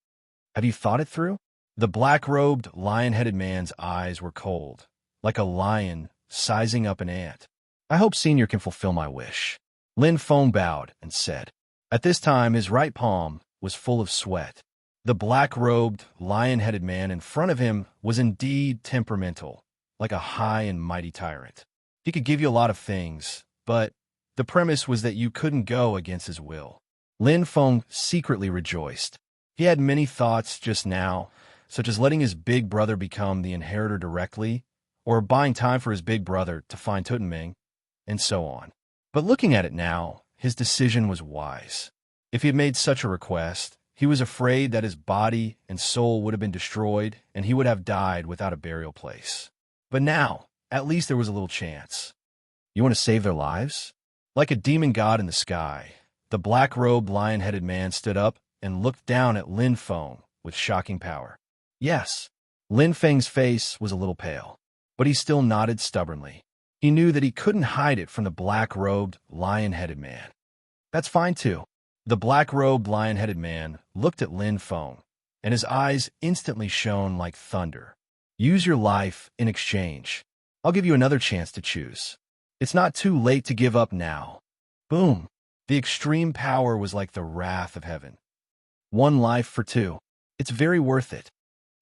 "Have you thought it through?" The black-robed, lion-headed man's eyes were cold, like a lion sizing up an ant. "I hope Senior can fulfill my wish." Lin Feng bowed and said. At this time, his right palm was full of sweat. The black-robed, lion-headed man in front of him was indeed temperamental, like a high and mighty tyrant. He could give you a lot of things, but the premise was that you couldn't go against his will. Lin Feng secretly rejoiced. He had many thoughts just now, such as letting his big brother become the inheritor directly, or buying time for his big brother to find Tutanming, and so on. But looking at it now, his decision was wise. If he had made such a request, he was afraid that his body and soul would have been destroyed and he would have died without a burial place. But now, at least there was a little chance. "You want to save their lives?" Like a demon god in the sky, the black-robed, lion-headed man stood up and looked down at Lin Feng with shocking power. "Yes." Lin Feng's face was a little pale, but he still nodded stubbornly. He knew that he couldn't hide it from the black-robed, lion-headed man. "That's fine, too." The black-robed, lion-headed man looked at Lin Feng, and his eyes instantly shone like thunder. "Use your life in exchange. I'll give you another chance to choose. It's not too late to give up now." Boom! The extreme power was like the wrath of heaven. "One life for two. It's very worth it."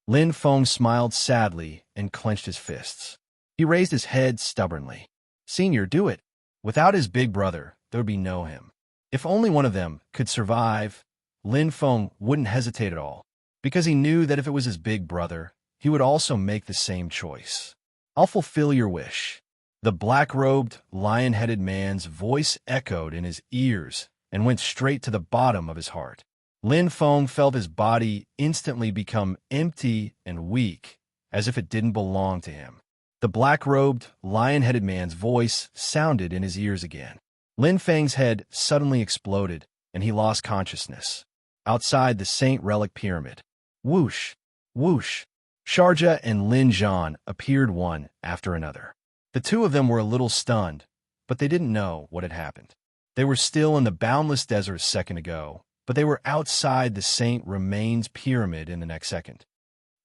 Lin Feng smiled sadly and clenched his fists. He raised his head stubbornly. "Senior, do it." Without his big brother, there would be no him. If only one of them could survive, Lin Feng wouldn't hesitate at all, because he knew that if it was his big brother, he would also make the same choice. "I'll fulfill your wish." The black-robed, lion-headed man's voice echoed in his ears and went straight to the bottom of his heart. Lin Feng felt his body instantly become empty and weak as if it didn't belong to him. The black-robed, lion-headed man's voice sounded in his ears again. Lin Feng's head suddenly exploded, and he lost consciousness. Outside the Saint Relic Pyramid. Whoosh! Whoosh! Sharjah and Lin Zhan appeared one after another. The two of them were a little stunned, but they didn't know what had happened. They were still in the boundless desert a second ago, but they were outside the Saint Remains Pyramid in the next second.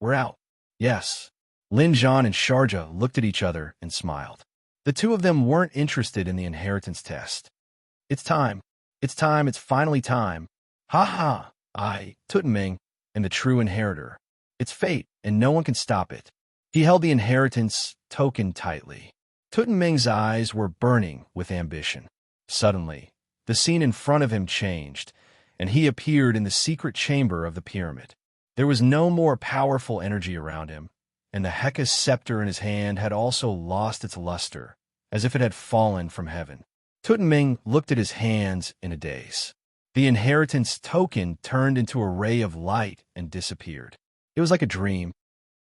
We're out. Yes. Lin Zhan and Sharjah looked at each other and smiled. The two of them weren't interested in the inheritance test. It's time. It's time. It's finally time. Ha ha. Tutming, am the true inheritor. It's fate, and no one can stop it. He held the inheritance token tightly. Tutming's eyes were burning with ambition. Suddenly, the scene in front of him changed, and he appeared in the secret chamber of the pyramid. There was no more powerful energy around him, and the Heka's scepter in his hand had also lost its luster, as if it had fallen from heaven. Tutming looked at his hands in a daze. The inheritance token turned into a ray of light and disappeared. It was like a dream.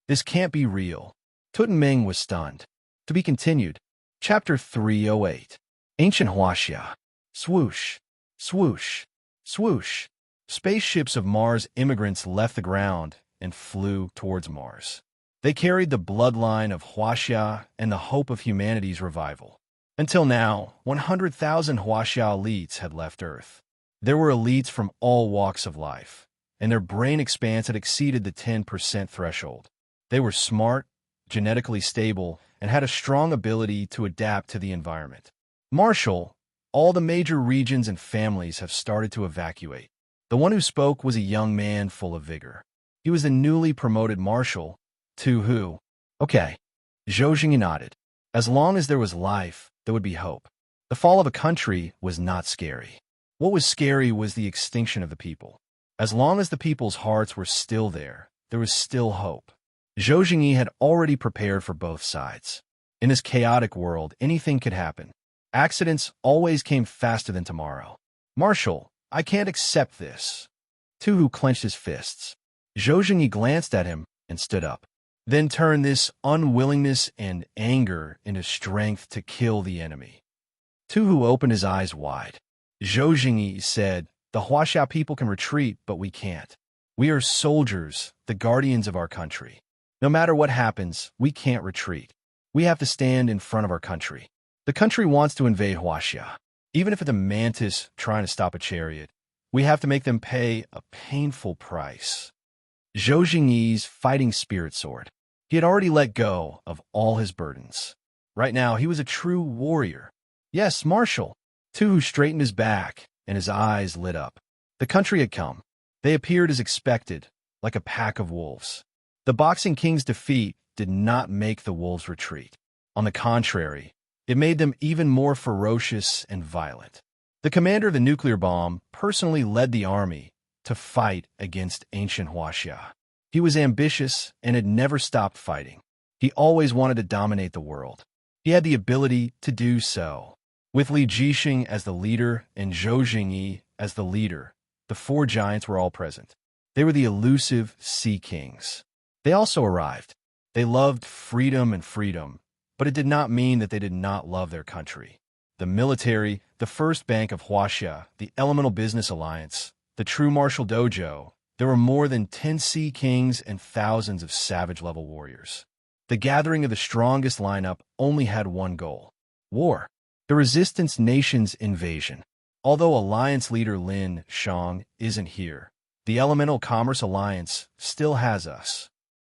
This can't be real. Tutming was stunned. To be continued. Chapter 308. Ancient Huaxia. Swoosh. Swoosh. Swoosh. Spaceships of Mars immigrants left the ground and flew towards Mars. They carried the bloodline of Huaxia and the hope of humanity's revival. Until now, 100,000 Huaxia elites had left Earth. There were elites from all walks of life, and their brain expanse had exceeded the 10% threshold. They were smart, genetically stable, and had a strong ability to adapt to the environment. Marshall, all the major regions and families have started to evacuate. The one who spoke was a young man full of vigor. He was the newly promoted marshal, to who? Okay. Zhou Jingyi nodded. As long as there was life, there would be hope. The fall of a country was not scary. What was scary was the extinction of the people. As long as the people's hearts were still there was still hope. Zhou Jingyi had already prepared for both sides. In this chaotic world, anything could happen. Accidents always came faster than tomorrow. Marshal, I can't accept this. Tu Hu clenched his fists. Zhou Jingyi glanced at him and stood up. Then turned this unwillingness and anger into strength to kill the enemy. Tu Hu opened his eyes wide. Zhou Jingyi said, the Huaxia people can retreat, but we can't. We are soldiers, the guardians of our country. No matter what happens, we can't retreat. We have to stand in front of our country. The country wants to invade Huaxia. Even if it's a mantis trying to stop a chariot, we have to make them pay a painful price. Zhou Jingyi's fighting spirit soared. He had already let go of all his burdens. Right now, he was a true warrior. Yes, Marshal. Tu Hu straightened his back, and his eyes lit up. The country had come. They appeared as expected, like a pack of wolves. The Boxing King's defeat did not make the wolves retreat. On the contrary, it made them even more ferocious and violent. The commander of the nuclear bomb personally led the army to fight against ancient Huaxia. He was ambitious and had never stopped fighting. He always wanted to dominate the world. He had the ability to do so. With Li Jixing as the leader and Zhou Jingyi as the leader, the four giants were all present. They were the elusive Sea Kings. They also arrived. They loved freedom, but it did not mean that they did not love their country. The military, the first bank of Huaxia, the Elemental Business Alliance, the True Martial Dojo, there were more than 10 Sea Kings and thousands of savage-level warriors. The gathering of the strongest lineup only had one goal: war. The Resistance Nation's invasion. Although Alliance leader Lin Shang isn't here, the Elemental Commerce Alliance still has us.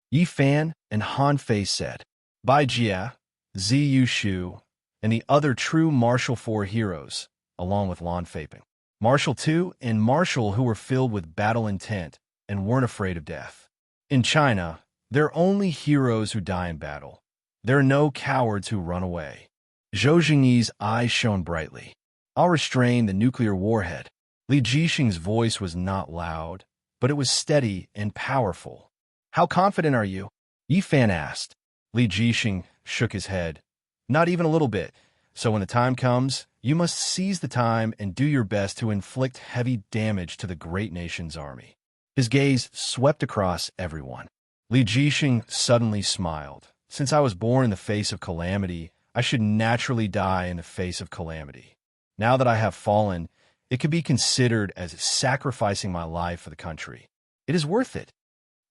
Yi Fan and Han Fei said. Bai Jia, Ziyu Shu, and the other true Martial 4 heroes, along with Lan Feiping. Martial 2 and Martial who were filled with battle intent and weren't afraid of death. In China, there are only heroes who die in battle. There are no cowards who run away. Zhou Jingyi's eyes shone brightly. I'll restrain the nuclear warhead. Li Jixing's voice was not loud, but it was steady and powerful. How confident are you? Yi Fan asked. Li Jixing shook his head. Not even a little bit. So when the time comes, you must seize the time and do your best to inflict heavy damage to the great nation's army. His gaze swept across everyone. Li Jixing suddenly smiled. Since I was born in the face of calamity, I should naturally die in the face of calamity. Now that I have fallen, it could be considered as sacrificing my life for the country. It is worth it.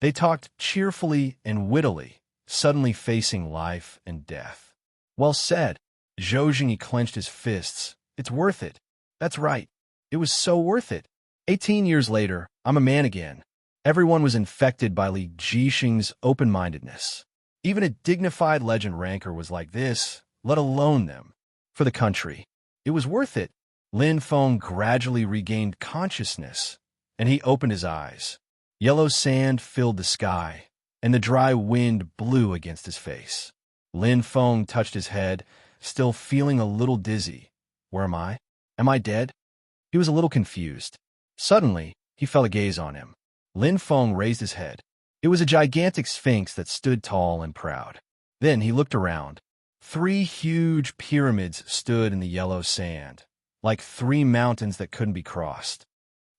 They talked cheerfully and wittily, suddenly facing life and death. Well said. Zhou Jingyi clenched his fists. It's worth it. That's right. It was so worth it. 18 years later, I'm a man again. Everyone was infected by Li Jixing's open-mindedness. Even a dignified legend ranker was like this, let alone them. For the country. It was worth it. Lin Feng gradually regained consciousness, and he opened his eyes. Yellow sand filled the sky, and the dry wind blew against his face. Lin Feng touched his head, still feeling a little dizzy. Where am I? Am I dead? He was a little confused. Suddenly, he felt a gaze on him. Lin Feng raised his head. It was a gigantic sphinx that stood tall and proud. Then he looked around. 3 huge pyramids stood in the yellow sand, like 3 mountains that couldn't be crossed.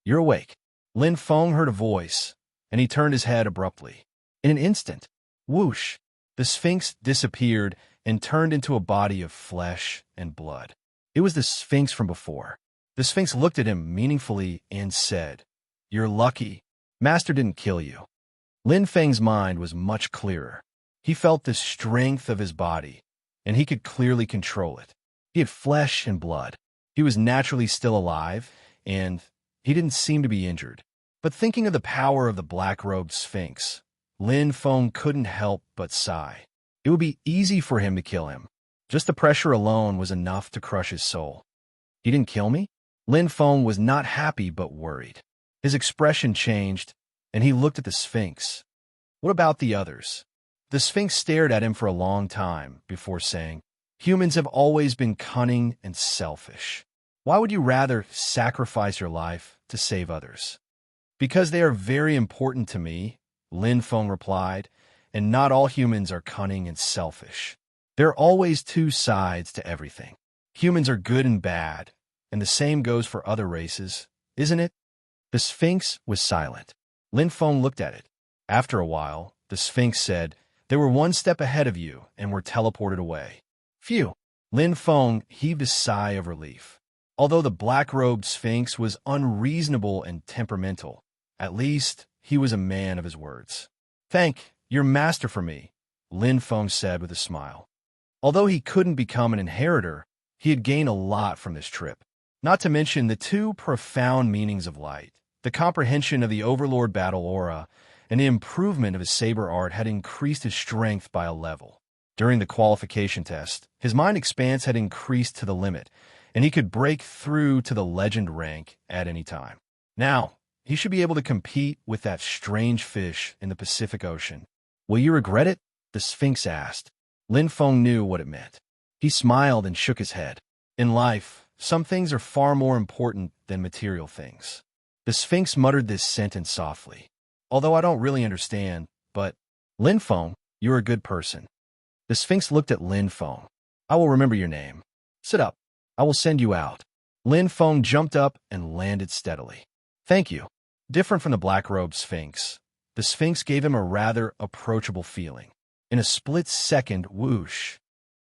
You're awake. Lin Feng heard a voice, and he turned his head abruptly. In an instant, whoosh, the sphinx disappeared and turned into a body of flesh and blood. It was the sphinx from before. The sphinx looked at him meaningfully and said, You're lucky. Master didn't kill you. Lin Feng's mind was much clearer. He felt the strength of his body, and he could clearly control it. He had flesh and blood. He was naturally still alive, and he didn't seem to be injured. But thinking of the power of the black-robed sphinx, Lin Feng couldn't help but sigh. It would be easy for him to kill him. Just the pressure alone was enough to crush his soul. He didn't kill me? Lin Feng was not happy but worried. His expression changed, and he looked at the sphinx. What about the others? The sphinx stared at him for a long time before saying, Humans have always been cunning and selfish. Why would you rather sacrifice your life to save others? Because they are very important to me, Lin Feng replied, and not all humans are cunning and selfish. There are always 2 sides to everything. Humans are good and bad, and the same goes for other races, isn't it? The sphinx was silent. Lin Feng looked at it. After a while, the sphinx said, They were 1 step ahead of you and were teleported away. Phew! Lin Feng heaved a sigh of relief. Although the black-robed sphinx was unreasonable and temperamental, at least he was a man of his words. Thank your master for me, Lin Feng said with a smile. Although he couldn't become an inheritor, he had gained a lot from this trip. Not to mention the 2 profound meanings of light. The comprehension of the Overlord battle aura and the improvement of his saber art had increased his strength by a level. During the qualification test, his mind expanse had increased to the limit, and he could break through to the legend rank at any time. Now, he should be able to compete with that strange fish in the Pacific Ocean. Will you regret it? The Sphinx asked. Lin Feng knew what it meant. He smiled and shook his head. In life, some things are far more important than material things. The Sphinx muttered this sentence softly. Although I don't really understand, but Lin Feng, you're a good person. The Sphinx looked at Lin Feng. I will remember your name. Sit up. I will send you out. Lin Feng jumped up and landed steadily. Thank you. Different from the black-robed Sphinx, the Sphinx gave him a rather approachable feeling. In a split second, whoosh,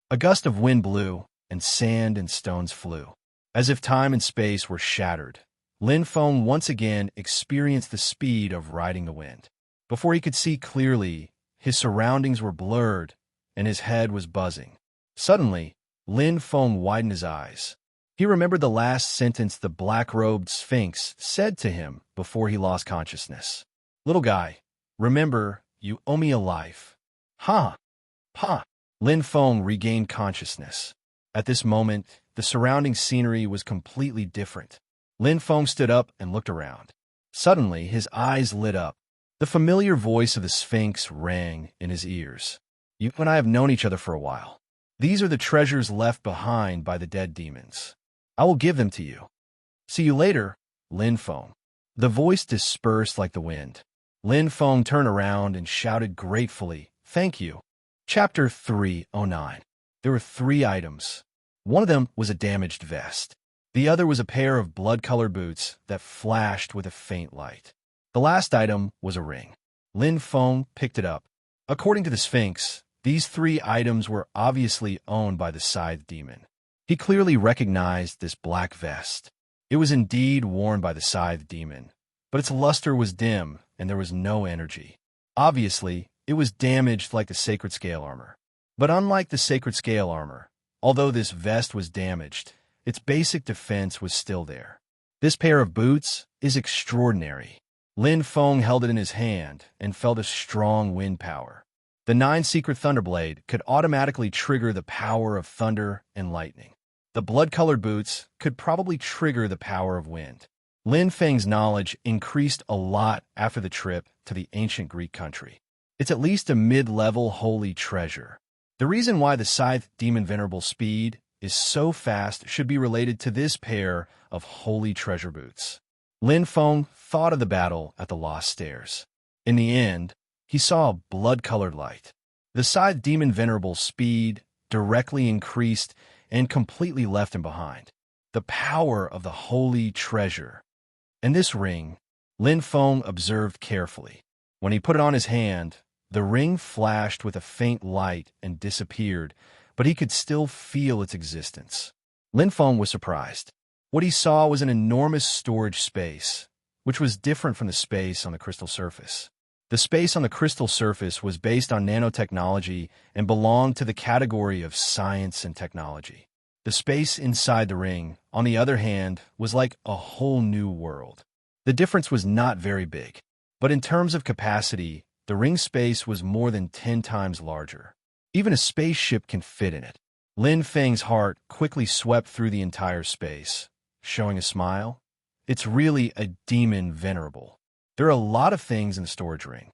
a gust of wind blew, and sand and stones flew. As if time and space were shattered, Lin Feng once again experienced the speed of riding the wind. Before he could see clearly, his surroundings were blurred, and his head was buzzing. Suddenly, Lin Feng widened his eyes. He remembered the last sentence the black-robed Sphinx said to him before he lost consciousness. Little guy, remember, you owe me a life. Ha! Pa! Lin Feng regained consciousness. At this moment, the surrounding scenery was completely different. Lin Feng stood up and looked around. Suddenly, his eyes lit up. The familiar voice of the Sphinx rang in his ears. You and I have known each other for a while. These are the treasures left behind by the dead demons. I will give them to you. See you later, Lin Feng. The voice dispersed like the wind. Lin Feng turned around and shouted gratefully, Thank you. Chapter 309. There were 3 items. One of them was a damaged vest. The other was a pair of blood-colored boots that flashed with a faint light. The last item was a ring. Lin Feng picked it up. According to the Sphinx, these three items were obviously owned by the Scythe Demon. He clearly recognized this black vest. It was indeed worn by the Scythe Demon, but its luster was dim and there was no energy. Obviously, it was damaged like the Sacred Scale armor. But unlike the Sacred Scale armor, although this vest was damaged, its basic defense was still there. This pair of boots is extraordinary. Lin Feng held it in his hand and felt a strong wind power. The 9 Secret Thunderblade could automatically trigger the power of thunder and lightning. The blood-colored boots could probably trigger the power of wind. Lin Feng's knowledge increased a lot after the trip to the ancient Greek country. It's at least a mid-level holy treasure. The reason why the Scythe Demon Venerable Speed is so fast should be related to this pair of holy treasure boots. Lin Feng thought of the battle at the Lost Stairs. In the end, he saw a blood-colored light. The Scythe Demon Venerable Speed directly increased and completely left him behind. The power of the holy treasure. And this ring, Lin Feng observed carefully. When he put it on his hand, the ring flashed with a faint light and disappeared, but he could still feel its existence. Lin Feng was surprised. What he saw was an enormous storage space, which was different from the space on the crystal surface. The space on the crystal surface was based on nanotechnology and belonged to the category of science and technology. The space inside the ring, on the other hand, was like a whole new world. The difference was not very big, but in terms of capacity, the ring space was more than 10 times larger. Even a spaceship can fit in it. Lin Feng's heart quickly swept through the entire space, showing a smile. It's really a demon venerable. There are a lot of things in the storage ring.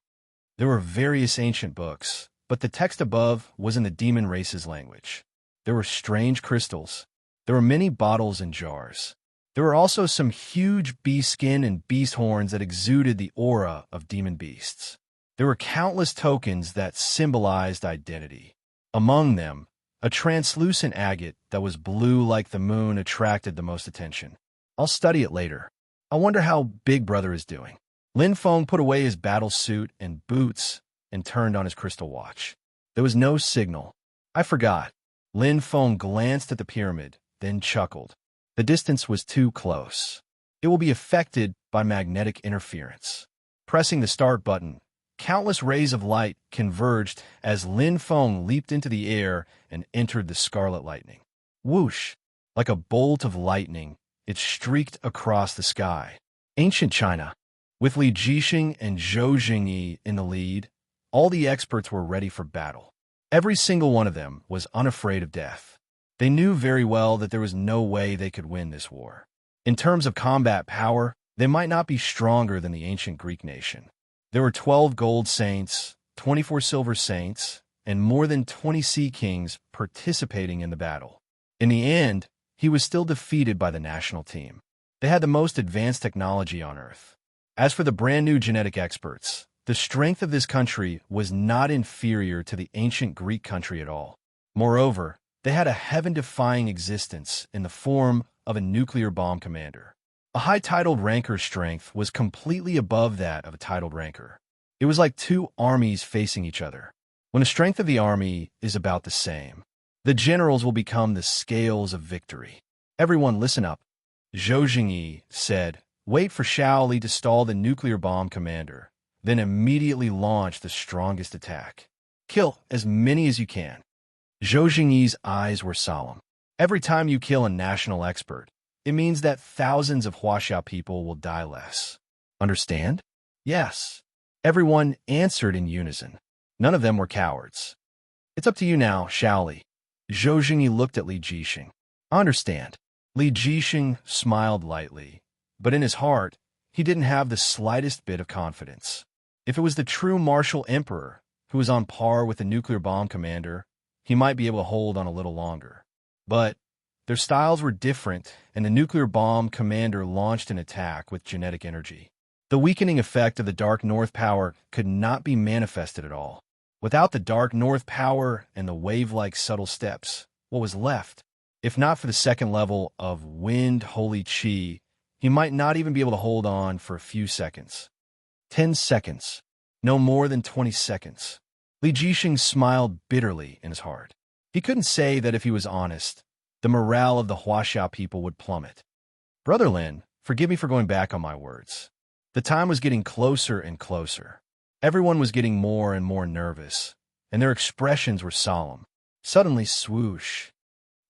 There were various ancient books, but the text above was in the demon race's language. There were strange crystals. There were many bottles and jars. There were also some huge beast skin and beast horns that exuded the aura of demon beasts. There were countless tokens that symbolized identity. Among them, a translucent agate that was blue like the moon attracted the most attention. I'll study it later. I wonder how Big Brother is doing. Lin Feng put away his battle suit and boots and turned on his crystal watch. There was no signal. I forgot. Lin Feng glanced at the pyramid, then chuckled. The distance was too close. It will be affected by magnetic interference. Pressing the start button, countless rays of light converged as Lin Feng leaped into the air and entered the scarlet lightning. Whoosh! Like a bolt of lightning, it streaked across the sky. Ancient China. With Li Jixing and Zhou Jingyi in the lead, all the experts were ready for battle. Every single one of them was unafraid of death. They knew very well that there was no way they could win this war. In terms of combat power, they might not be stronger than the ancient Greek nation. There were 12 gold saints, 24 silver saints, and more than 20 sea kings participating in the battle. In the end, he was still defeated by the national team. They had the most advanced technology on Earth. As for the brand new genetic experts, the strength of this country was not inferior to the ancient Greek country at all. Moreover, they had a heaven-defying existence in the form of a nuclear bomb commander. A high-titled ranker's strength was completely above that of a titled ranker. It was like two armies facing each other. When the strength of the army is about the same, the generals will become the scales of victory. Everyone listen up. Zhou Jingyi said, "Wait for Shao Li to stall the nuclear bomb commander, then immediately launch the strongest attack. Kill as many as you can." Zhou Jingyi's eyes were solemn. Every time you kill a national expert, it means that thousands of Huaxia people will die less. Understand? Yes. Everyone answered in unison. None of them were cowards. It's up to you now, Shao Li. Zhou Jingyi looked at Li Jixing. I understand. Li Jixing smiled lightly, but in his heart, he didn't have the slightest bit of confidence. If it was the true martial emperor, who was on par with the nuclear bomb commander, he might be able to hold on a little longer. But their styles were different, and the nuclear bomb commander launched an attack with genetic energy. The weakening effect of the Dark North power could not be manifested at all. Without the Dark North power and the wave-like subtle steps, what was left? If not for the second level of Wind Holy Chi, he might not even be able to hold on for a few seconds. 10 seconds. No more than 20 seconds. Li Jixing smiled bitterly in his heart. He couldn't say that if he was honest, the morale of the Huaxia people would plummet. Brother Lin, forgive me for going back on my words. The time was getting closer and closer. Everyone was getting more and more nervous, and their expressions were solemn. Suddenly, swoosh,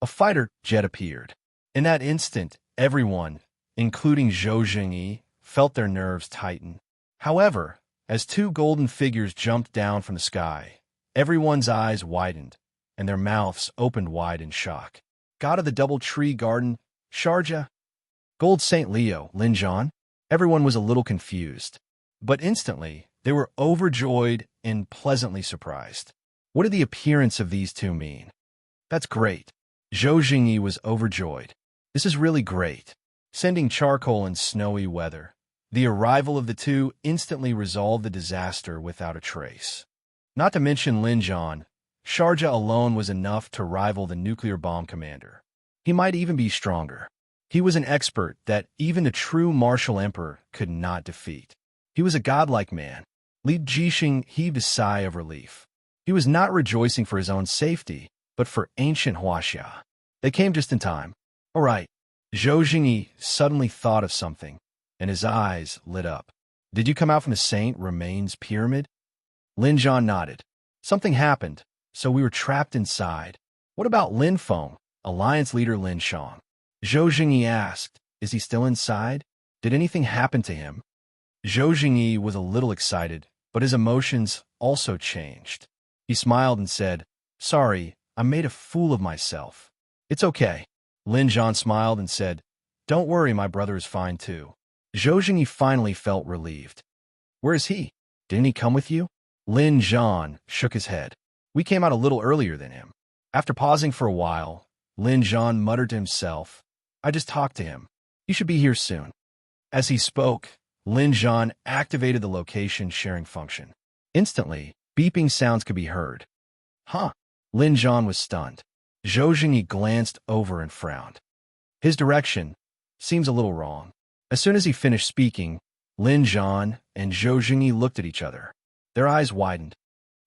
a fighter jet appeared. In that instant, everyone, including Zhou Jingyi, felt their nerves tighten. However, as two golden figures jumped down from the sky, everyone's eyes widened, and their mouths opened wide in shock. God of the Double Tree Garden, Sharjah, Gold St. Leo, Linjan. Everyone was a little confused, but instantly they were overjoyed and pleasantly surprised. What did the appearance of these two mean? That's great. Zhou Jingyi was overjoyed. This is really great. Sending charcoal in snowy weather. The arrival of the two instantly resolved the disaster without a trace. Not to mention Linjan, Sharjah alone was enough to rival the nuclear bomb commander. He might even be stronger. He was an expert that even a true martial emperor could not defeat. He was a godlike man. Li Jixing heaved a sigh of relief. He was not rejoicing for his own safety, but for ancient Huaxia. They came just in time. All right. Zhou Jingyi suddenly thought of something, and his eyes lit up. Did you come out from the Saint Remains pyramid? Lin Zhan nodded. Something happened, so we were trapped inside. What about Lin Feng, Alliance leader Lin Shang? Zhou Jingyi asked, is he still inside? Did anything happen to him? Zhou Jingyi was a little excited, but his emotions also changed. He smiled and said, sorry, I made a fool of myself. It's okay. Lin Zhan smiled and said, don't worry, my brother is fine too. Zhou Jingyi finally felt relieved. Where is he? Didn't he come with you? Lin Zhan shook his head. We came out a little earlier than him. After pausing for a while, Lin Zhan muttered to himself, I just talked to him. He should be here soon. As he spoke, Lin Zhan activated the location sharing function. Instantly, beeping sounds could be heard. Huh? Lin Zhan was stunned. Zhou Jingyi glanced over and frowned. His direction seems a little wrong. As soon as he finished speaking, Lin Zhan and Zhou Jingyi looked at each other. Their eyes widened.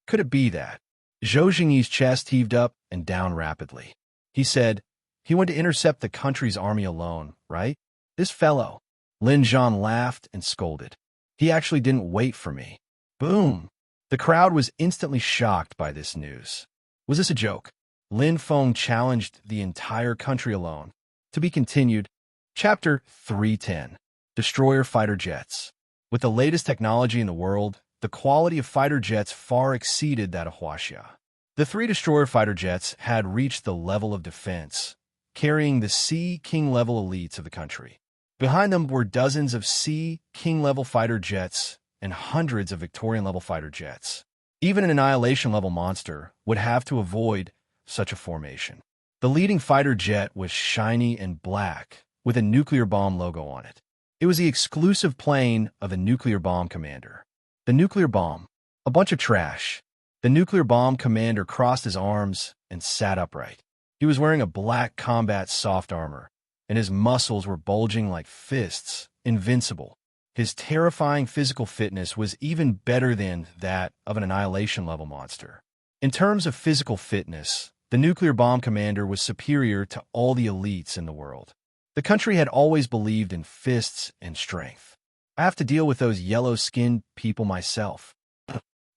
Could it be that? Zhou Jingyi's chest heaved up and down rapidly. He said, he went to intercept the country's army alone, right? This fellow. Lin Zhan laughed and scolded. He actually didn't wait for me. Boom! The crowd was instantly shocked by this news. Was this a joke? Lin Feng challenged the entire country alone. To be continued. Chapter 310. Destroyer Fighter Jets. With the latest technology in the world, the quality of fighter jets far exceeded that of Huaxia. The three destroyer fighter jets had reached the level of defense, carrying the Sea King-level elites of the country. Behind them were dozens of Sea King-level fighter jets and hundreds of Victorian-level fighter jets. Even an Annihilation-level monster would have to avoid such a formation. The leading fighter jet was shiny and black, with a nuclear bomb logo on it. It was the exclusive plane of the nuclear bomb commander. The nuclear bomb. A bunch of trash. The nuclear bomb commander crossed his arms and sat upright. He was wearing a black combat soft armor, and his muscles were bulging like fists, invincible. His terrifying physical fitness was even better than that of an Annihilation-level monster. In terms of physical fitness, the nuclear bomb commander was superior to all the elites in the world. The country had always believed in fists and strength. I have to deal with those yellow-skinned people myself.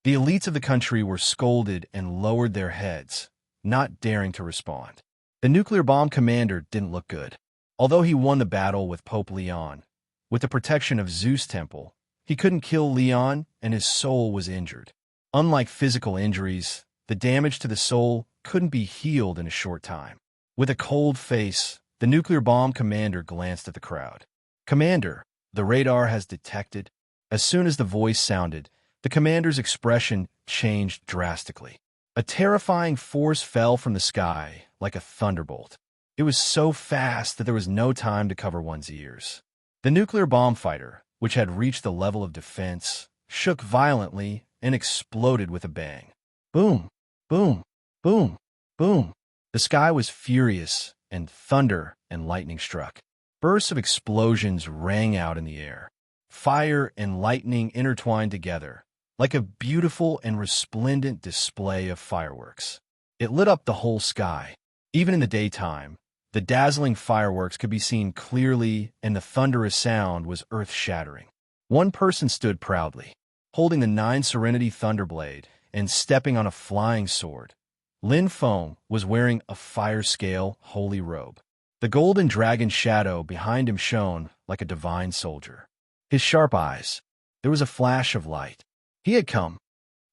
The elites of the country were scolded and lowered their heads, not daring to respond. The nuclear bomb commander didn't look good. Although he won the battle with Pope Leon, with the protection of Zeus Temple, he couldn't kill Leon and his soul was injured. Unlike physical injuries, the damage to the soul couldn't be healed in a short time. With a cold face, the nuclear bomb commander glanced at the crowd. Commander, the radar has detected. As soon as the voice sounded, the commander's expression changed drastically. A terrifying force fell from the sky like a thunderbolt. It was so fast that there was no time to cover one's ears. The nuclear bomb fighter, which had reached the level of defense, shook violently and exploded with a bang. Boom, boom, boom, boom. The sky was furious, and thunder and lightning struck. Bursts of explosions rang out in the air. Fire and lightning intertwined together, like a beautiful and resplendent display of fireworks. It lit up the whole sky. Even in the daytime, the dazzling fireworks could be seen clearly, and the thunderous sound was earth-shattering. One person stood proudly, holding the 9 Serenity Thunderblade and stepping on a flying sword. Lin Feng was wearing a fire-scale holy robe. The golden dragon shadow behind him shone like a divine soldier. His sharp eyes, there was a flash of light. He had come.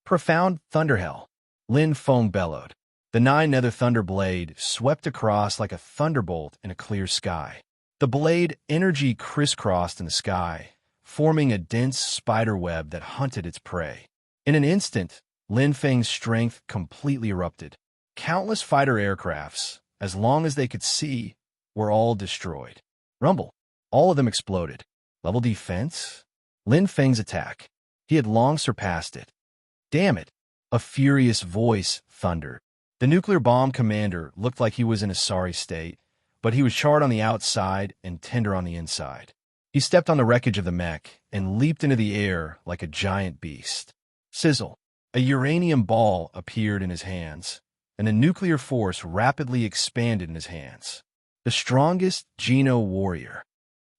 Profound thunderhell, Lin Feng bellowed. The 9 Nether Thunder Blade swept across like a thunderbolt in a clear sky. The blade energy crisscrossed in the sky, forming a dense spider web that hunted its prey. In an instant, Lin Feng's strength completely erupted. Countless fighter aircrafts, as long as they could see, were all destroyed. Rumble. All of them exploded. Level defense? Lin Feng's attack. He had long surpassed it. Damn it! A furious voice thundered. The nuclear bomb commander looked like he was in a sorry state, but he was charred on the outside and tender on the inside. He stepped on the wreckage of the mech and leaped into the air like a giant beast. Sizzle. A uranium ball appeared in his hands, and a nuclear force rapidly expanded in his hands. The strongest Geno warrior.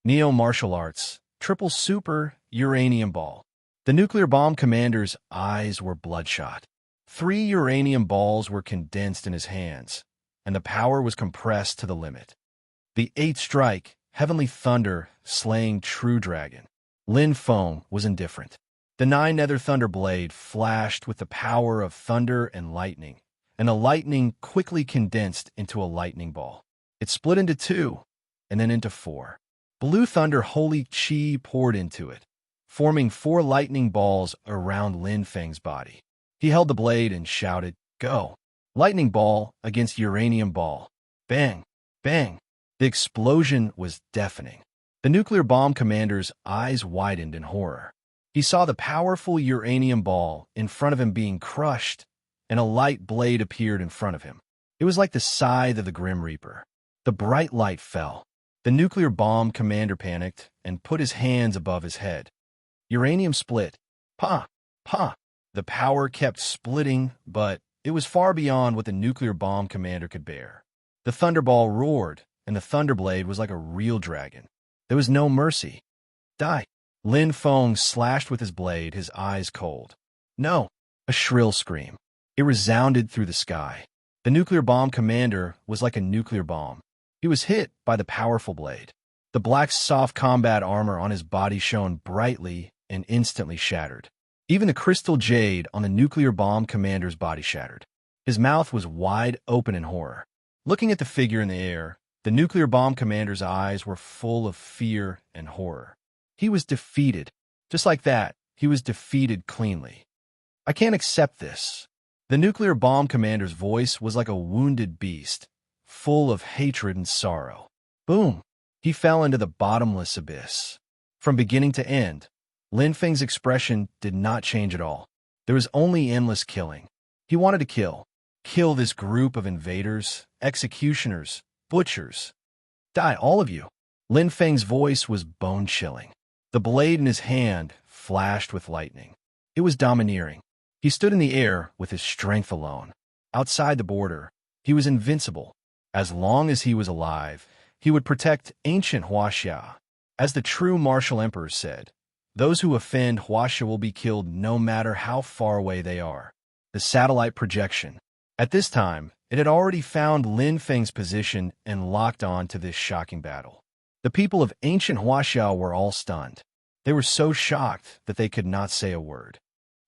Neo martial arts. Triple super uranium ball. The nuclear bomb commander's eyes were bloodshot. 3 uranium balls were condensed in his hands, and the power was compressed to the limit. The 8th strike, heavenly thunder, slaying true dragon. Lin Feng was indifferent. The 9 Nether Thunder Blade flashed with the power of thunder and the lightning quickly condensed into a lightning ball. It split into 2, and then into 4. Blue thunder holy chi poured into it, forming 4 lightning balls around Lin Feng's body. He held the blade and shouted, "Go!" Lightning ball against uranium ball. Bang! Bang! The explosion was deafening. The nuclear bomb commander's eyes widened in horror. He saw the powerful uranium ball in front of him being crushed, and a light blade appeared in front of him. It was like the scythe of the Grim Reaper. The bright light fell. The nuclear bomb commander panicked and put his hands above his head. Uranium split. Pa! Pa! The power kept splitting, but it was far beyond what the nuclear bomb commander could bear. The thunderball roared, and the thunderblade was like a real dragon. There was no mercy. Die! Lin Feng slashed with his blade, his eyes cold. No! A shrill scream. It resounded through the sky. The nuclear bomb commander was like a nuclear bomb. He was hit by the powerful blade. The black soft combat armor on his body shone brightly and instantly shattered. Even the crystal jade on the nuclear bomb commander's body shattered. His mouth was wide open in horror. Looking at the figure in the air, the nuclear bomb commander's eyes were full of fear and horror. He was defeated. Just like that, he was defeated cleanly. I can't accept this. The nuclear bomb commander's voice was like a wounded beast, full of hatred and sorrow. Boom! He fell into the bottomless abyss. From beginning to end, Lin Feng's expression did not change at all. There was only endless killing. He wanted to kill. Kill this group of invaders, executioners, butchers. Die, all of you. Lin Feng's voice was bone-chilling. The blade in his hand flashed with lightning. It was domineering. He stood in the air with his strength alone. Outside the border, he was invincible. As long as he was alive, he would protect ancient Huaxia. As the true martial emperor said, those who offend Huaxia will be killed no matter how far away they are. The satellite projection. At this time, it had already found Lin Feng's position and locked on to this shocking battle. The people of ancient Huaxia were all stunned. They were so shocked that they could not say a word.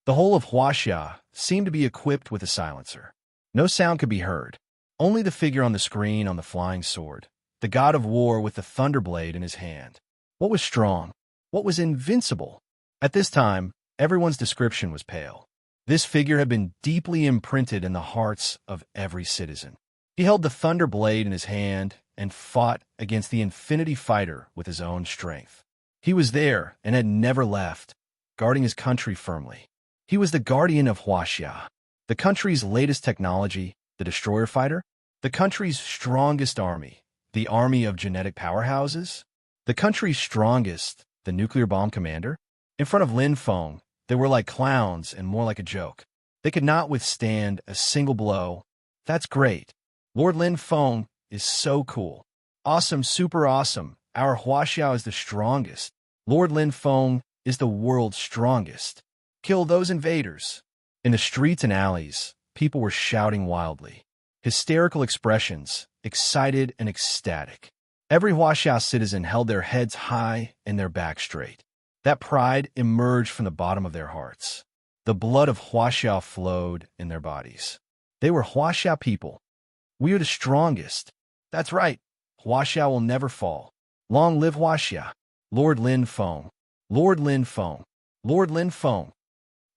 The whole of Huaxia seemed to be equipped with a silencer. No sound could be heard. Only the figure on the screen on the flying sword, the god of war with the thunderblade in his hand. What was strong? What was invincible? At this time, everyone's description was pale. This figure had been deeply imprinted in the hearts of every citizen. He held the thunder blade in his hand and fought against the infinity fighter with his own strength. He was there and had never left, guarding his country firmly. He was the guardian of Huaxia, the country's latest technology, the destroyer fighter, the country's strongest army, the army of genetic powerhouses, the country's strongest, the nuclear bomb commander. In front of Lin Feng, They were like clowns and more like a joke. They could not withstand a single blow. That's great. Lord Lin Feng is so cool. Awesome, super awesome. Our Huaxiao is the strongest. Lord Lin Feng is the world's strongest. Kill those invaders. In the streets and alleys, people were shouting wildly. Hysterical expressions, excited and ecstatic. Every Huaxiao citizen held their heads high and their backs straight. That pride emerged from the bottom of their hearts. The blood of Huaxiao flowed in their bodies. They were Huaxiao people. We are the strongest. That's right. Huaxiao will never fall. Long live Huaxia. Lord Lin Feng. Lord Lin Feng. Lord Lin Feng.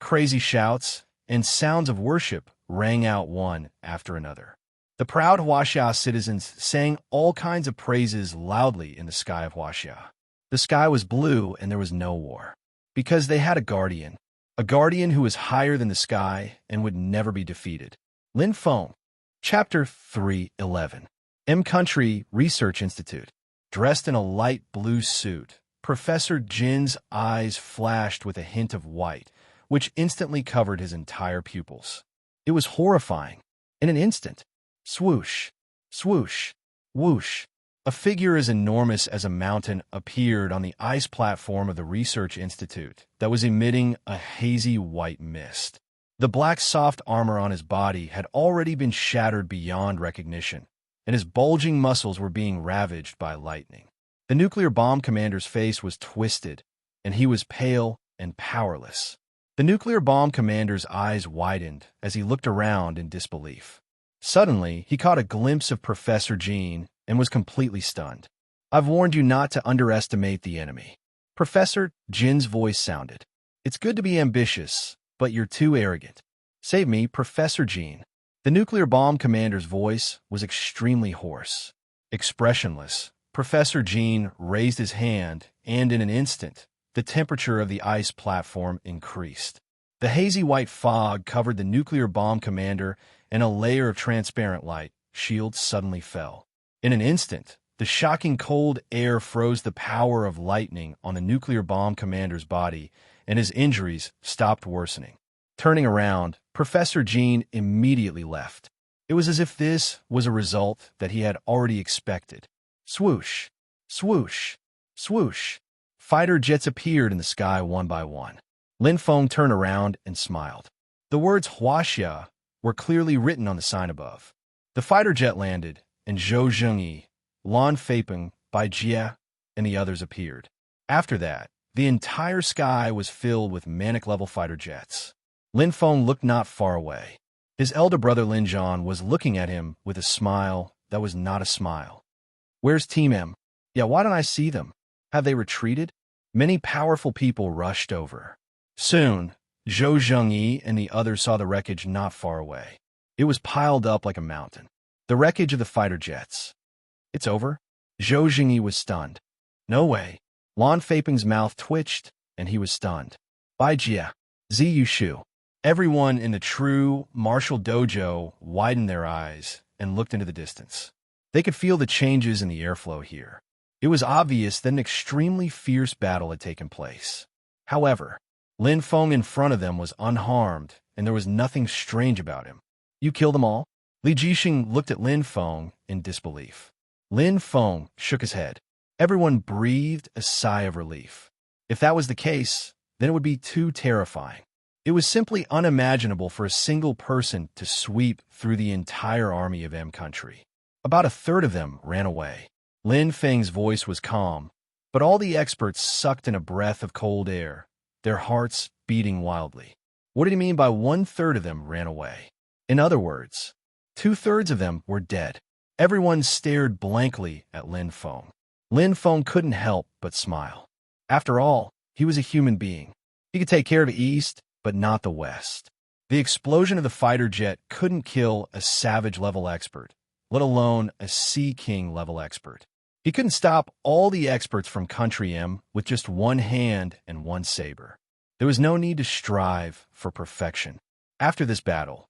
Crazy shouts and sounds of worship rang out one after another. The proud Huaxia citizens sang all kinds of praises loudly in the sky of Huaxia. The sky was blue and there was no war. Because they had a guardian who was higher than the sky and would never be defeated. Lin Feng. Chapter 3:11. Country Research Institute. Dressed in a light blue suit, Professor Jin's eyes flashed with a hint of white, which instantly covered his entire pupils. It was horrifying. In an instant, swoosh, swoosh, whoosh, a figure as enormous as a mountain appeared on the ice platform of the Research Institute that was emitting a hazy white mist. The black soft armor on his body had already been shattered beyond recognition, and his bulging muscles were being ravaged by lightning. The nuclear bomb commander's face was twisted, and he was pale and powerless. The nuclear bomb commander's eyes widened as he looked around in disbelief. Suddenly, he caught a glimpse of Professor Jin and was completely stunned. I've warned you not to underestimate the enemy. Professor Jin's voice sounded. It's good to be ambitious, but you're too arrogant. Save me, Professor Jin. The nuclear bomb commander's voice was extremely hoarse. Expressionless, Professor Jin raised his hand, and in an instant, the temperature of the ice platform increased. The hazy white fog covered the nuclear bomb commander, and a layer of transparent light shield suddenly fell. In an instant, the shocking cold air froze the power of lightning on the nuclear bomb commander's body, and his injuries stopped worsening. Turning around, Professor Jin immediately left. It was as if this was a result that he had already expected. Swoosh, swoosh, swoosh. Fighter jets appeared in the sky one by one. Lin Feng turned around and smiled. The words Huaxia were clearly written on the sign above. The fighter jet landed, and Zhou Zhengyi, Lan Feipeng, Bai Jie, and the others appeared. After that, the entire sky was filled with Manic-level fighter jets. Lin Feng looked not far away. His elder brother Lin Zhan was looking at him with a smile that was not a smile. Where's Team M? Yeah, why don't I see them? Have they retreated? Many powerful people rushed over. Soon, Zhou Zhengyi and the others saw the wreckage not far away. It was piled up like a mountain. The wreckage of the fighter jets. It's over? Zhou Zhengyi was stunned. No way. Lan Feipeng's mouth twitched, and he was stunned. Bai Jie, Zi Yushu. Everyone in the true martial dojo widened their eyes and looked into the distance. They could feel the changes in the airflow here. It was obvious that an extremely fierce battle had taken place. However, Lin Feng in front of them was unharmed, and there was nothing strange about him. You killed them all? Li Jixing looked at Lin Feng in disbelief. Lin Feng shook his head. Everyone breathed a sigh of relief. If that was the case, then it would be too terrifying. It was simply unimaginable for a single person to sweep through the entire army of Country. About a third of them ran away. Lin Feng's voice was calm, but all the experts sucked in a breath of cold air, their hearts beating wildly. What did he mean by 1/3 of them ran away? In other words, 2/3 of them were dead. Everyone stared blankly at Lin Feng. Lin Feng couldn't help but smile. After all, he was a human being. He could take care of the East, but not the West. The explosion of the fighter jet couldn't kill a savage-level expert, let alone a Sea King-level expert. He couldn't stop all the experts from Country M with just one hand and one saber. There was no need to strive for perfection. After this battle,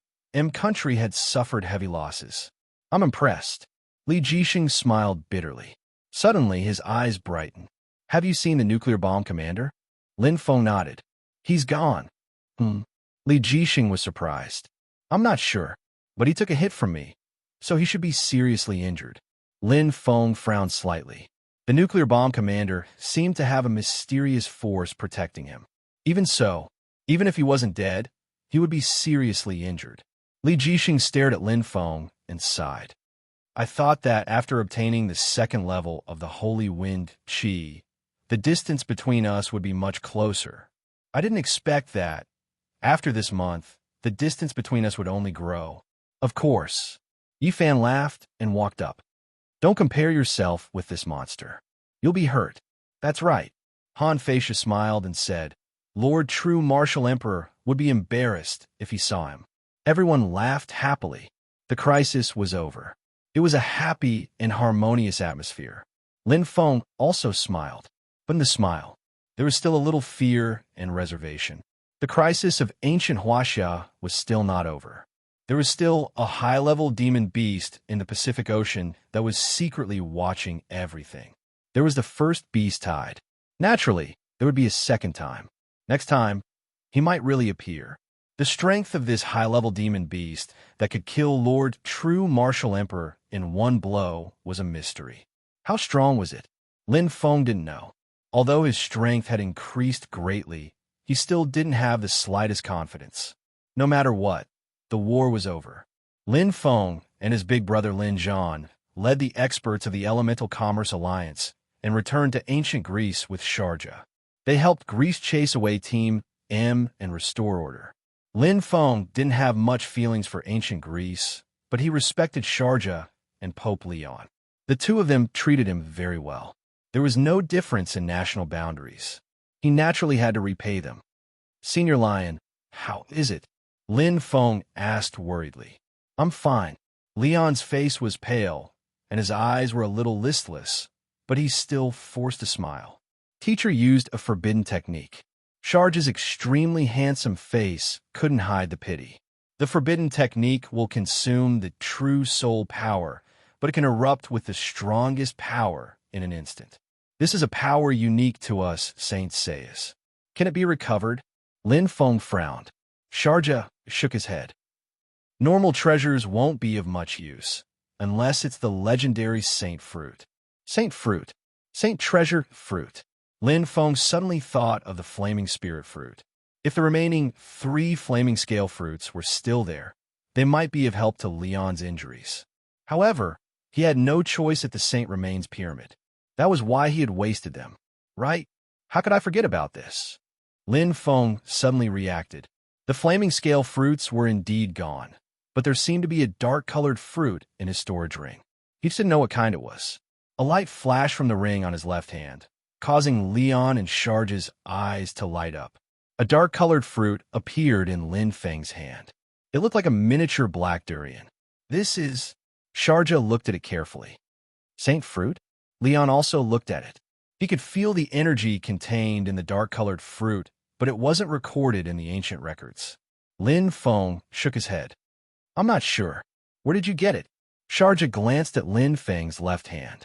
Country had suffered heavy losses. I'm impressed. Li Jixing smiled bitterly. Suddenly, his eyes brightened. Have you seen the nuclear bomb commander? Lin Feng nodded. He's gone. Li Jixing was surprised. I'm not sure, but he took a hit from me, so he should be seriously injured. Lin Feng frowned slightly. The nuclear bomb commander seemed to have a mysterious force protecting him. Even so, even if he wasn't dead, he would be seriously injured. Li Jixing stared at Lin Feng and sighed. I thought that after obtaining the second level of the Holy Wind Qi, the distance between us would be much closer. I didn't expect that, after this month, the distance between us would only grow. Of course. Yifan laughed and walked up. Don't compare yourself with this monster. You'll be hurt. That's right. Han Feisha smiled and said, Lord True Martial Emperor would be embarrassed if he saw him. Everyone laughed happily. The crisis was over. It was a happy and harmonious atmosphere. Lin Feng also smiled, but in the smile, there was still a little fear and reservation. The crisis of ancient Huaxia was still not over. There was still a high-level demon beast in the Pacific Ocean that was secretly watching everything. There was the first beast tide. Naturally, there would be a second time. Next time, he might really appear. The strength of this high-level demon beast that could kill Lord True Martial Emperor in one blow was a mystery. How strong was it? Lin Feng didn't know. Although his strength had increased greatly, he still didn't have the slightest confidence. No matter what, the war was over. Lin Feng and his big brother Lin Zhan led the experts of the Elemental Commerce Alliance and returned to ancient Greece with Sharjah. They helped Greece chase away Team M and restore order. Lin Feng didn't have much feelings for ancient Greece, but he respected Sharjah and Pope Leon. The two of them treated him very well. There was no difference in national boundaries. He naturally had to repay them. Senior Lion, how is it? Lin Feng asked worriedly. I'm fine. Leon's face was pale, and his eyes were a little listless, but he still forced a smile. Teacher used a forbidden technique. Sharjah's extremely handsome face couldn't hide the pity. The forbidden technique will consume the true soul power, but it can erupt with the strongest power in an instant. This is a power unique to us, Saint Seiya. Can it be recovered? Lin Feng frowned. Sharjah shook his head. Normal treasures won't be of much use, unless it's the legendary Saint Fruit. Saint Fruit. Saint Treasure Fruit. Lin Feng suddenly thought of the Flaming Spirit Fruit. If the remaining 3 Flaming Scale Fruits were still there, they might be of help to Leon's injuries. However, he had no choice at the Saint Remains Pyramid. That was why he had wasted them, right? How could I forget about this? Lin Feng suddenly reacted. The Flaming Scale Fruits were indeed gone, but there seemed to be a dark-colored fruit in his storage ring. He just didn't know what kind it was. A light flashed from the ring on his left hand, causing Leon and Sharjah's eyes to light up. A dark-colored fruit appeared in Lin Feng's hand. It looked like a miniature black durian. This is... Sharjah looked at it carefully. Saint Fruit? Leon also looked at it. He could feel the energy contained in the dark-colored fruit, but it wasn't recorded in the ancient records. Lin Feng shook his head. I'm not sure. Where did you get it? Sharjah glanced at Lin Feng's left hand.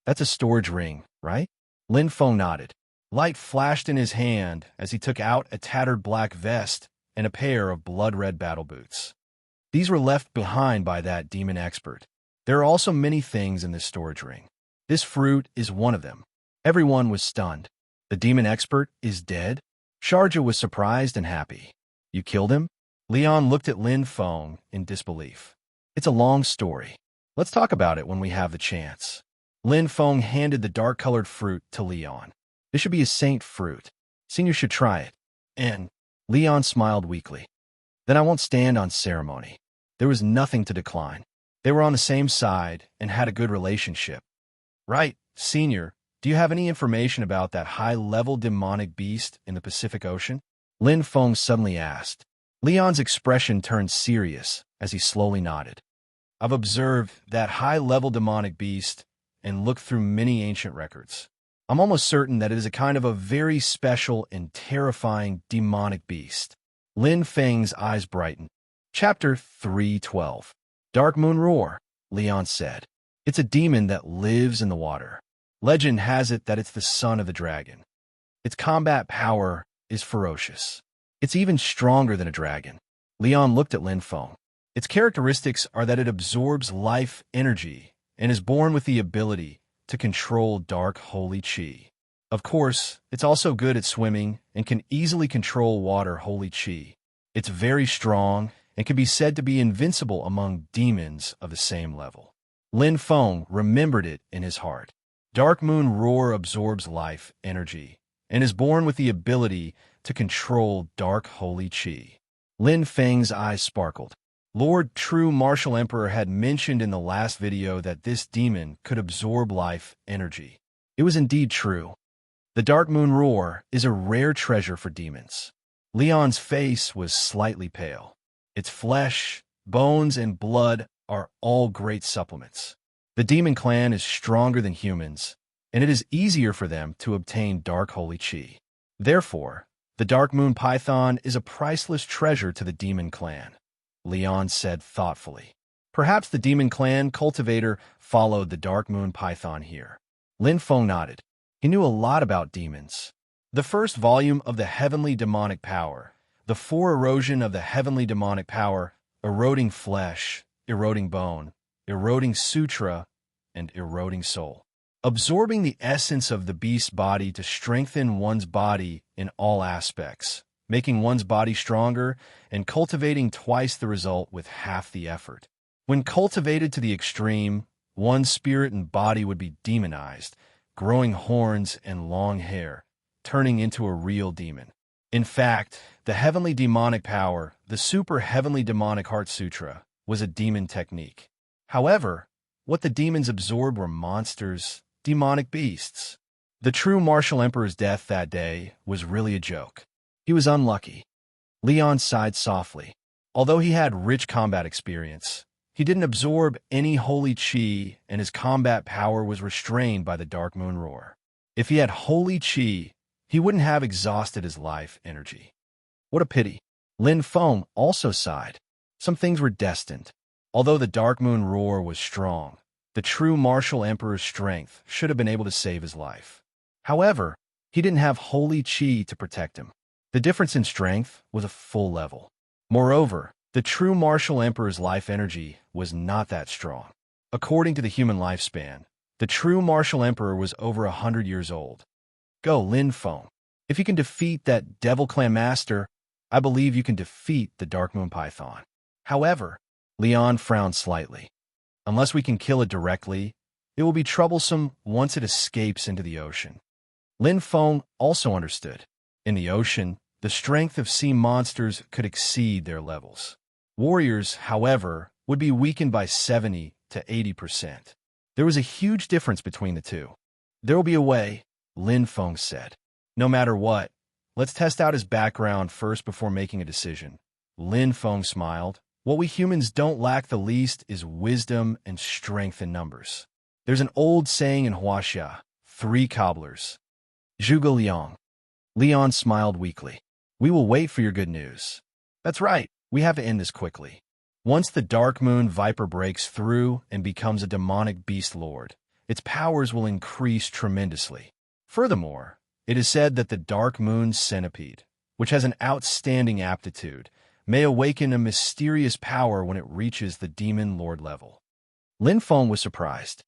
That's a storage ring, right? Lin Feng nodded. Light flashed in his hand as he took out a tattered black vest and a pair of blood-red battle boots. These were left behind by that demon expert. There are also many things in this storage ring. This fruit is one of them. Everyone was stunned. The demon expert is dead? Sharjah was surprised and happy. You killed him? Leon looked at Lin Feng in disbelief. It's a long story. Let's talk about it when we have the chance. Lin Feng handed the dark-colored fruit to Leon. This should be a saint fruit. Senior should try it. And Leon smiled weakly. Then I won't stand on ceremony. There was nothing to decline. They were on the same side and had a good relationship. Right, Senior, do you have any information about that high-level demonic beast in the Pacific Ocean? Lin Feng suddenly asked. Leon's expression turned serious as he slowly nodded. I've observed that high-level demonic beast and looked through many ancient records. I'm almost certain that it is a kind of a very special and terrifying demonic beast. Lin Feng's eyes brightened. Chapter 312. Dark Moon Roar, Leon said. It's a demon that lives in the water. Legend has it that it's the son of the dragon. Its combat power is ferocious. It's even stronger than a dragon. Leon looked at Lin Feng. Its characteristics are that it absorbs life energy and is born with the ability to control dark holy qi. Of course, it's also good at swimming and can easily control water holy qi. It's very strong and can be said to be invincible among demons of the same level. Lin Feng remembered it in his heart. Dark Moon Roar absorbs life energy and is born with the ability to control dark holy qi. Lin Feng's eyes sparkled. Lord True Martial Emperor had mentioned in the last video that this demon could absorb life energy. It was indeed true. The Dark Moon Roar is a rare treasure for demons. Leon's face was slightly pale. Its flesh, bones, and blood are all great supplements. The demon clan is stronger than humans, and it is easier for them to obtain dark holy qi. Therefore, the Dark Moon Python is a priceless treasure to the demon clan, Leon said thoughtfully. Perhaps the demon clan cultivator followed the Dark Moon Python here. Lin Feng nodded. He knew a lot about demons. The first volume of the Heavenly Demonic Power, the 4 erosion of the Heavenly Demonic Power, eroding flesh, eroding bone, eroding sutra, and eroding soul. Absorbing the essence of the beast body to strengthen one's body in all aspects, making one's body stronger, and cultivating twice the result with half the effort. When cultivated to the extreme, one's spirit and body would be demonized, growing horns and long hair, turning into a real demon. In fact, the Heavenly Demonic Power, the Super Heavenly Demonic Heart Sutra, was a demon technique. However, what the demons absorbed were monsters, demonic beasts. The True Martial Emperor's death that day was really a joke. He was unlucky. Leon sighed softly. Although he had rich combat experience, he didn't absorb any holy qi, and his combat power was restrained by the Dark Moon Roar. If he had holy qi, he wouldn't have exhausted his life energy. What a pity. Lin Feng also sighed. Some things were destined. Although the Dark Moon Roar was strong, the True Martial Emperor's strength should have been able to save his life. However, he didn't have holy qi to protect him. The difference in strength was a full level. Moreover, the True Martial Emperor's life energy was not that strong. According to the human lifespan, the True Martial Emperor was over 100 years old. Go, Lin Feng. If you can defeat that Devil Clan Master, I believe you can defeat the Dark Moon Python. However, Leon frowned slightly. Unless we can kill it directly, it will be troublesome once it escapes into the ocean. Lin Feng also understood. In the ocean, the strength of sea monsters could exceed their levels. Warriors, however, would be weakened by 70 to 80%. There was a huge difference between the two. There will be a way, Lin Feng said. No matter what, let's test out his background first before making a decision. Lin Feng smiled. What we humans don't lack the least is wisdom and strength in numbers. There's an old saying in Huaxia, 3 cobblers. Zhuge Liang. Leon smiled weakly. We will wait for your good news. That's right, we have to end this quickly. Once the Dark Moon Viper breaks through and becomes a demonic beast lord, its powers will increase tremendously. Furthermore, it is said that the Dark Moon Centipede, which has an outstanding aptitude, may awaken a mysterious power when it reaches the Demon Lord level. Lin Feng was surprised.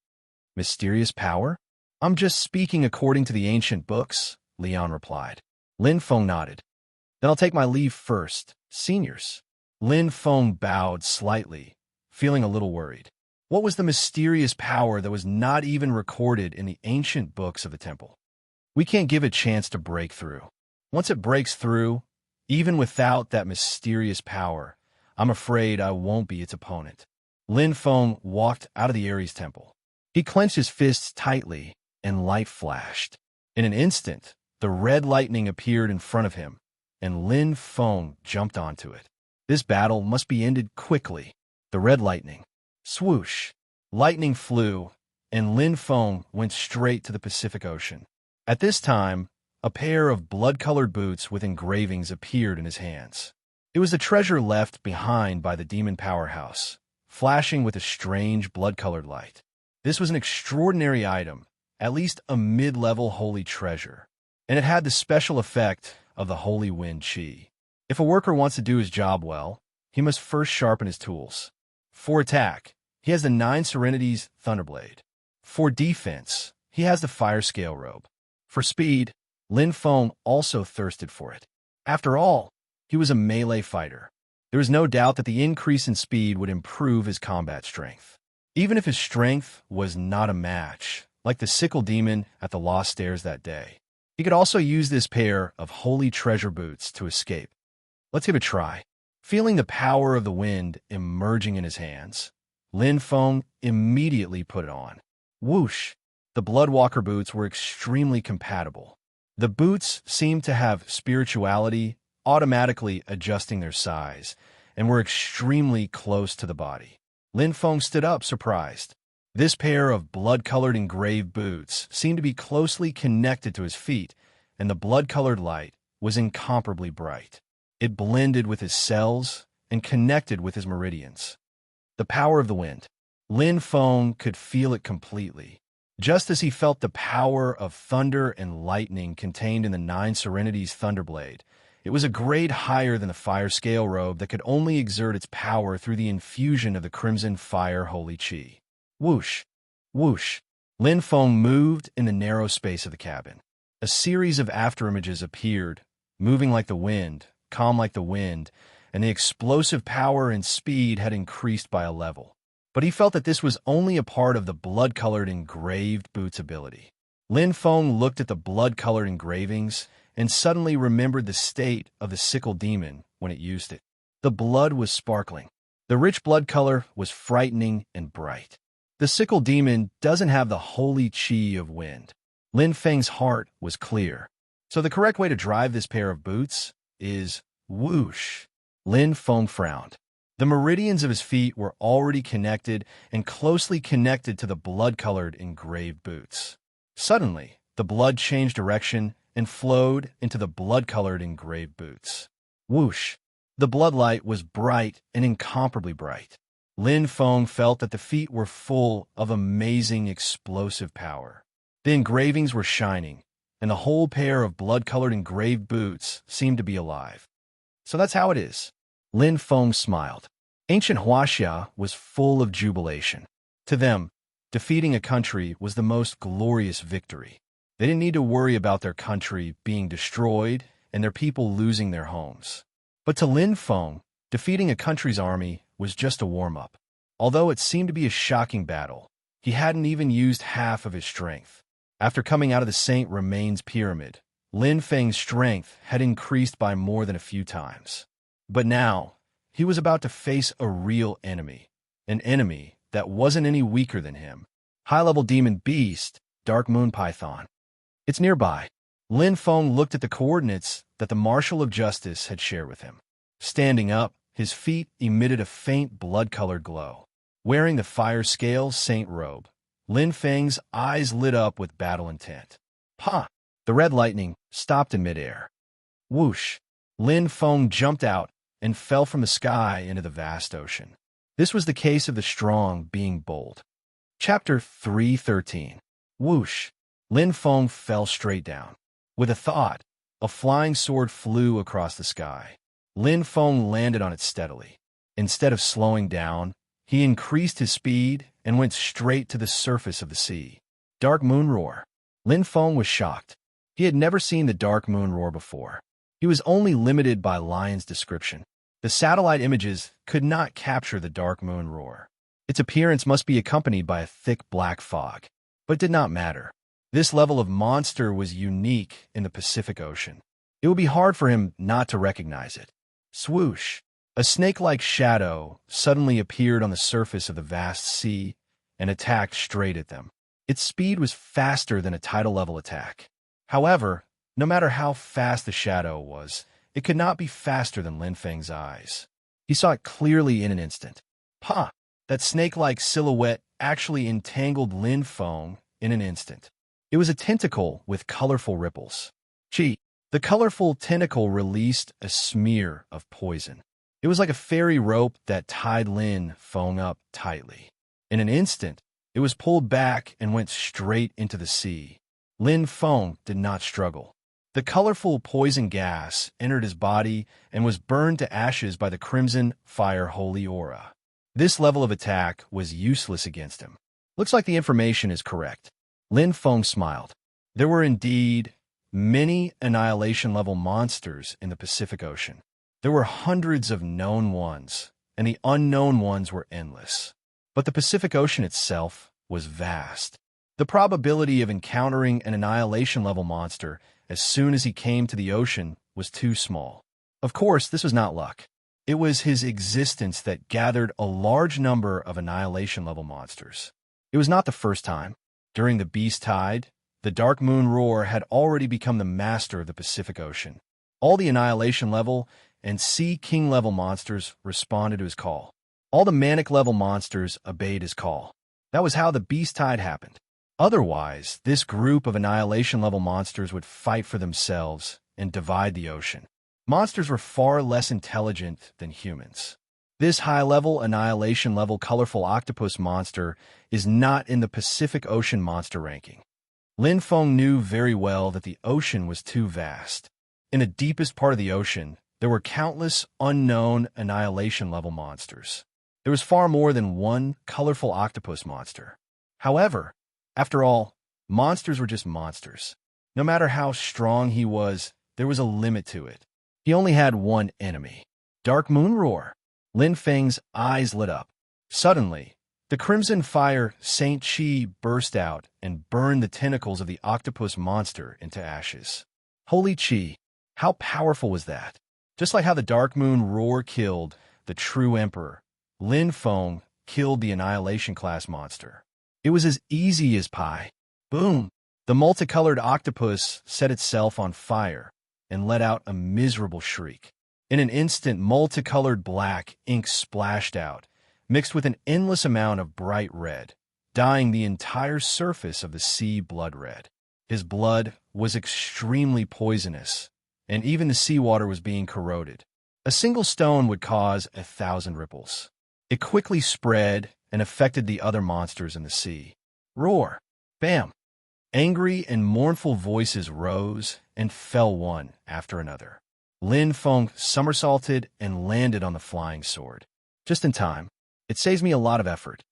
Mysterious power? I'm just speaking according to the ancient books, Leon replied. Lin Feng nodded. Then I'll take my leave first, seniors. Lin Feng bowed slightly, feeling a little worried. What was the mysterious power that was not even recorded in the ancient books of the temple? We can't give it a chance to break through. Once it breaks through, even without that mysterious power, I'm afraid I won't be its opponent. Lin Feng walked out of the Ares temple. He clenched his fists tightly, and light flashed. In an instant, the red lightning appeared in front of him, and Lin Feng jumped onto it. This battle must be ended quickly. The red lightning. Swoosh. Lightning flew, and Lin Feng went straight to the Pacific Ocean. At this time, a pair of blood-colored boots with engravings appeared in his hands. It was the treasure left behind by the demon powerhouse, flashing with a strange blood-colored light. This was an extraordinary item, at least a mid-level holy treasure, and it had the special effect of the holy wind qi. If a worker wants to do his job well, he must first sharpen his tools. For attack, he has the 9 Serenity's Thunderblade. For defense, he has the Fire Scale Robe. For speed, Lin Feng also thirsted for it. After all, he was a melee fighter. There was no doubt that the increase in speed would improve his combat strength. Even if his strength was not a match, like the Sickle Demon at the Lost Stairs that day, he could also use this pair of holy treasure boots to escape. Let's give it a try. Feeling the power of the wind emerging in his hands, Lin Feng immediately put it on. Whoosh! The Bloodwalker boots were extremely compatible. The boots seemed to have spirituality, automatically adjusting their size, and were extremely close to the body. Lin Feng stood up, surprised. This pair of blood-colored engraved boots seemed to be closely connected to his feet, and the blood-colored light was incomparably bright. It blended with his cells and connected with his meridians. The power of the wind. Lin Feng could feel it completely. Just as he felt the power of thunder and lightning contained in the 9 Serenity's Thunderblade, it was a grade higher than the Fire Scale Robe that could only exert its power through the infusion of the Crimson Fire Holy Chi. Whoosh! Whoosh! Lin Feng moved in the narrow space of the cabin. A series of afterimages appeared, moving like the wind, calm like the wind, and the explosive power and speed had increased by a level. But he felt that this was only a part of the blood-colored engraved boots ability. Lin Feng looked at the blood-colored engravings and suddenly remembered the state of the Sickle Demon when it used it. The blood was sparkling. The rich blood color was frightening and bright. The Sickle Demon doesn't have the holy chi of wind. Lin Feng's heart was clear. So the correct way to drive this pair of boots is whoosh. Lin Feng frowned. The meridians of his feet were already connected and closely connected to the blood-colored engraved boots. Suddenly, the blood changed direction and flowed into the blood-colored engraved boots. Whoosh! The bloodlight was bright and incomparably bright. Lin Feng felt that the feet were full of amazing explosive power. The engravings were shining, and the whole pair of blood-colored engraved boots seemed to be alive. So that's how it is. Lin Feng smiled. Ancient Huaxia was full of jubilation. To them, defeating a country was the most glorious victory. They didn't need to worry about their country being destroyed and their people losing their homes. But to Lin Feng, defeating a country's army was just a warm-up. Although it seemed to be a shocking battle, he hadn't even used half of his strength. After coming out of the Saint Remains Pyramid, Lin Feng's strength had increased by more than a few times. But now, he was about to face a real enemy, an enemy that wasn't any weaker than him. High-level demon beast, Dark Moon Python. It's nearby. Lin Feng looked at the coordinates that the Marshal of Justice had shared with him. Standing up, his feet emitted a faint blood-colored glow. Wearing the Fire Scale Saint robe, Lin Feng's eyes lit up with battle intent. Ha! The red lightning stopped in midair. Whoosh! Lin Feng jumped out and fell from the sky into the vast ocean. This was the case of the strong being bold. Chapter 313. Whoosh! Lin Feng fell straight down. With a thought, a flying sword flew across the sky. Lin Feng landed on it steadily. Instead of slowing down, he increased his speed and went straight to the surface of the sea. Dark Moon Roar. Lin Feng was shocked. He had never seen the Dark Moon Roar before. He was only limited by Lion's description. The satellite images could not capture the Dark Moon Roar. Its appearance must be accompanied by a thick black fog. But it did not matter. This level of monster was unique in the Pacific Ocean. It would be hard for him not to recognize it. Swoosh! A snake-like shadow suddenly appeared on the surface of the vast sea and attacked straight at them. Its speed was faster than a tidal-level attack. However, no matter how fast the shadow was, it could not be faster than Lin Feng's eyes. He saw it clearly in an instant. Ha! That snake-like silhouette actually entangled Lin Feng in an instant. It was a tentacle with colorful ripples. Chi! The colorful tentacle released a smear of poison. It was like a fairy rope that tied Lin Feng up tightly. In an instant, it was pulled back and went straight into the sea. Lin Feng did not struggle. The colorful poison gas entered his body and was burned to ashes by the crimson fire holy aura. This level of attack was useless against him. Looks like the information is correct. Lin Feng smiled. There were indeed many annihilation-level monsters in the Pacific Ocean. There were hundreds of known ones, and the unknown ones were endless. But the Pacific Ocean itself was vast. The probability of encountering an annihilation-level monster as soon as he came to the ocean was too small. Of course, this was not luck. It was his existence that gathered a large number of annihilation-level monsters. It was not the first time. During the Beast Tide, the Dark Moon Roar had already become the master of the Pacific Ocean. All the annihilation-level and Sea King-level monsters responded to his call. All the Manic-level monsters obeyed his call. That was how the Beast Tide happened. Otherwise, this group of annihilation-level monsters would fight for themselves and divide the ocean. Monsters were far less intelligent than humans. This high-level, annihilation-level colorful octopus monster is not in the Pacific Ocean monster ranking. Lin Feng knew very well that the ocean was too vast. In the deepest part of the ocean, there were countless unknown annihilation-level monsters. There was far more than one colorful octopus monster. However, after all, monsters were just monsters. No matter how strong he was, there was a limit to it. He only had one enemy. Dark Moon Roar. Lin Feng's eyes lit up. Suddenly, the crimson fire Saint Chi burst out and burned the tentacles of the octopus monster into ashes. Holy Chi! How powerful was that? Just like how the Dark Moon Roar killed the true Emperor, Lin Feng killed the Annihilation-class monster. It was as easy as pie. Boom! The multicolored octopus set itself on fire and let out a miserable shriek. In an instant, multicolored black ink splashed out, mixed with an endless amount of bright red, dyeing the entire surface of the sea blood red. His blood was extremely poisonous, and even the seawater was being corroded. A single stone would cause 1,000 ripples. It quickly spread and affected the other monsters in the sea. Roar! Bam! Angry and mournful voices rose and fell one after another. Lin Feng somersaulted and landed on the flying sword. Just in time. It saves me a lot of effort.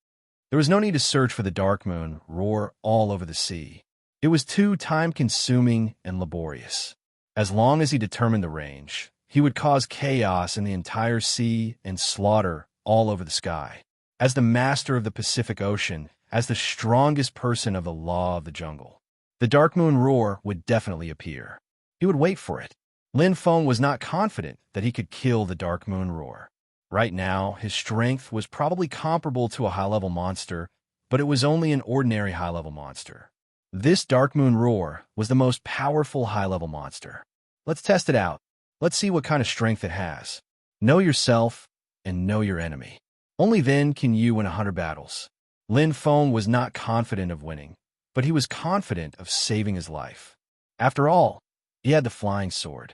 There was no need to search for the Dark Moon Roar all over the sea. It was too time-consuming and laborious. As long as he determined the range, he would cause chaos in the entire sea and slaughter all over the sky. As the master of the Pacific Ocean, as the strongest person of the law of the jungle, the Dark Moon Roar would definitely appear. He would wait for it. Lin Feng was not confident that he could kill the Dark Moon Roar. Right now, his strength was probably comparable to a high-level monster, but it was only an ordinary high-level monster. This Dark Moon Roar was the most powerful high-level monster. Let's test it out. Let's see what kind of strength it has. Know yourself and know your enemy. Only then can you win 100 battles. Lin Feng was not confident of winning, but he was confident of saving his life. After all, he had the flying sword.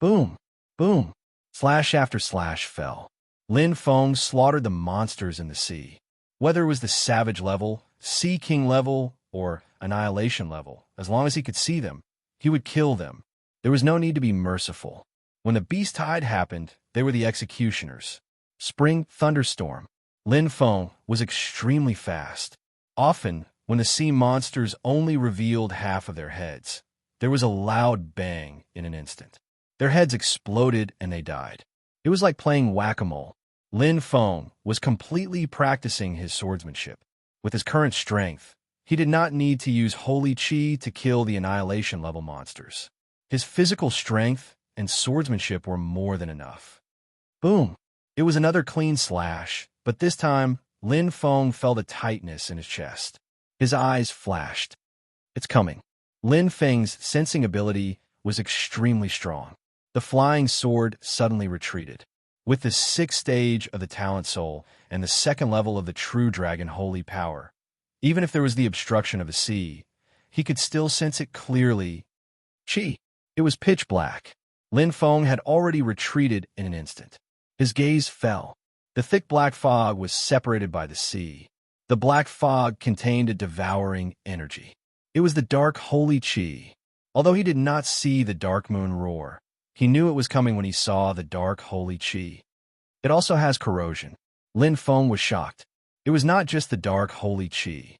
Boom! Boom! Slash after slash fell. Lin Feng slaughtered the monsters in the sea. Whether it was the Savage level, Sea King level, or Annihilation level, as long as he could see them, he would kill them. There was no need to be merciful. When the Beast Tide happened, they were the executioners. Spring Thunderstorm. Lin Feng was extremely fast. Often, when the sea monsters only revealed half of their heads, there was a loud bang in an instant. Their heads exploded and they died. It was like playing whack-a-mole. Lin Feng was completely practicing his swordsmanship. With his current strength, he did not need to use Holy Chi to kill the Annihilation-level monsters. His physical strength and swordsmanship were more than enough. Boom! It was another clean slash, but this time, Lin Feng felt a tightness in his chest. His eyes flashed. It's coming. Lin Feng's sensing ability was extremely strong. The flying sword suddenly retreated. With the sixth stage of the Talent Soul and the second level of the True Dragon Holy Power, even if there was the obstruction of the sea, he could still sense it clearly. Chi! It was pitch black. Lin Feng had already retreated in an instant. His gaze fell. The thick black fog was separated by the sea. The black fog contained a devouring energy. It was the dark Holy Chi. Although he did not see the dark moon roar, he knew it was coming when he saw the dark holy chi. It also has corrosion. Lin Feng was shocked. It was not just the dark holy chi.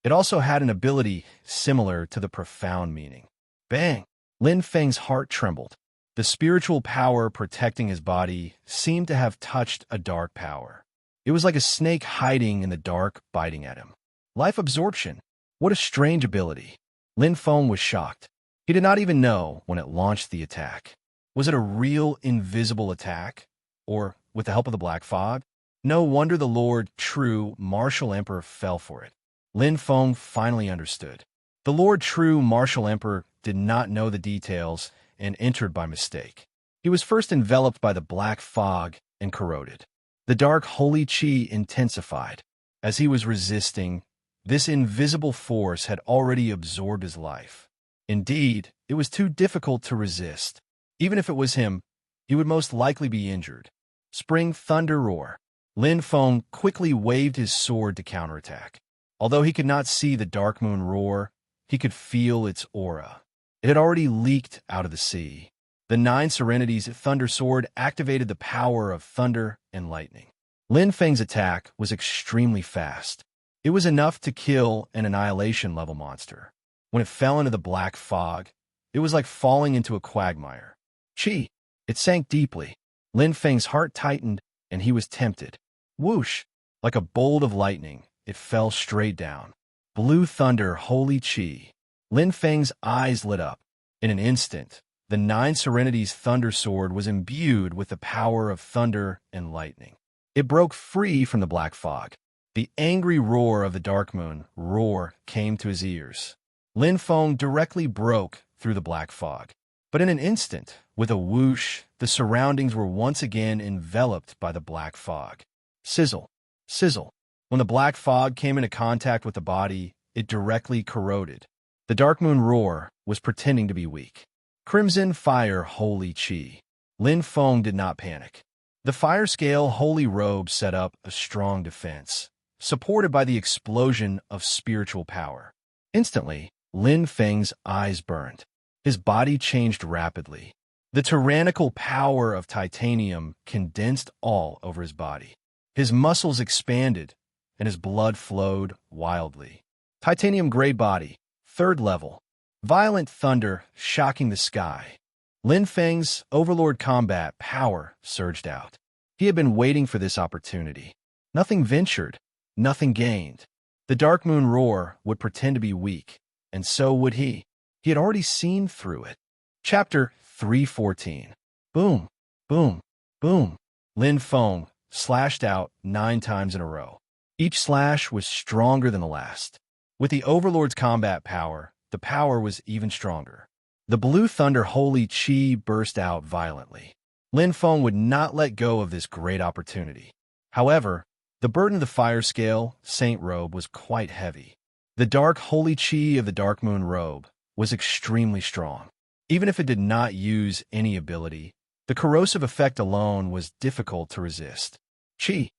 It also had an ability similar to the profound meaning. Bang! Lin Feng's heart trembled. The spiritual power protecting his body seemed to have touched a dark power. It was like a snake hiding in the dark, biting at him. Life absorption. What a strange ability. Lin Feng was shocked. He did not even know when it launched the attack. Was it a real invisible attack? Or, with the help of the black fog? No wonder the Lord, true, martial emperor fell for it. Lin Feng finally understood. The Lord True Martial Emperor did not know the details and entered by mistake. He was first enveloped by the black fog and corroded. The dark holy chi intensified. As he was resisting, this invisible force had already absorbed his life. Indeed, it was too difficult to resist. Even if it was him, he would most likely be injured. Spring thunder roar. Lin Feng quickly waved his sword to counterattack. Although he could not see the dark moon roar, he could feel its aura. It had already leaked out of the sea. The 9 Serenity's thunder sword activated the power of thunder and lightning. Lin Feng's attack was extremely fast. It was enough to kill an annihilation-level monster. When it fell into the black fog, it was like falling into a quagmire. Chi! It sank deeply. Lin Feng's heart tightened, and he was tempted. Whoosh! Like a bolt of lightning, it fell straight down. Blue thunder, holy chi. Lin Feng's eyes lit up. In an instant, the 9 Serenity's thunder sword was imbued with the power of thunder and lightning. It broke free from the black fog. The angry roar of the dark moon came to his ears. Lin Feng directly broke through the black fog. But in an instant, with a whoosh, the surroundings were once again enveloped by the black fog. Sizzle, sizzle. When the black fog came into contact with the body, it directly corroded. The dark moon was pretending to be weak. Crimson fire, holy chi. Lin Feng did not panic. The fire scale holy robe set up a strong defense, supported by the explosion of spiritual power. Instantly, Lin Feng's eyes burned. His body changed rapidly. The tyrannical power of titanium condensed all over his body. His muscles expanded, and his blood flowed wildly. Titanium gray body, 3rd level. Violent thunder shocking the sky. Lin Feng's Overlord combat power surged out. He had been waiting for this opportunity. Nothing ventured, nothing gained. The dark moon would pretend to be weak, and so would he. He had already seen through it. Chapter 314. Boom, boom, boom. Lin Feng slashed out 9 times in a row. Each slash was stronger than the last. With the Overlord's combat power, the power was even stronger. The blue thunder holy chi burst out violently. Lin Feng would not let go of this great opportunity. However, the burden of the fire scale, Saint Robe, was quite heavy. The dark holy chi of the dark moon robe was extremely strong. Even if it did not use any ability, the corrosive effect alone was difficult to resist. Chi.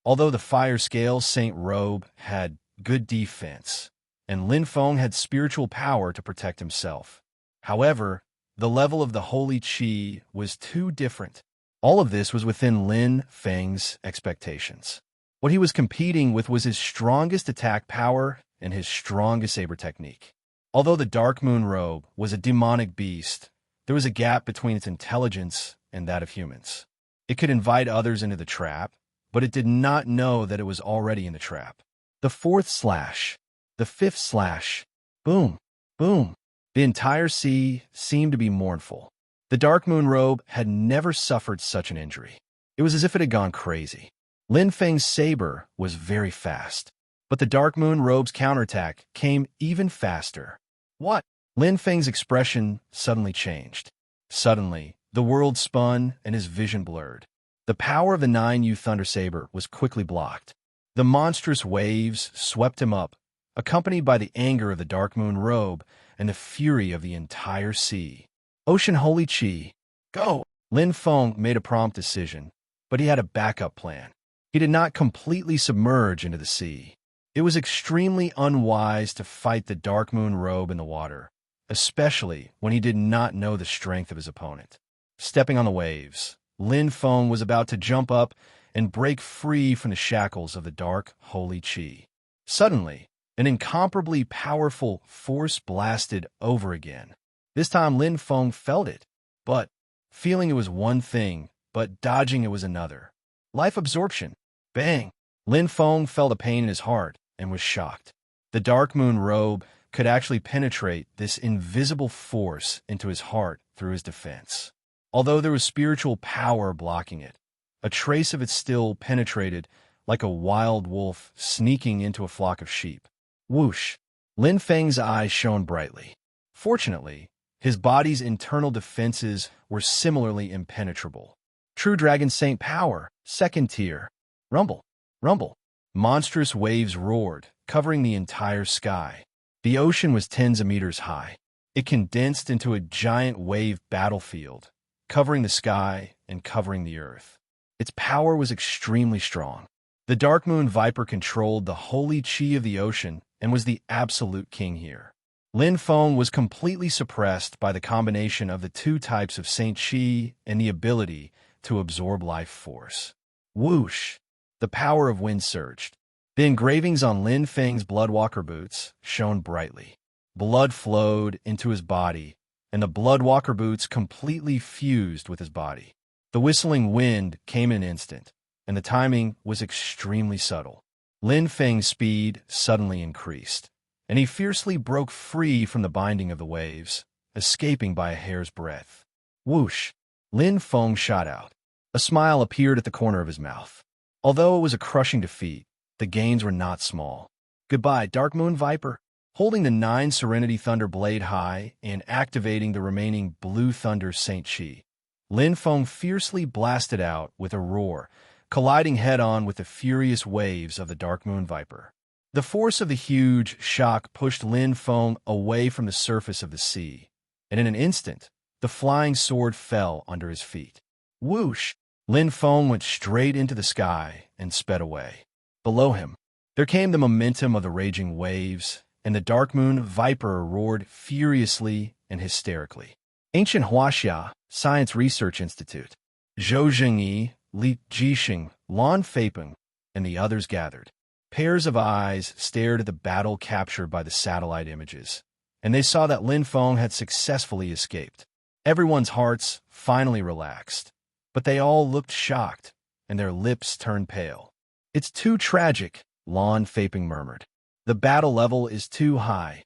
Although the fire scale Saint Robe had good defense, and Lin Feng had spiritual power to protect himself. However, the level of the holy chi was too different. All of this was within Lin Feng's expectations. What he was competing with was his strongest attack power and his strongest saber technique. Although the Dark Moon Robe was a demonic beast, there was a gap between its intelligence and that of humans. It could invite others into the trap, but it did not know that it was already in the trap. The 4th slash, the 5th slash, boom, boom. The entire sea seemed to be mournful. The Dark Moon Robe had never suffered such an injury. It was as if it had gone crazy. Lin Feng's saber was very fast, but the Dark Moon Robe's counterattack came even faster. What? Lin Feng's expression suddenly changed. Suddenly, the world spun and his vision blurred. The power of the 9U Thunder Saber was quickly blocked. The monstrous waves swept him up, accompanied by the anger of the Dark Moon Robe and the fury of the entire sea. Ocean Holy Chi, go! Lin Feng made a prompt decision, but he had a backup plan. He did not completely submerge into the sea. It was extremely unwise to fight the Dark Moon Robe in the water, especially when he did not know the strength of his opponent. Stepping on the waves, Lin Feng was about to jump up and break free from the shackles of the dark, holy qi. Suddenly, an incomparably powerful force blasted over again. This time Lin Feng felt it, but feeling it was one thing, but dodging it was another. Life absorption. Bang! Lin Feng felt a pain in his heart and was shocked. The dark moon robe could actually penetrate this invisible force into his heart through his defense. Although there was spiritual power blocking it, a trace of it still penetrated like a wild wolf sneaking into a flock of sheep. Whoosh! Lin Feng's eyes shone brightly. Fortunately, his body's internal defenses were similarly impenetrable. True Dragon Saint power, second tier. Rumble, rumble. Monstrous waves roared, covering the entire sky. The ocean was tens of meters high. It condensed into a giant wave battlefield, covering the sky and covering the earth. Its power was extremely strong. The Dark Moon Viper controlled the holy qi of the ocean and was the absolute king here. Lin Feng was completely suppressed by the combination of the two types of Saint Qi and the ability to absorb life force. Whoosh! The power of wind surged. The engravings on Lin Feng's Bloodwalker boots shone brightly. Blood flowed into his body, and the Bloodwalker boots completely fused with his body. The whistling wind came in an instant, and the timing was extremely subtle. Lin Feng's speed suddenly increased, and he fiercely broke free from the binding of the waves, escaping by a hair's breadth. Whoosh! Lin Feng shot out. A smile appeared at the corner of his mouth. Although it was a crushing defeat, the gains were not small. Goodbye, Dark Moon Viper. Holding the 9 Serenity Thunder Blade high and activating the remaining Blue Thunder Saint Qi, Lin Feng fiercely blasted out with a roar, colliding head-on with the furious waves of the Dark Moon Viper. The force of the huge shock pushed Lin Feng away from the surface of the sea, and in an instant, the flying sword fell under his feet. Whoosh! Lin Feng went straight into the sky and sped away. Below him, there came the momentum of the raging waves, and the Dark Moon Viper roared furiously and hysterically. Ancient Huaxia Science Research Institute. Zhou Zhengyi, Li Jixing, Lan Feipeng, and the others gathered. Pairs of eyes stared at the battle captured by the satellite images, and they saw that Lin Feng had successfully escaped. Everyone's hearts finally relaxed, but they all looked shocked, and their lips turned pale. It's too tragic, Lan Feipeng murmured. The battle level is too high.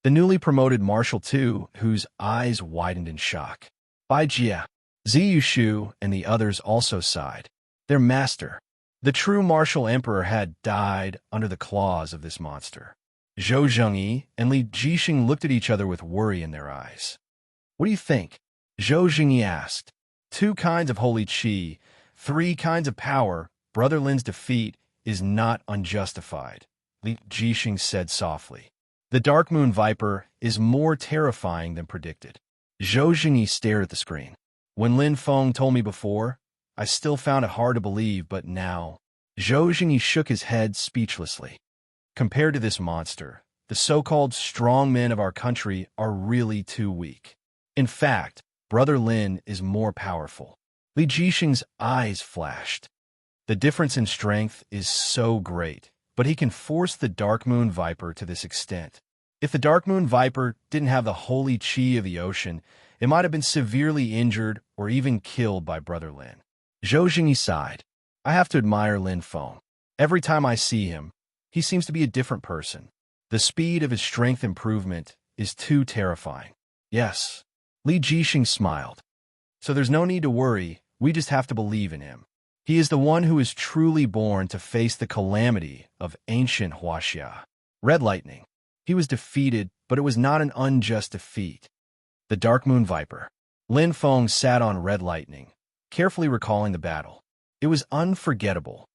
The newly promoted Marshal II, whose eyes widened in shock. Bai Jia, Ziyushu, and the others also sighed. Their master, the true martial emperor, had died under the claws of this monster. Zhou Zhengyi and Li Jixing looked at each other with worry in their eyes. What do you think? Zhou Zhengyi asked. 2 kinds of holy qi, 3 kinds of power. Brother Lin's defeat is not unjustified, Li Jixing said softly. The Dark Moon Viper is more terrifying than predicted. Zhou Zhengyi stared at the screen. When Lin Feng told me before, I still found it hard to believe, but now... Zhou Zhengyi shook his head speechlessly. Compared to this monster, the so-called strong men of our country are really too weak. In fact, Brother Lin is more powerful. Li Jixing's eyes flashed. The difference in strength is so great, but he can force the Dark Moon Viper to this extent. If the Dark Moon Viper didn't have the holy qi of the ocean, it might have been severely injured or even killed by Brother Lin. Zhou Zhengyi sighed. I have to admire Lin Feng. Every time I see him, he seems to be a different person. The speed of his strength improvement is too terrifying. Yes. Li Jixing smiled. So there's no need to worry, we just have to believe in him. He is the one who is truly born to face the calamity of ancient Huaxia. Red Lightning. He was defeated, but it was not an unjust defeat. The Dark Moon Viper. Lin Feng sat on Red Lightning, carefully recalling the battle. It was unforgettable.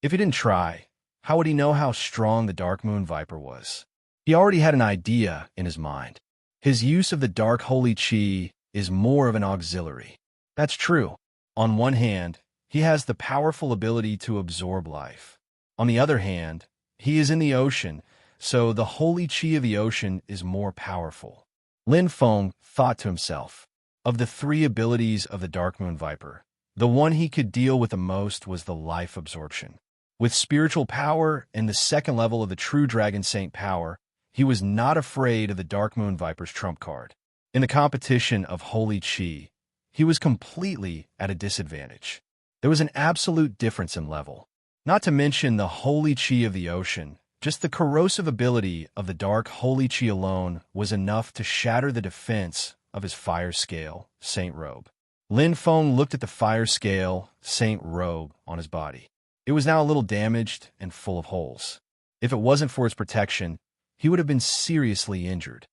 If he didn't try, how would he know how strong the Dark Moon Viper was? He already had an idea in his mind. His use of the Dark Holy Qi is more of an auxiliary. That's true. On one hand, he has the powerful ability to absorb life. On the other hand, he is in the ocean, so the holy qi of the ocean is more powerful. Lin Feng thought to himself. Of the three abilities of the Dark Moon Viper, the one he could deal with the most was the life absorption. With spiritual power and the second level of the true Dragon Saint power, he was not afraid of the Dark Moon Viper's trump card. In the competition of Holy Chi, he was completely at a disadvantage. There was an absolute difference in level. Not to mention the Holy Chi of the ocean, just the corrosive ability of the Dark Holy Chi alone was enough to shatter the defense of his Fire Scale, Saint Robe. Lin Feng looked at the Fire Scale, Saint Robe on his body. It was now a little damaged and full of holes. If it wasn't for its protection, he would have been seriously injured.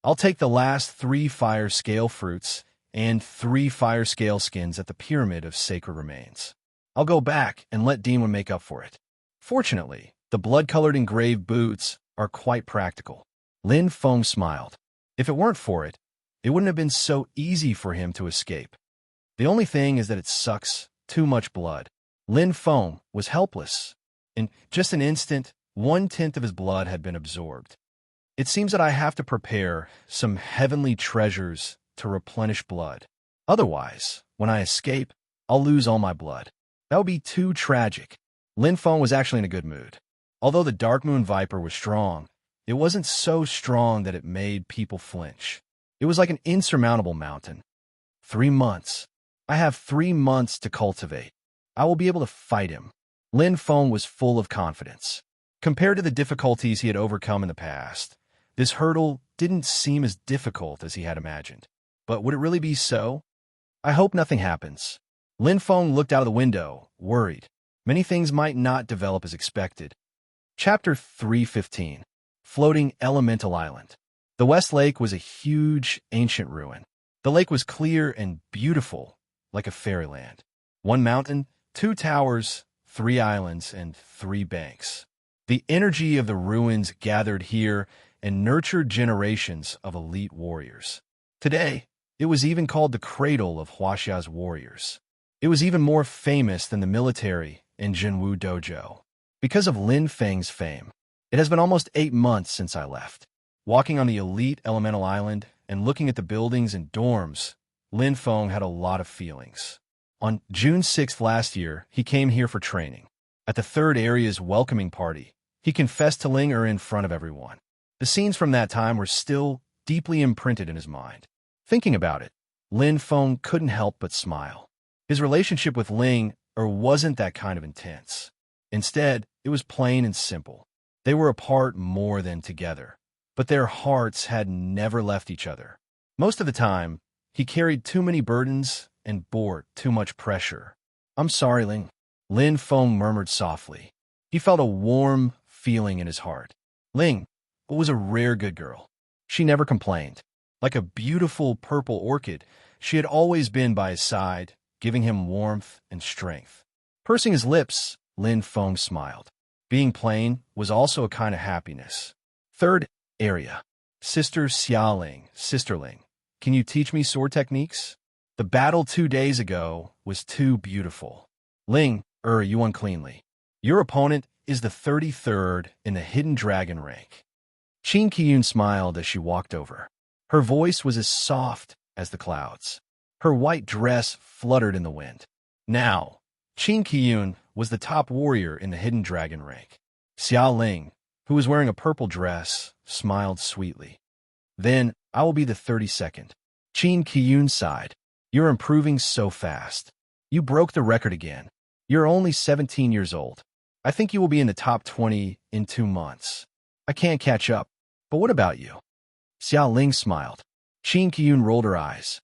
I'll take the last 3 Fire Scale fruits and 3 Fire Scale skins at the Pyramid of Sacred Remains. I'll go back and let Demon make up for it. Fortunately, the blood-colored engraved boots are quite practical. Lin Feng smiled. If it weren't for it, it wouldn't have been so easy for him to escape. The only thing is that it sucks too much blood. Lin Feng was helpless. In just an instant, 1/10 of his blood had been absorbed. It seems that I have to prepare some heavenly treasures to replenish blood. Otherwise, when I escape, I'll lose all my blood. That would be too tragic. Lin Feng was actually in a good mood. Although the Dark Moon Viper was strong, it wasn't so strong that it made people flinch. It was like an insurmountable mountain. 3 months. I have 3 months to cultivate. I will be able to fight him. Lin Feng was full of confidence. Compared to the difficulties he had overcome in the past, this hurdle didn't seem as difficult as he had imagined. But would it really be so? I hope nothing happens. Lin Feng looked out of the window, worried. Many things might not develop as expected. Chapter 315. Floating Elemental Island. The West Lake was a huge, ancient ruin. The lake was clear and beautiful, like a fairyland. 1 mountain, 2 towers, 3 islands, and 3 banks. The energy of the ruins gathered here and nurtured generations of elite warriors. Today, it was even called the cradle of Huaxia's warriors. It was even more famous than the military in Jinwu Dojo. Because of Lin Feng's fame, it has been almost 8 months since I left. Walking on the elite elemental island and looking at the buildings and dorms, Lin Feng had a lot of feelings. On June 6th last year, he came here for training. At the 3rd area's welcoming party, he confessed to Ling in front of everyone. The scenes from that time were still deeply imprinted in his mind. Thinking about it, Lin Feng couldn't help but smile. His relationship with Ling wasn't that kind of intense. Instead, it was plain and simple. They were apart more than together, but their hearts had never left each other. Most of the time, he carried too many burdens and bore too much pressure. I'm sorry, Ling. Lin Feng murmured softly. He felt a warm feeling in his heart. Ling was a rare good girl. She never complained. Like a beautiful purple orchid, she had always been by his side, giving him warmth and strength. Pursing his lips, Lin Feng smiled. Being plain was also a kind of happiness. 3rd area. Sister Xiaoling, Sisterling, can you teach me sword techniques? The battle 2 days ago was too beautiful. Ling, you won cleanly. Your opponent is the 33rd in the Hidden Dragon rank. Qin Qiyun smiled as she walked over. Her voice was as soft as the clouds. Her white dress fluttered in the wind. Now, Qin Qiyun was the top warrior in the Hidden Dragon rank. Xiao Ling, who was wearing a purple dress, smiled sweetly. Then, I will be the 32nd. Qin Qiyun sighed. You're improving so fast. You broke the record again. You're only 17 years old. I think you will be in the top 20 in 2 months. I can't catch up. But what about you? Xiao Ling smiled. Qin Qiyun rolled her eyes.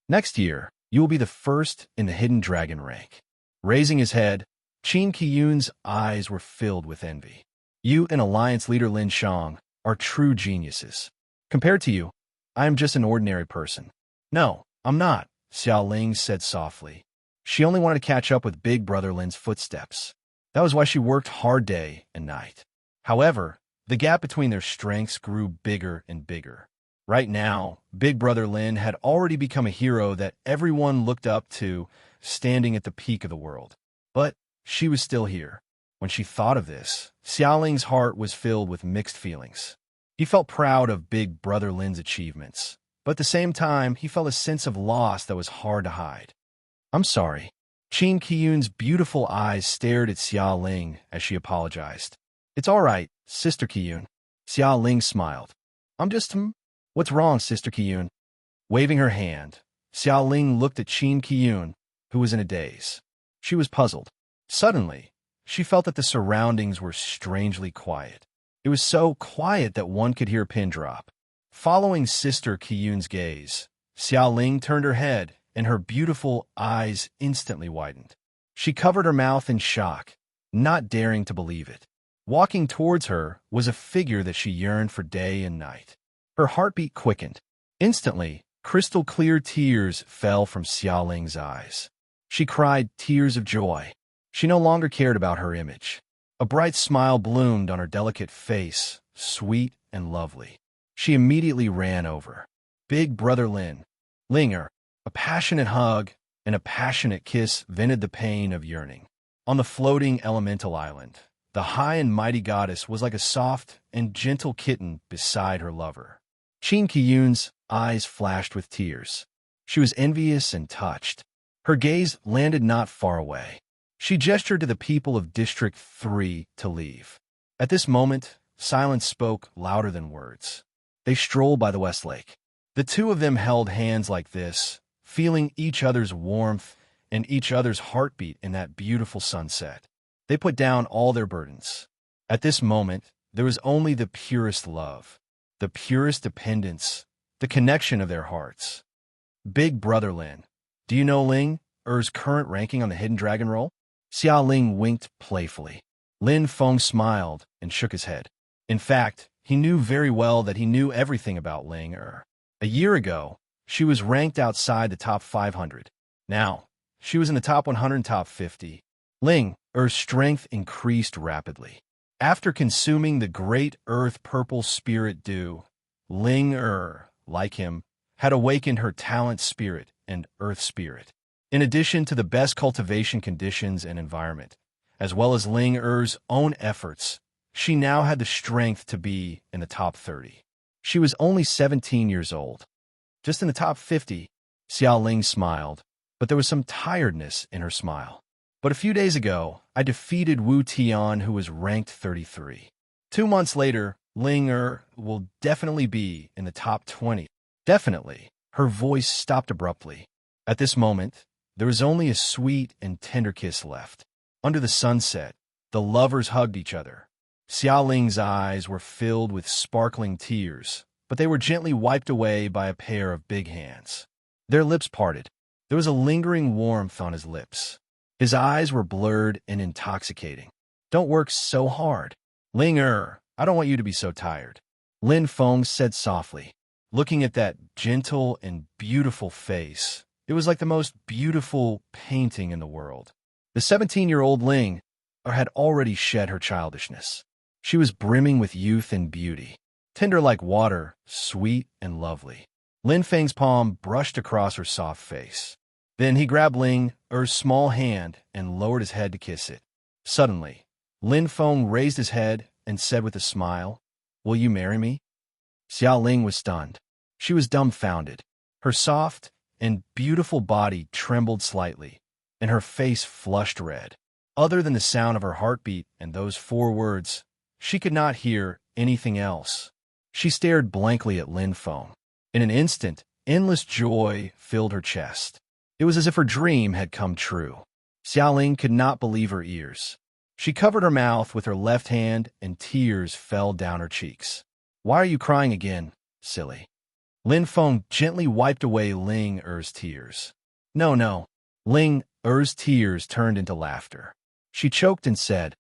Next year, you will be the 1st in the Hidden Dragon rank. Raising his head, Qin Qiyun's eyes were filled with envy. You and Alliance leader Lin Shang are true geniuses. Compared to you, I am just an ordinary person. No, I'm not, Xiao Ling said softly. She only wanted to catch up with big brother Lin's footsteps. That was why she worked hard day and night. However, the gap between their strengths grew bigger and bigger. Right now, big brother Lin had already become a hero that everyone looked up to, standing at the peak of the world. But she was still here. When she thought of this, Xiaoling's heart was filled with mixed feelings. He felt proud of big brother Lin's achievements, but at the same time, he felt a sense of loss that was hard to hide. I'm sorry. Qin Qiyun's beautiful eyes stared at Xia Ling as she apologized. It's all right, Sister Qiyun. Xia Ling smiled. I'm just, What's wrong, Sister Qiyun? Waving her hand, Xia Ling looked at Qin Qiyun, who was in a daze. She was puzzled. Suddenly, she felt that the surroundings were strangely quiet. It was so quiet that one could hear a pin drop. Following Sister Qiyun's gaze, Xia Ling turned her head, and her beautiful eyes instantly widened. She covered her mouth in shock, not daring to believe it. Walking towards her was a figure that she yearned for day and night. Her heartbeat quickened. Instantly, crystal-clear tears fell from Xia Ling's eyes. She cried tears of joy. She no longer cared about her image. A bright smile bloomed on her delicate face, sweet and lovely. She immediately ran over. Big brother Lin. Linger. A passionate hug and a passionate kiss vented the pain of yearning. On the floating elemental island, the high and mighty goddess was like a soft and gentle kitten beside her lover. Qin Qiyun's eyes flashed with tears. She was envious and touched. Her gaze landed not far away. She gestured to the people of District 3 to leave. At this moment, silence spoke louder than words. They strolled by the West Lake. The two of them held hands like this, feeling each other's warmth and each other's heartbeat in that beautiful sunset. They put down all their burdens. At this moment, there was only the purest love, the purest dependence, the connection of their hearts. Big brother Lin. Do you know Ling Er's current ranking on the Hidden Dragon roll? Xia Ling winked playfully. Lin Feng smiled and shook his head. In fact, he knew very well that he knew everything about Ling Er. A year ago, she was ranked outside the top 500. Now, she was in the top 100 and top 50. Ling Er's strength increased rapidly. After consuming the great earth purple spirit dew, Ling Er, like him, had awakened her talent spirit and earth spirit. In addition to the best cultivation conditions and environment, as well as Ling Er's own efforts, she now had the strength to be in the top 30. She was only 17 years old. Just in the top 50, Xia Ling smiled, but there was some tiredness in her smile. But a few days ago, I defeated Wu Tian, who was ranked 33. 2 months later, Ling Er will definitely be in the top 20. Definitely. Her voice stopped abruptly. At this moment, there was only a sweet and tender kiss left. Under the sunset, the lovers hugged each other. Xia Ling's eyes were filled with sparkling tears, but they were gently wiped away by a pair of big hands. Their lips parted. There was a lingering warmth on his lips. His eyes were blurred and intoxicating. Don't work so hard. Ling Er, I don't want you to be so tired. Lin Feng said softly, looking at that gentle and beautiful face. It was like the most beautiful painting in the world. The 17-year-old Ling had already shed her childishness. She was brimming with youth and beauty, tender like water, sweet and lovely. Lin Feng's palm brushed across her soft face. Then he grabbed Ling Er's small hand and lowered his head to kiss it. Suddenly, Lin Feng raised his head and said with a smile, "Will you marry me?" Xia Ling was stunned. She was dumbfounded. Her soft and beautiful body trembled slightly, and her face flushed red. Other than the sound of her heartbeat and those 4 words, she could not hear anything else. She stared blankly at Lin Feng. In an instant, endless joy filled her chest. It was as if her dream had come true. Xia Ling could not believe her ears. She covered her mouth with her left hand, and tears fell down her cheeks. Why are you crying again, silly? Lin Feng gently wiped away Ling Er's tears. No. Ling Er's tears turned into laughter. She choked and said,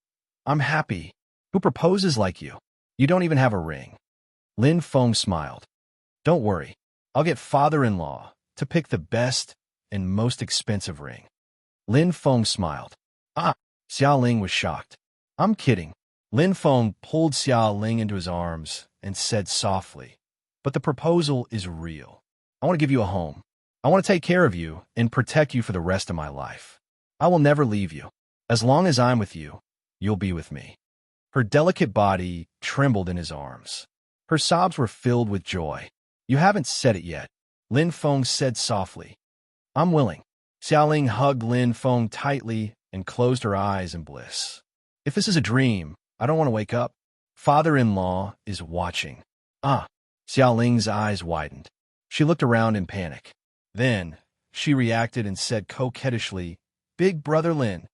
I'm happy. Who proposes like you? You don't even have a ring. Lin Feng smiled. Don't worry. I'll get father-in-law to pick the best and most expensive ring. Lin Feng smiled. Ah, Xia Ling was shocked. I'm kidding. Lin Feng pulled Xia Ling into his arms and said softly, but the proposal is real. I want to give you a home. I want to take care of you and protect you for the rest of my life. I will never leave you. As long as I'm with you, you'll be with me. Her delicate body trembled in his arms. Her sobs were filled with joy. You haven't said it yet, Lin Feng said softly. I'm willing. Xiaoling hugged Lin Feng tightly and closed her eyes in bliss. If this is a dream, I don't want to wake up. Father-in-law is watching. Ah. Xiaoling's eyes widened. She looked around in panic. Then, she reacted and said coquettishly, Big brother Lin.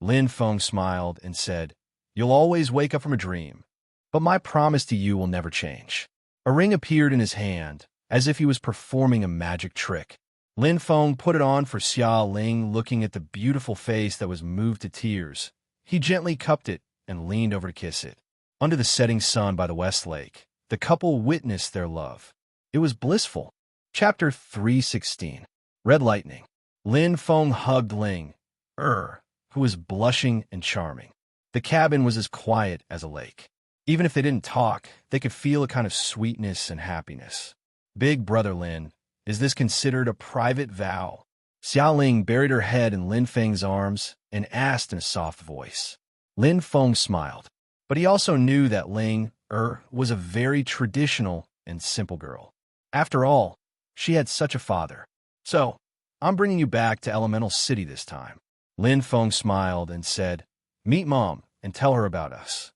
Lin Feng smiled and said, You'll always wake up from a dream, but my promise to you will never change. A ring appeared in his hand, as if he was performing a magic trick. Lin Feng put it on for Xiaoling, looking at the beautiful face that was moved to tears. He gently cupped it and leaned over to kiss it. Under the setting sun by the West Lake, the couple witnessed their love. It was blissful. Chapter 316. Red Lightning. Lin Feng hugged Ling, who was blushing and charming. The cabin was as quiet as a lake. Even if they didn't talk, they could feel a kind of sweetness and happiness. Big brother Lin, is this considered a private vow? Xiaoling buried her head in Lin Feng's arms and asked in a soft voice. Lin Feng smiled, but he also knew that Ling was a very traditional and simple girl. After all, she had such a father. So, I'm bringing you back to Elemental City this time. Lin Feng smiled and said, Meet Mom and tell her about us.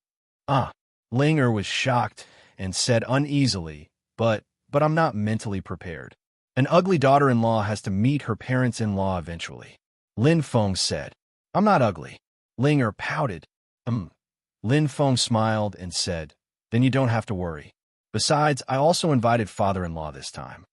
Ling was shocked and said uneasily, but I'm not mentally prepared. An ugly daughter-in-law has to meet her parents-in-law eventually. Lin Feng said, I'm not ugly. Ling pouted. Lin Feng smiled and said, Then you don't have to worry. Besides, I also invited father-in-law this time.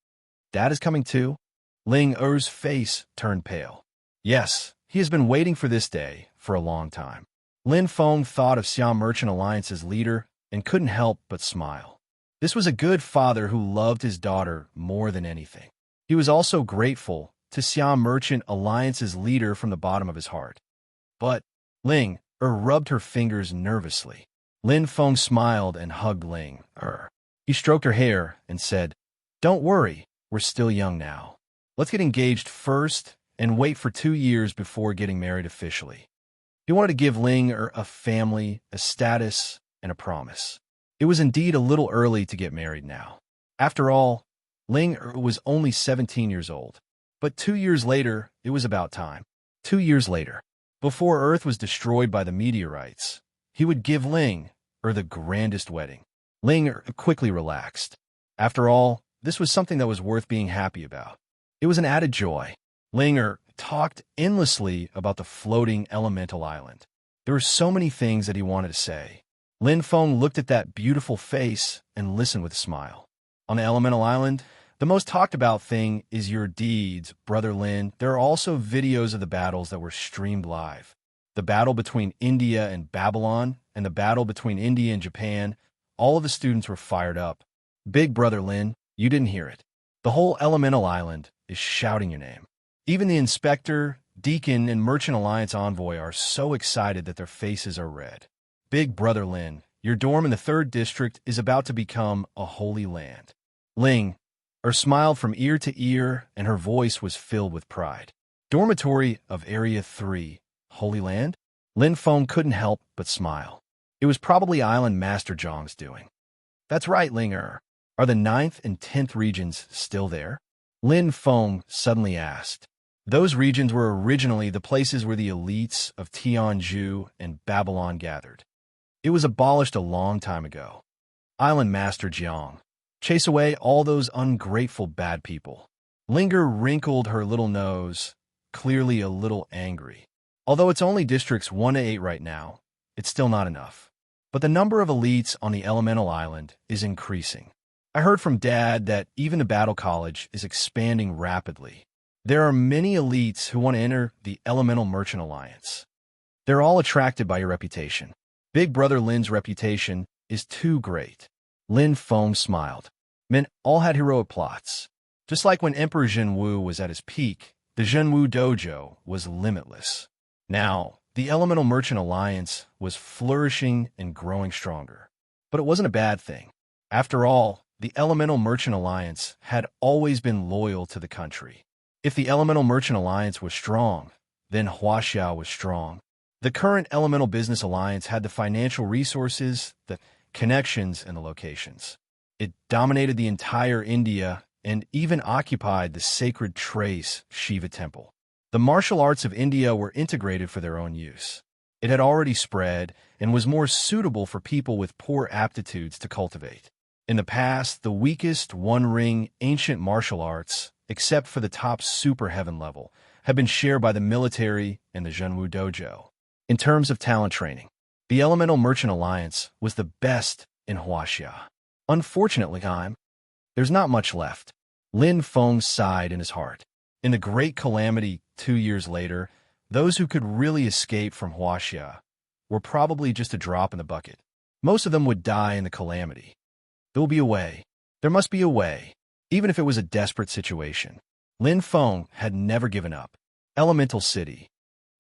Dad is coming too? Ling face turned pale. Yes, he has been waiting for this day for a long time. Lin Feng thought of Siam Merchant Alliance's leader and couldn't help but smile. This was a good father who loved his daughter more than anything. He was also grateful to Siam Merchant Alliance's leader from the bottom of his heart. But Ling rubbed her fingers nervously. Lin Feng smiled and hugged Ling. He stroked her hair and said, Don't worry, we're still young now. Let's get engaged first and wait for 2 years before getting married officially. He wanted to give Ling a family, a status, and a promise. It was indeed a little early to get married now. After all, Ling was only 17 years old. But 2 years later, it was about time. 2 years later, before Earth was destroyed by the meteorites, he would give Ling the grandest wedding. Ling quickly relaxed. After all, this was something that was worth being happy about. It was an added joy. Ling talked endlessly about the floating elemental island. There were so many things that he wanted to say. Lin Feng looked at that beautiful face and listened with a smile. On the elemental island, the most talked about thing is your deeds, Brother Lin. There are also videos of the battles that were streamed live. The battle between India and Babylon, and the battle between India and Japan, all of the students were fired up. Big Brother Lin, you didn't hear it. The whole elemental island is shouting your name. Even the inspector, deacon, and Merchant Alliance envoy are so excited that their faces are red. Big Brother Lin, your dorm in the 3rd district is about to become a holy land. Ling smiled from ear to ear, and her voice was filled with pride. Dormitory of Area 3, Holy Land? Lin Feng couldn't help but smile. It was probably Island Master Zhang's doing. That's right, Ling Are the 9th and 10th regions still there? Lin Feng suddenly asked. Those regions were originally the places where the elites of Tianzhu and Babylon gathered. It was abolished a long time ago. Island Master Jiang, chase away all those ungrateful bad people. Linger wrinkled her little nose, clearly a little angry. Although it's only districts 1 to 8 right now, it's still not enough. But the number of elites on the elemental island is increasing. I heard from Dad that even the Battle College is expanding rapidly. There are many elites who want to enter the Elemental Merchant Alliance. They're all attracted by your reputation. Big Brother Lin's reputation is too great. Lin Feng smiled. Men all had heroic plots. Just like when Emperor Zhenwu was at his peak, the Zhenwu dojo was limitless. Now, the Elemental Merchant Alliance was flourishing and growing stronger. But it wasn't a bad thing. After all, the Elemental Merchant Alliance had always been loyal to the country. If the Elemental Merchant Alliance was strong, then Huaxiao was strong. The current Elemental Business Alliance had the financial resources, the connections, and the locations. It dominated the entire India and even occupied the sacred Trace Shiva temple. The martial arts of India were integrated for their own use. It had already spread and was more suitable for people with poor aptitudes to cultivate. In the past, the weakest one-ring ancient martial arts, except for the top super heaven level, had been shared by the military and the Zhenwu dojo. In terms of talent training, the Elemental Merchant Alliance was the best in Huaxia. Unfortunately, there's not much left. Lin Feng sighed in his heart. In the Great Calamity 2 years later, those who could really escape from Huaxia were probably just a drop in the bucket. Most of them would die in the calamity. There will be a way. There must be a way, even if it was a desperate situation. Lin Feng had never given up. Elemental City.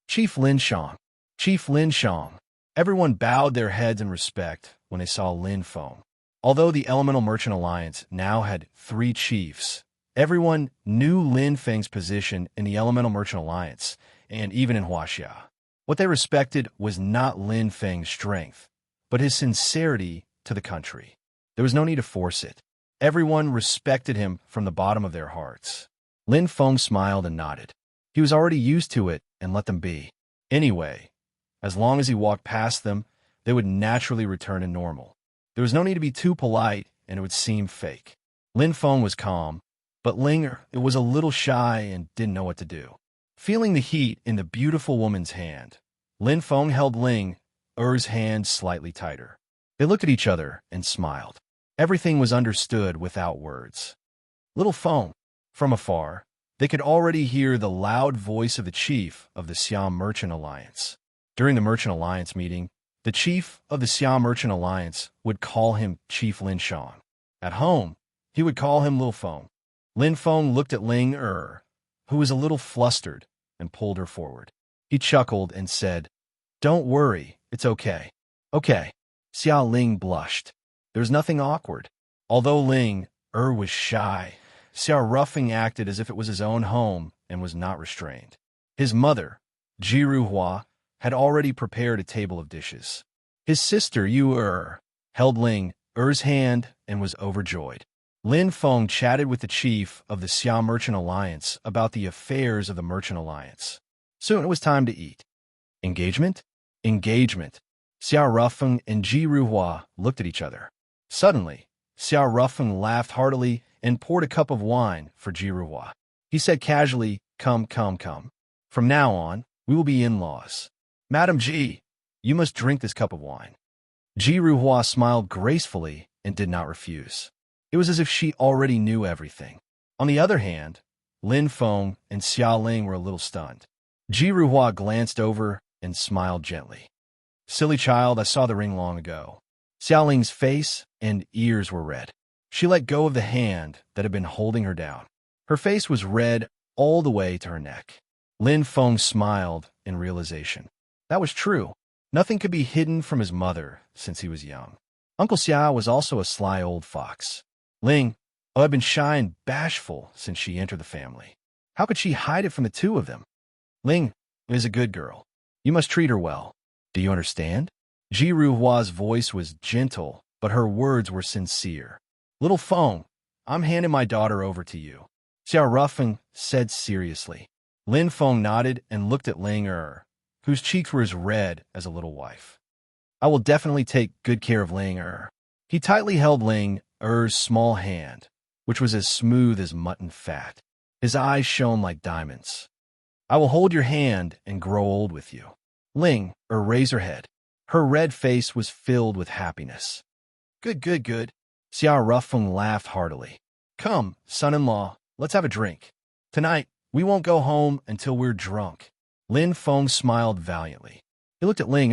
Chief Lin Shang. Chief Lin Shang. Everyone bowed their heads in respect when they saw Lin Feng. Although the Elemental Merchant Alliance now had 3 chiefs, everyone knew Lin Feng's position in the Elemental Merchant Alliance, and even in Huaxia. What they respected was not Lin Feng's strength, but his sincerity to the country. There was no need to force it. Everyone respected him from the bottom of their hearts. Lin Feng smiled and nodded. He was already used to it and let them be. Anyway, as long as he walked past them, they would naturally return to normal. There was no need to be too polite, and it would seem fake. Lin Feng was calm, but Ling was a little shy and didn't know what to do. Feeling the heat in the beautiful woman's hand, Lin Feng held Ling Er's hand slightly tighter. They looked at each other and smiled. Everything was understood without words. Little Feng. From afar, they could already hear the loud voice of the chief of the Siam Merchant Alliance. During the Merchant Alliance meeting, the chief of the Siam Merchant Alliance would call him Chief Lin Shang. At home, he would call him Lil Feng. Lin Feng looked at Ling who was a little flustered, and pulled her forward. He chuckled and said, "Don't worry, it's okay." "Okay." Xiao Ling blushed. There was nothing awkward. Although Ling was shy, Xiao Ruffing acted as if it was his own home and was not restrained. His mother, Jiru Hua, had already prepared a table of dishes. His sister, Yu held Ling Er's hand and was overjoyed. Lin Feng chatted with the chief of the Siam Merchant Alliance about the affairs of the Merchant Alliance. Soon it was time to eat. Engagement? Engagement. Xiao Rufeng and Ji Ruhua looked at each other. Suddenly, Xiao Rufeng laughed heartily and poured a cup of wine for Ji Ruhua. He said casually, "Come, come, come. From now on, we will be in-laws. Madam Ji, you must drink this cup of wine." Ji Ruhua smiled gracefully and did not refuse. It was as if she already knew everything. On the other hand, Lin Feng and Xia Ling were a little stunned. Ji Ruhua glanced over and smiled gently. "Silly child, I saw the ring long ago." Xia Ling's face and ears were red. She let go of the hand that had been holding her down. Her face was red all the way to her neck. Lin Feng smiled in realization. That was true. Nothing could be hidden from his mother since he was young. Uncle Xia was also a sly old fox. Ling had been shy and bashful since she entered the family. How could she hide it from the two of them? "Ling is a good girl. You must treat her well. Do you understand?" Ji Ruhua's voice was gentle, but her words were sincere. "Little Feng, I'm handing my daughter over to you," Xiao Rufeng said seriously. Lin Feng nodded and looked at Ling whose cheeks were as red as a little wife. "I will definitely take good care of Ling He tightly held Ling small hand, which was as smooth as mutton fat. His eyes shone like diamonds. "I will hold your hand and grow old with you." Ling raised her head. Her red face was filled with happiness. "Good, good, good." Xiao Rufeng laughed heartily. "Come, son-in-law, let's have a drink. Tonight, we won't go home until we're drunk." Lin Feng smiled valiantly. He looked at Ling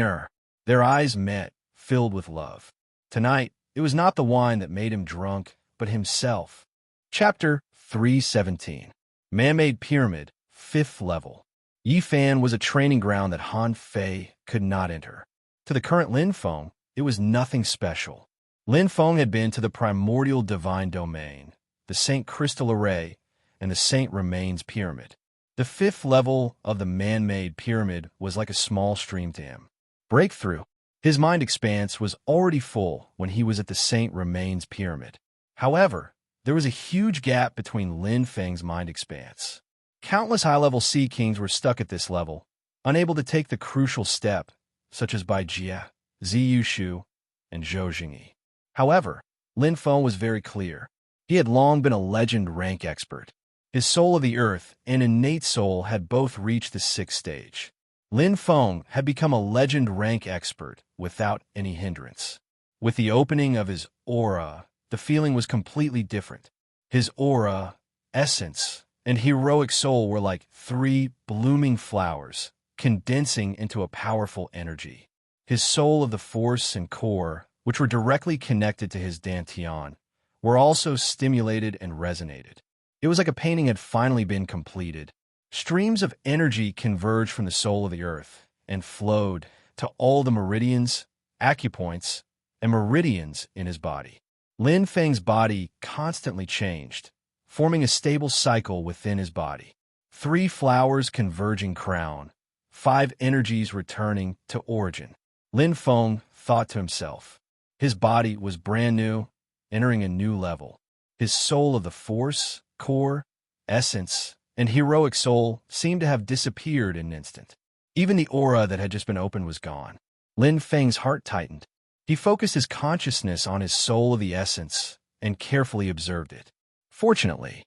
Their eyes met, filled with love. Tonight, it was not the wine that made him drunk, but himself. Chapter 317. Man-Made Pyramid, 5th Level. Yifan was a training ground that Han Fei could not enter. To the current Lin Feng, it was nothing special. Lin Feng had been to the primordial divine domain, the Saint Crystal Array, and the Saint Remains Pyramid. The 5th level of the man-made pyramid was like a small stream to him. Breakthrough. His mind expanse was already full when he was at the Saint Remains Pyramid. However, there was a huge gap between Lin Feng's mind expanse. Countless high-level Sea Kings were stuck at this level, unable to take the crucial step, such as Bai Jie, Ziyu Shu, and Zhou Jingyi. However, Lin Feng was very clear. He had long been a legend rank expert. His soul of the earth and innate soul had both reached the 6th stage. Lin Feng had become a legend rank expert without any hindrance. With the opening of his aura, the feeling was completely different. His aura, essence, and heroic soul were like 3 blooming flowers, condensing into a powerful energy. His soul of the force and core, which were directly connected to his dantian, were also stimulated and resonated. It was like a painting had finally been completed. Streams of energy converged from the soul of the earth and flowed to all the meridians, acupoints, and meridians in his body. Lin Feng's body constantly changed, forming a stable cycle within his body. 3 flowers converging crown, 5 energies returning to origin. Lin Feng thought to himself. His body was brand new, entering a new level. His soul of the force, core, essence, and heroic soul seemed to have disappeared in an instant. Even the aura that had just been opened was gone. Lin Feng's heart tightened. He focused his consciousness on his soul of the essence and carefully observed it. Fortunately,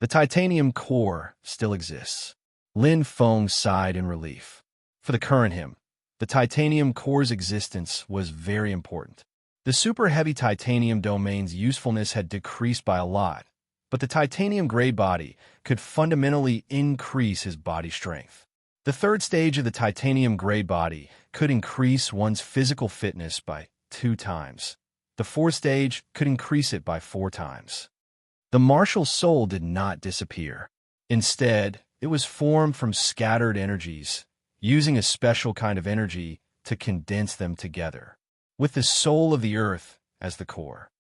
the titanium core still exists. Lin Feng sighed in relief. For the current him, the titanium core's existence was very important. The super-heavy titanium domain's usefulness had decreased by a lot, but the titanium gray body could fundamentally increase his body strength. The 3rd stage of the titanium gray body could increase one's physical fitness by 2 times. The 4th stage could increase it by 4 times. The martial soul did not disappear. Instead, it was formed from scattered energies, using a special kind of energy to condense them together, with the soul of the earth as the core,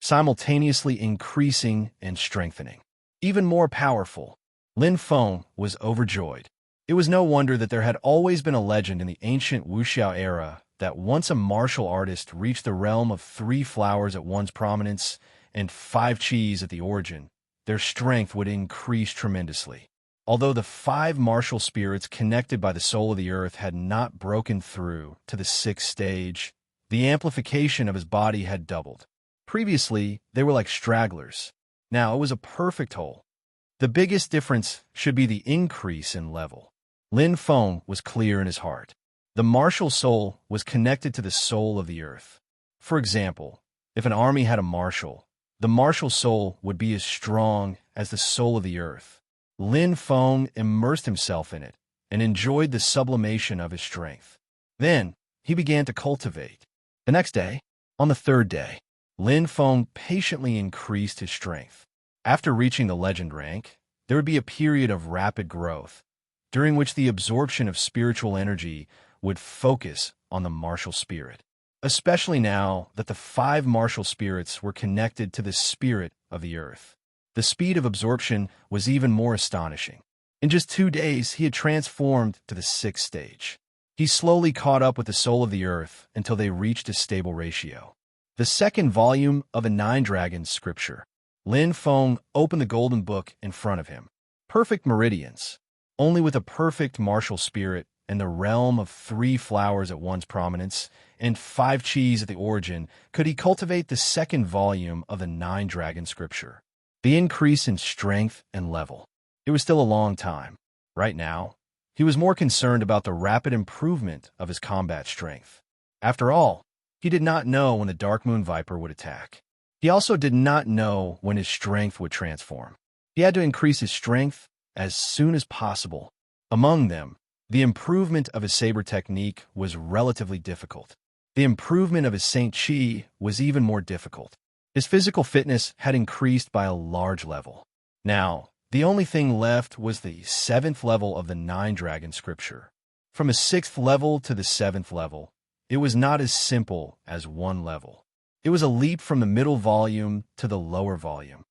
simultaneously increasing and strengthening. Even more powerful, Lin Feng was overjoyed. It was no wonder that there had always been a legend in the ancient Wuxiao era that once a martial artist reached the realm of 3 flowers at one's prominence and 5 qis at the origin, their strength would increase tremendously. Although the 5 martial spirits connected by the soul of the earth had not broken through to the 6th stage, the amplification of his body had doubled. Previously, they were like stragglers. Now it was a perfect whole. The biggest difference should be the increase in level. Lin Feng was clear in his heart. The martial soul was connected to the soul of the earth. For example, if an army had a marshal, the martial soul would be as strong as the soul of the earth. Lin Feng immersed himself in it and enjoyed the sublimation of his strength. Then, he began to cultivate. The next day, on the 3rd day, Lin Feng patiently increased his strength. After reaching the legend rank, there would be a period of rapid growth, during which the absorption of spiritual energy would focus on the martial spirit, especially now that the 5 martial spirits were connected to the spirit of the earth. The speed of absorption was even more astonishing. In just 2 days, he had transformed to the 6th stage. He slowly caught up with the soul of the earth until they reached a stable ratio. The 2nd volume of the 9 Dragons scripture. Lin Feng opened the golden book in front of him. Perfect meridians. Only with a perfect martial spirit and the realm of 3 flowers at one's prominence and 5 qis at the origin could he cultivate the 2nd volume of the 9 Dragon scripture. The increase in strength and level. It was still a long time. Right now, he was more concerned about the rapid improvement of his combat strength. After all, he did not know when the Dark Moon Viper would attack. He also did not know when his strength would transform. He had to increase his strength as soon as possible. Among them, the improvement of his saber technique was relatively difficult. The improvement of his Saint Chi was even more difficult. His physical fitness had increased by a large level. Now, the only thing left was the 7th level of the 9 Dragon scripture. From a 6th level to the 7th level, it was not as simple as one level. It was a leap from the middle volume to the lower volume.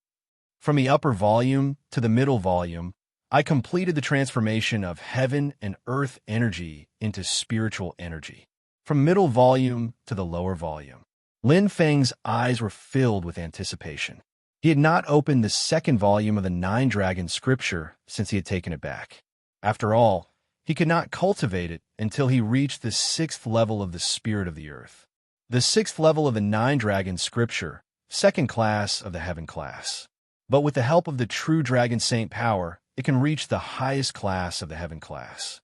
From the upper volume to the middle volume, I completed the transformation of heaven and earth energy into spiritual energy. From middle volume to the lower volume, Lin Feng's eyes were filled with anticipation. He had not opened the second volume of the Nine Dragons scripture since he had taken it back. After all, he could not cultivate it until he reached the sixth level of the spirit of the earth. The sixth level of the Nine Dragons scripture, second class of the heaven class. But with the help of the true dragon saint power, it can reach the highest class of the heaven class.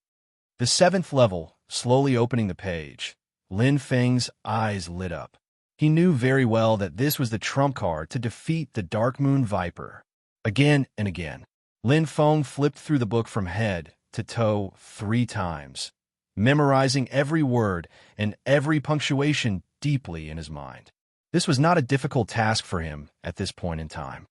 The seventh level, slowly opening the page, Lin Feng's eyes lit up. He knew very well that this was the trump card to defeat the Dark Moon Viper. Again and again, Lin Feng flipped through the book from head to toe 3 times, memorizing every word and every punctuation deeply in his mind. This was not a difficult task for him at this point in time.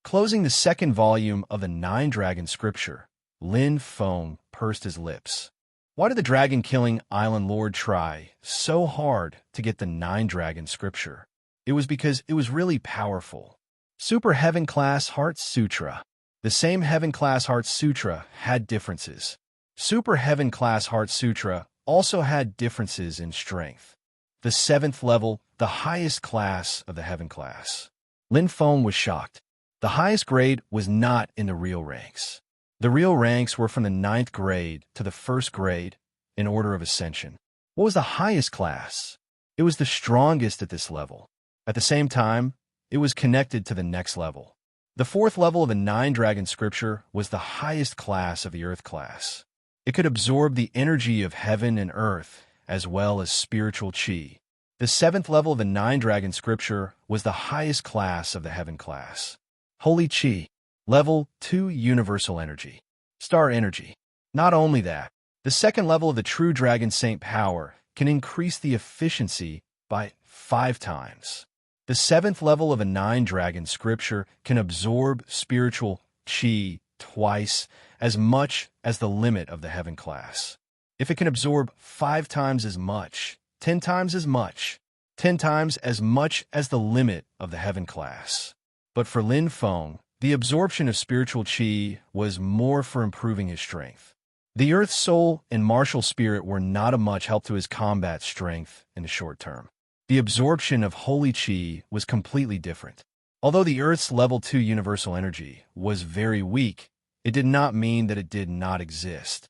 Closing the second volume of the Nine Dragon scripture, Lin Feng pursed his lips. Why did the dragon-killing island lord try so hard to get the Nine Dragon scripture? It was because it was really powerful. Super Heaven Class Heart Sutra. The same Heaven Class Heart Sutra had differences. Super Heaven Class Heart Sutra also had differences in strength. The seventh level, the highest class of the Heaven class. Lin Feng was shocked. The highest grade was not in the real ranks. The real ranks were from the 9th grade to the 1st grade in order of ascension. What was the highest class? It was the strongest at this level. At the same time, it was connected to the next level. The 4th level of the Nine Dragon scripture was the highest class of the earth class. It could absorb the energy of heaven and earth as well as spiritual chi. The 7th level of the Nine Dragon scripture was the highest class of the heaven class. Holy Chi. Level 2 Universal Energy. Star Energy. Not only that, the second level of the True Dragon Saint Power can increase the efficiency by 5 times. The 7th level of a Nine Dragon scripture can absorb spiritual chi twice as much as the limit of the heaven class. If it can absorb 5 times as much, 10 times as much, 10 times as much as the limit of the heaven class. But for Lin Feng, the absorption of spiritual chi was more for improving his strength. The Earth Soul and Martial Spirit were not of much help to his combat strength in the short term. The absorption of Holy Chi was completely different. Although the Earth's Level 2 Universal Energy was very weak, it did not mean that it did not exist.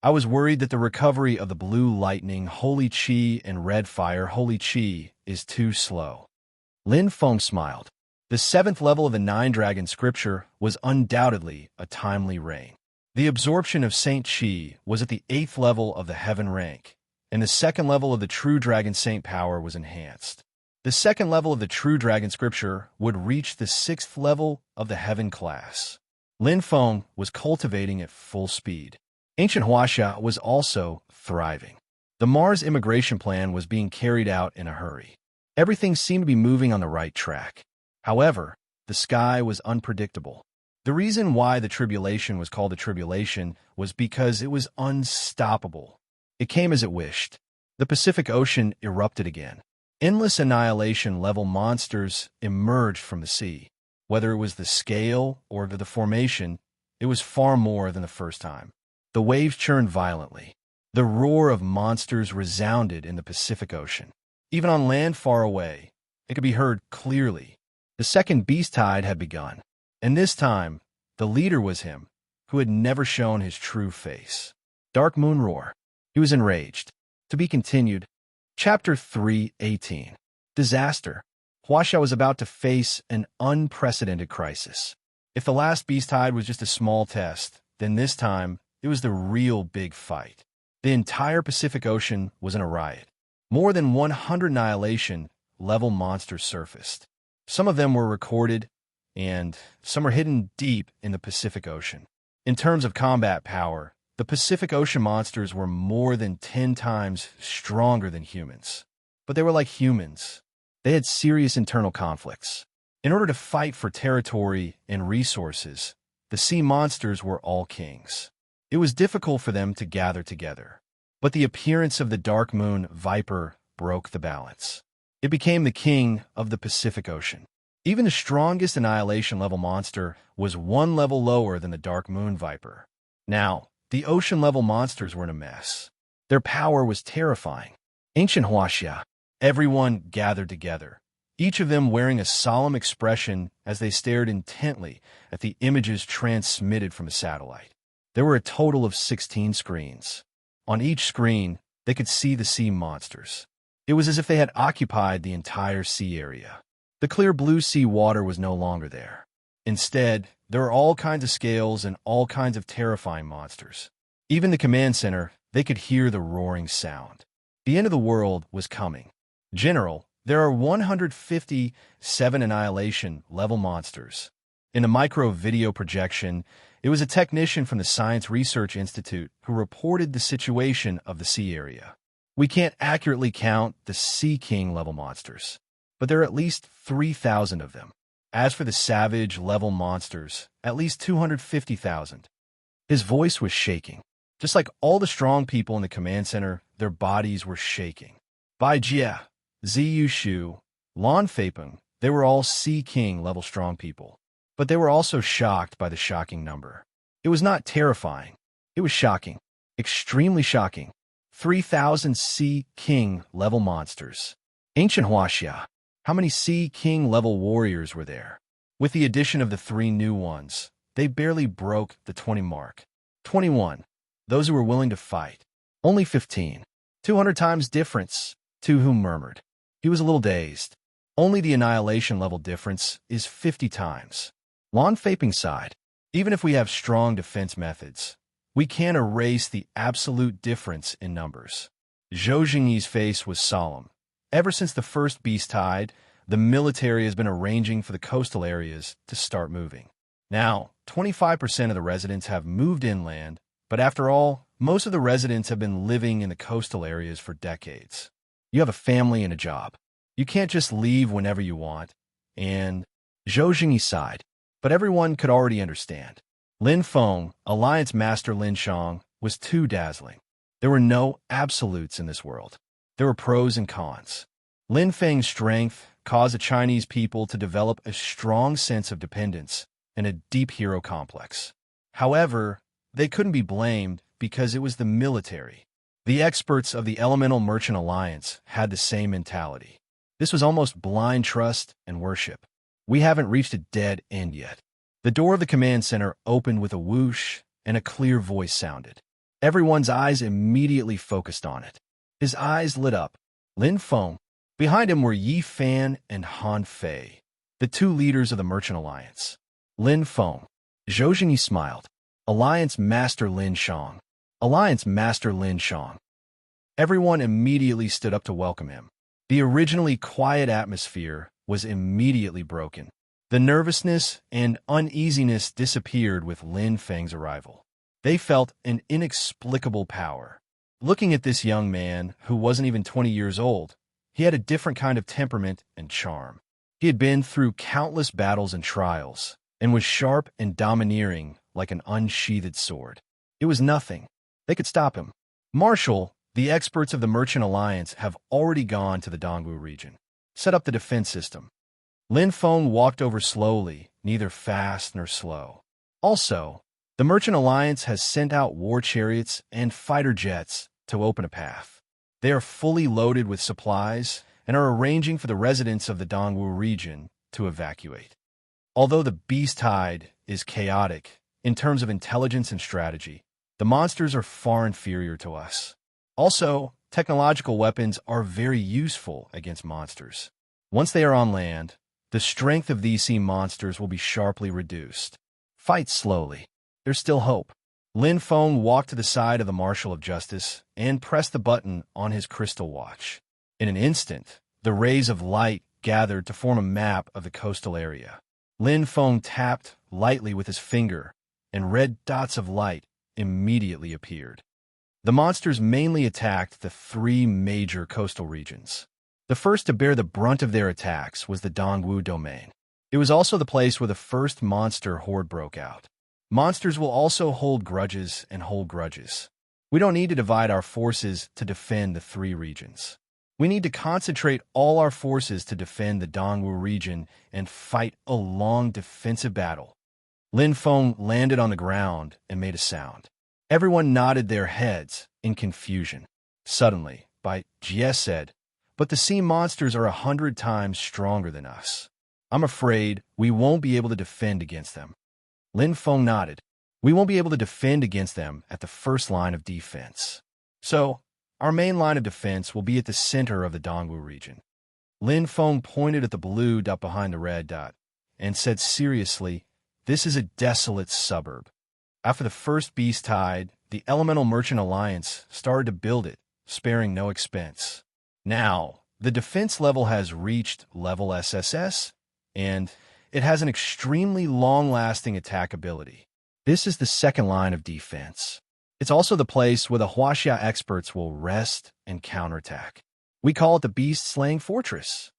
I was worried that the recovery of the Blue Lightning, Holy Chi, and Red Fire, Holy Chi, is too slow. Lin Feng smiled. The 7th level of the Nine Dragon scripture was undoubtedly a timely rain. The absorption of Saint Chi was at the 8th level of the heaven rank, and the 2nd level of the True Dragon Saint Power was enhanced. The 2nd level of the True Dragon scripture would reach the 6th level of the heaven class. Lin Feng was cultivating at full speed. Ancient Huaxia was also thriving. The Mars immigration plan was being carried out in a hurry. Everything seemed to be moving on the right track. However, the sky was unpredictable. The reason why the tribulation was called the tribulation was because it was unstoppable. It came as it wished. The Pacific Ocean erupted again. Endless annihilation-level monsters emerged from the sea. Whether it was the scale or the formation, it was far more than the first time. The waves churned violently. The roar of monsters resounded in the Pacific Ocean. Even on land far away, it could be heard clearly. The second beast tide had begun, and this time, the leader was him, who had never shown his true face. Dark Moon Roar. He was enraged. To be continued. Chapter 3:18. Disaster. Huaxia was about to face an unprecedented crisis. If the last beast tide was just a small test, then this time, it was the real big fight. The entire Pacific Ocean was in a riot. More than 100 annihilation-level monsters surfaced. Some of them were recorded, and some are hidden deep in the Pacific Ocean. In terms of combat power, the Pacific Ocean monsters were more than 10 times stronger than humans. But they were like humans. They had serious internal conflicts. In order to fight for territory and resources, the sea monsters were all kings. It was difficult for them to gather together. But the appearance of the Dark Moon Viper broke the balance. It became the king of the Pacific Ocean. Even the strongest annihilation-level monster was 1 level lower than the Dark Moon Viper. Now, the ocean-level monsters were in a mess. Their power was terrifying. Ancient Huaxia. Everyone gathered together, each of them wearing a solemn expression as they stared intently at the images transmitted from a satellite. There were a total of 16 screens. On each screen, they could see the sea monsters. It was as if they had occupied the entire sea area. The clear blue sea water was no longer there. Instead, there were all kinds of scales and all kinds of terrifying monsters. Even the command center, they could hear the roaring sound. The end of the world was coming. General, there are 157 annihilation-level monsters. In a micro-video projection, it was a technician from the Science Research Institute who reported the situation of the sea area. We can't accurately count the Sea King-level monsters, but there are at least 3,000 of them. As for the Savage-level monsters, at least 250,000. His voice was shaking. Just like all the strong people in the command center, their bodies were shaking. Bai Jie, Ziyu Shu, Lan Feipeng, they were all Sea King-level strong people. But they were also shocked by the shocking number. It was not terrifying. It was shocking. Extremely shocking. 3,000 Sea King-level monsters. Ancient Huaxia. How many Sea King-level warriors were there? With the addition of the 3 new ones, they barely broke the 20 mark. 21. Those who were willing to fight. Only 15. 200 times difference. Tu Hu murmured. He was a little dazed. Only the annihilation level difference is 50 times. Lan Feipeng sighed. Even if we have strong defense methods, we can't erase the absolute difference in numbers. Zhou Jingyi's face was solemn. Ever since the first beast tide, the military has been arranging for the coastal areas to start moving. Now, 25% of the residents have moved inland, but after all, most of the residents have been living in the coastal areas for decades. You have a family and a job. You can't just leave whenever you want. And Zhou Jingyi sighed, but everyone could already understand. Lin Feng, Alliance Master Lin Shang, was too dazzling. There were no absolutes in this world. There were pros and cons. Lin Feng's strength caused the Chinese people to develop a strong sense of dependence and a deep hero complex. However, they couldn't be blamed because it was the military. The experts of the Elemental Merchant Alliance had the same mentality. This was almost blind trust and worship. We haven't reached a dead end yet. The door of the command center opened with a whoosh, and a clear voice sounded. Everyone's eyes immediately focused on it. His eyes lit up. Lin Feng. Behind him were Yi Fan and Han Fei, the 2 leaders of the Merchant Alliance. Lin Feng. Zhou Jingyi smiled. Alliance Master Lin Shang. Alliance Master Lin Shang. Everyone immediately stood up to welcome him. The originally quiet atmosphere was immediately broken. The nervousness and uneasiness disappeared with Lin Feng's arrival. They felt an inexplicable power. Looking at this young man, who wasn't even 20 years old, he had a different kind of temperament and charm. He had been through countless battles and trials, and was sharp and domineering like an unsheathed sword. It was nothing. They could stop him. Marshal, the experts of the Merchant Alliance have already gone to the Dongwu region. Set up the defense system. Lin Feng walked over slowly, neither fast nor slow. Also, the Merchant Alliance has sent out war chariots and fighter jets to open a path. They are fully loaded with supplies and are arranging for the residents of the Dongwu region to evacuate. Although the beast tide is chaotic in terms of intelligence and strategy, the monsters are far inferior to us. Also, technological weapons are very useful against monsters. Once they are on land, the strength of these sea monsters will be sharply reduced. Fight slowly. There's still hope. Lin Feng walked to the side of the Marshal of Justice and pressed the button on his crystal watch. In an instant, the rays of light gathered to form a map of the coastal area. Lin Feng tapped lightly with his finger, and red dots of light immediately appeared. The monsters mainly attacked the 3 major coastal regions. The first to bear the brunt of their attacks was the Dongwu domain. It was also the place where the first monster horde broke out. Monsters will also hold grudges and hold grudges. We don't need to divide our forces to defend the 3 regions. We need to concentrate all our forces to defend the Dongwu region and fight a long defensive battle. Lin Feng landed on the ground and made a sound. Everyone nodded their heads in confusion. Suddenly, Bai Jie said, But the sea monsters are 100 times stronger than us. I'm afraid we won't be able to defend against them. Lin Feng nodded. We won't be able to defend against them at the first line of defense. So, our main line of defense will be at the center of the Dongwu region. Lin Feng pointed at the blue dot behind the red dot and said seriously, this is a desolate suburb. After the first beast tide, the Elemental Merchant Alliance started to build it, sparing no expense. Now, the defense level has reached level SSS, and it has an extremely long-lasting attack ability. This is the second line of defense. It's also the place where the Huaxia experts will rest and counterattack. We call it the Beast-Slaying Fortress.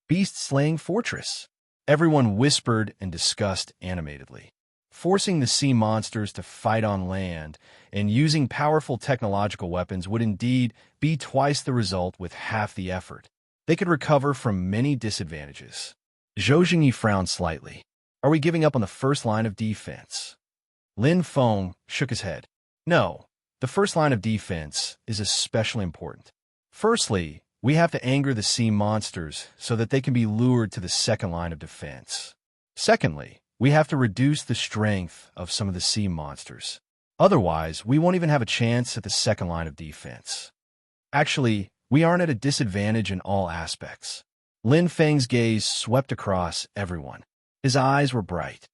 Beast-Slaying Fortress. Everyone whispered and discussed animatedly. Forcing the sea monsters to fight on land and using powerful technological weapons would indeed be twice the result with half the effort. They could recover from many disadvantages. Zhou Jingyi frowned slightly. Are we giving up on the first line of defense? Lin Feng shook his head. No, the first line of defense is especially important. Firstly, we have to anger the sea monsters so that they can be lured to the second line of defense. Secondly, we have to reduce the strength of some of the sea monsters. Otherwise, we won't even have a chance at the second line of defense. Actually, we aren't at a disadvantage in all aspects. Lin Feng's gaze swept across everyone. His eyes were bright.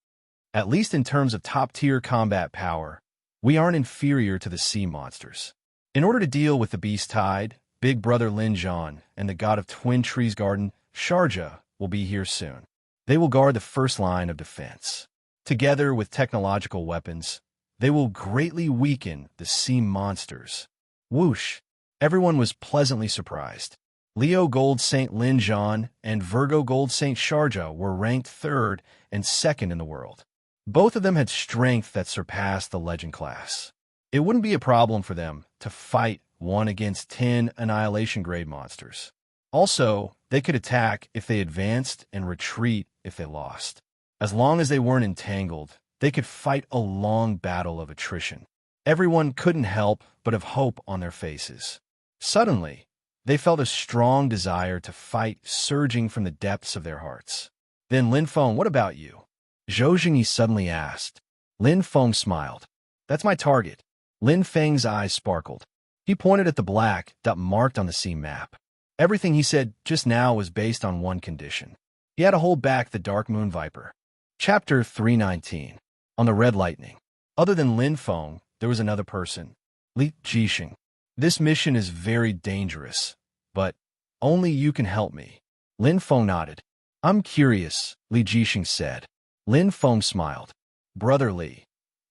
At least in terms of top-tier combat power, we aren't inferior to the sea monsters. In order to deal with the beast tide, Big Brother Lin Zhan and the god of Twin Trees Garden, Sharjah, will be here soon. They will guard the first line of defense. Together with technological weapons, they will greatly weaken the sea monsters. Whoosh! Everyone was pleasantly surprised. Leo Gold Saint Lin Zhan and Virgo Gold Saint Sharjah were ranked 3rd and 2nd in the world. Both of them had strength that surpassed the legend class. It wouldn't be a problem for them to fight 1 against 10 Annihilation grade monsters. Also, they could attack if they advanced and retreat if they lost. As long as they weren't entangled, they could fight a long battle of attrition. Everyone couldn't help but have hope on their faces. Suddenly, they felt a strong desire to fight surging from the depths of their hearts. Then Lin Feng, what about you? Zhou Jingyi suddenly asked. Lin Feng smiled. That's my target. Lin Feng's eyes sparkled. He pointed at the black dot marked on the sea map. Everything he said just now was based on one condition. He had to hold back the Dark Moon Viper. Chapter 319. On the Red Lightning. Other than Lin Feng, there was another person. Li Jixing. This mission is very dangerous, but only you can help me. Lin Feng nodded. I'm curious, Li Jixing said. Lin Feng smiled. Brother Li,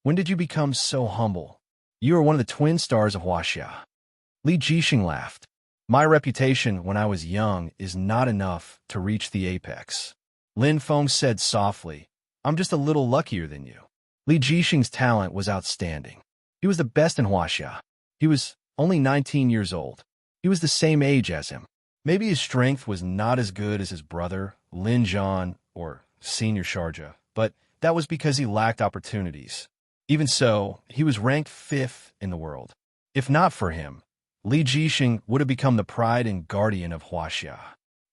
when did you become so humble? You are one of the twin stars of Huaxia. Li Jixing laughed. My reputation when I was young is not enough to reach the apex. Lin Feng said softly, I'm just a little luckier than you. Li Jixing's talent was outstanding. He was the best in Huaxia. He was only 19 years old. He was the same age as him. Maybe his strength was not as good as his brother, Lin Zhan, or Senior Sharjah, but that was because he lacked opportunities. Even so, he was ranked 5th in the world. If not for him, Li Jixing would have become the pride and guardian of Huaxia.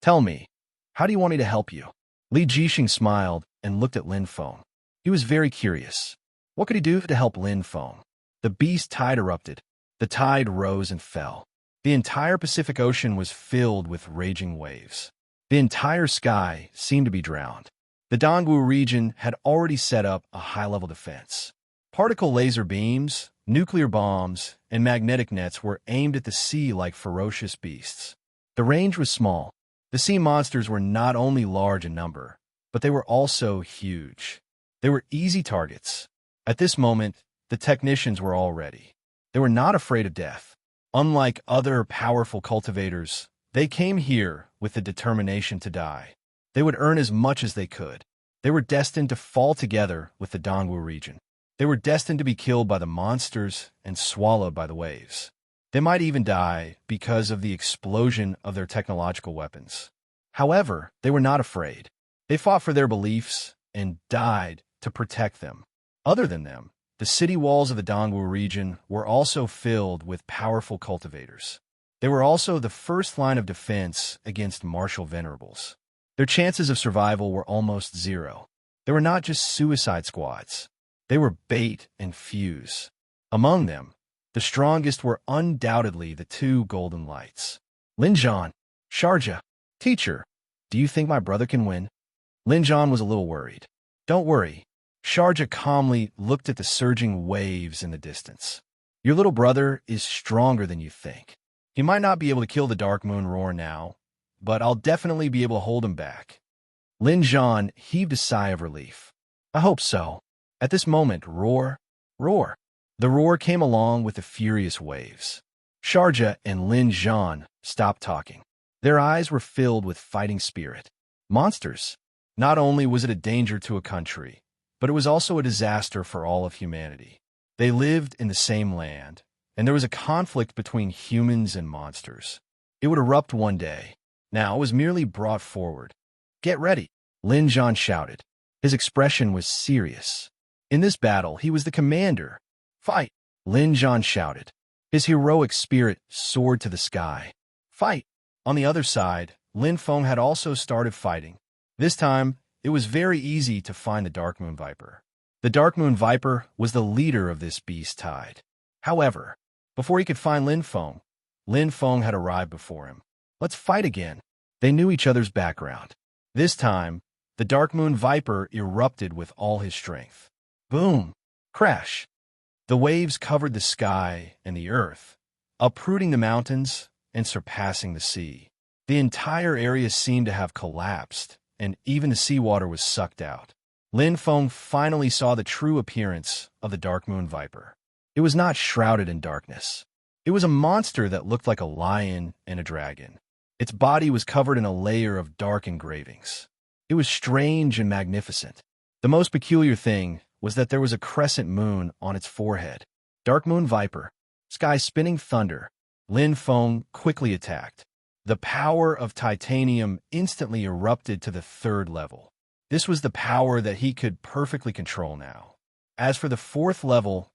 Tell me, how do you want me to help you? Li Jixing smiled and looked at Lin Feng. He was very curious. What could he do to help Lin Feng? The beast tide erupted. The tide rose and fell. The entire Pacific Ocean was filled with raging waves. The entire sky seemed to be drowned. The Dongwu region had already set up a high-level defense. Particle laser beams, nuclear bombs, and magnetic nets were aimed at the sea like ferocious beasts. The range was small. The sea monsters were not only large in number, but they were also huge. They were easy targets. At this moment, the technicians were all ready. They were not afraid of death. Unlike other powerful cultivators, they came here with the determination to die. They would earn as much as they could. They were destined to fall together with the Dongwu region. They were destined to be killed by the monsters and swallowed by the waves. They might even die because of the explosion of their technological weapons. However, they were not afraid. They fought for their beliefs and died to protect them. Other than them, the city walls of the Dongwu region were also filled with powerful cultivators. They were also the first line of defense against martial venerables. Their chances of survival were almost zero. They were not just suicide squads. They were bait and fuse. Among them, the strongest were undoubtedly the two golden lights. Linjan, Sharjah, teacher, do you think my brother can win? Linjan was a little worried. Don't worry. Sharjah calmly looked at the surging waves in the distance. Your little brother is stronger than you think. He might not be able to kill the Dark Moon Roar now, but I'll definitely be able to hold him back. Linjan heaved a sigh of relief. I hope so. At this moment, roar, roar. The roar came along with the furious waves. Sharjah and Linjan stopped talking. Their eyes were filled with fighting spirit. Monsters. Not only was it a danger to a country, but it was also a disaster for all of humanity. They lived in the same land, and there was a conflict between humans and monsters. It would erupt one day. Now it was merely brought forward. Get ready, Linjan shouted. His expression was serious. In this battle, he was the commander. Fight, Linjan shouted. His heroic spirit soared to the sky. Fight! On the other side, Lin Feng had also started fighting. This time, it was very easy to find the Dark Moon Viper. The Dark Moon Viper was the leader of this beast tide. However, before he could find Lin Feng had arrived before him. Let's fight again. They knew each other's background. This time, the Dark Moon Viper erupted with all his strength. Boom! Crash! The waves covered the sky and the earth, uprooting the mountains and surpassing the sea. The entire area seemed to have collapsed, and even the seawater was sucked out. Lin Feng finally saw the true appearance of the Dark Moon Viper. It was not shrouded in darkness. It was a monster that looked like a lion and a dragon. Its body was covered in a layer of dark engravings. It was strange and magnificent. The most peculiar thing was that there was a crescent moon on its forehead. Dark Moon Viper, sky spinning thunder. Lin Feng quickly attacked. The power of titanium instantly erupted to the 3rd level. This was the power that he could perfectly control now. As for the 4th level,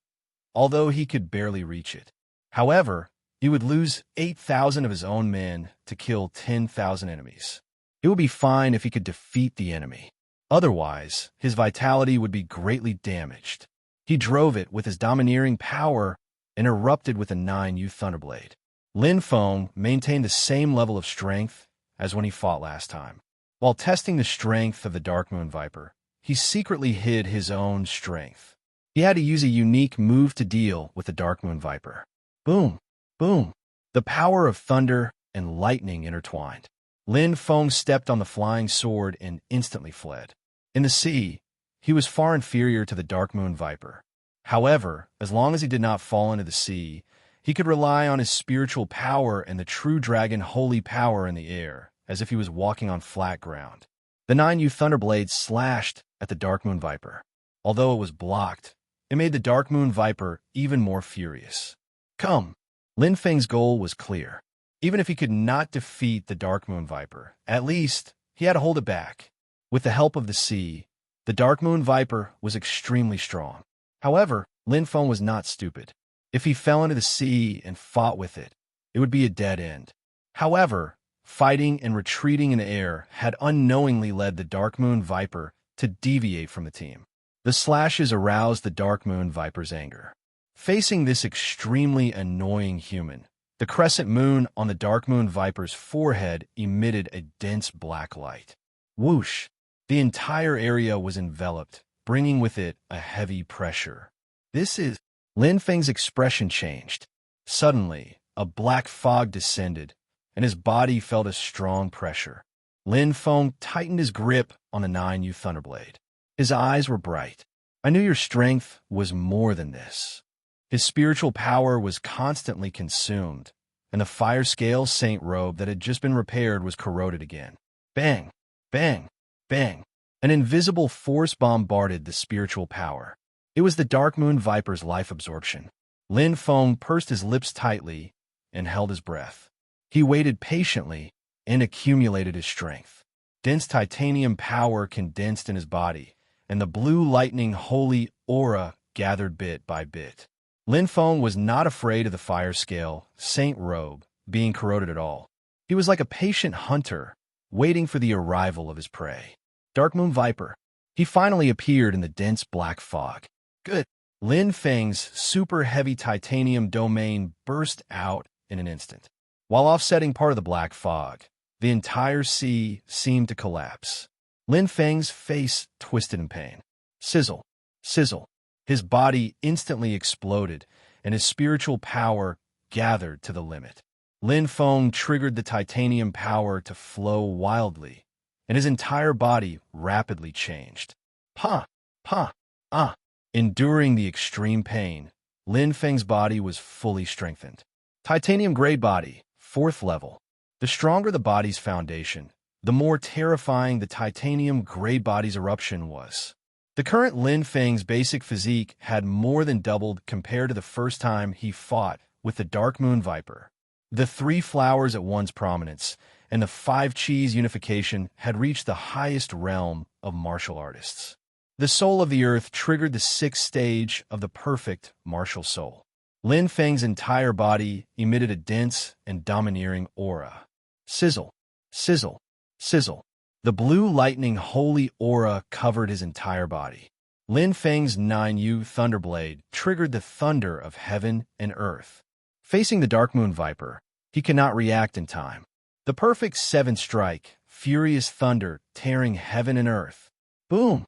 although he could barely reach it. However, he would lose 8,000 of his own men to kill 10,000 enemies. It would be fine if he could defeat the enemy. Otherwise, his vitality would be greatly damaged. He drove it with his domineering power and erupted with a 9U Thunderblade. Lin Feng maintained the same level of strength as when he fought last time. While testing the strength of the Dark Moon Viper, he secretly hid his own strength. He had to use a unique move to deal with the Dark Moon Viper. Boom! Boom! The power of thunder and lightning intertwined. Lin Feng stepped on the flying sword and instantly fled. In the sea, he was far inferior to the Dark Moon Viper. However, as long as he did not fall into the sea, he could rely on his spiritual power and the true dragon holy power in the air, as if he was walking on flat ground. The 9U Thunderblade slashed at the Dark Moon Viper. Although it was blocked, it made the Dark Moon Viper even more furious. Come! Lin Feng's goal was clear. Even if he could not defeat the Dark Moon Viper, at least he had to hold it back. With the help of the sea, the Dark Moon Viper was extremely strong. However, Lin Feng was not stupid. If he fell into the sea and fought with it, it would be a dead end. However, fighting and retreating in the air had unknowingly led the Dark Moon Viper to deviate from the team. The slashes aroused the Dark Moon Viper's anger. Facing this extremely annoying human, the crescent moon on the Dark Moon Viper's forehead emitted a dense black light. Whoosh! The entire area was enveloped, bringing with it a heavy pressure. Lin Feng's expression changed. Suddenly, a black fog descended, and his body felt a strong pressure. Lin Feng tightened his grip on the 9U Thunderblade. His eyes were bright. I knew your strength was more than this. His spiritual power was constantly consumed, and the fire scale saint robe that had just been repaired was corroded again. Bang! Bang! Bang! An invisible force bombarded the spiritual power. It was the Dark Moon Viper's life absorption. Lin Feng pursed his lips tightly and held his breath. He waited patiently and accumulated his strength. Dense titanium power condensed in his body, and the blue lightning holy aura gathered bit by bit. Lin Feng was not afraid of the fire scale saint robe being corroded at all. He was like a patient hunter, waiting for the arrival of his prey. Dark Moon Viper. He finally appeared in the dense black fog. Good. Lin Feng's super heavy titanium domain burst out in an instant. While offsetting part of the black fog, the entire sea seemed to collapse. Lin Feng's face twisted in pain. Sizzle. Sizzle. His body instantly exploded, and his spiritual power gathered to the limit. Lin Feng triggered the titanium power to flow wildly, and his entire body rapidly changed. Pa! Pa! Ah! Enduring the extreme pain, Lin Feng's body was fully strengthened. Titanium Gray Body, 4th level. The stronger the body's foundation, the more terrifying the titanium gray body's eruption was. The current Lin Feng's basic physique had more than doubled compared to the first time he fought with the Dark Moon Viper. The 3 flowers at one's prominence and the 5 Qis unification had reached the highest realm of martial artists. The soul of the earth triggered the 6th stage of the perfect martial soul. Lin Feng's entire body emitted a dense and domineering aura. Sizzle, sizzle, sizzle. The blue lightning holy aura covered his entire body. Lin Feng's 9U Thunderblade triggered the thunder of heaven and earth. Facing the Dark Moon Viper, he cannot react in time. The perfect 7th strike, furious thunder tearing heaven and earth. Boom!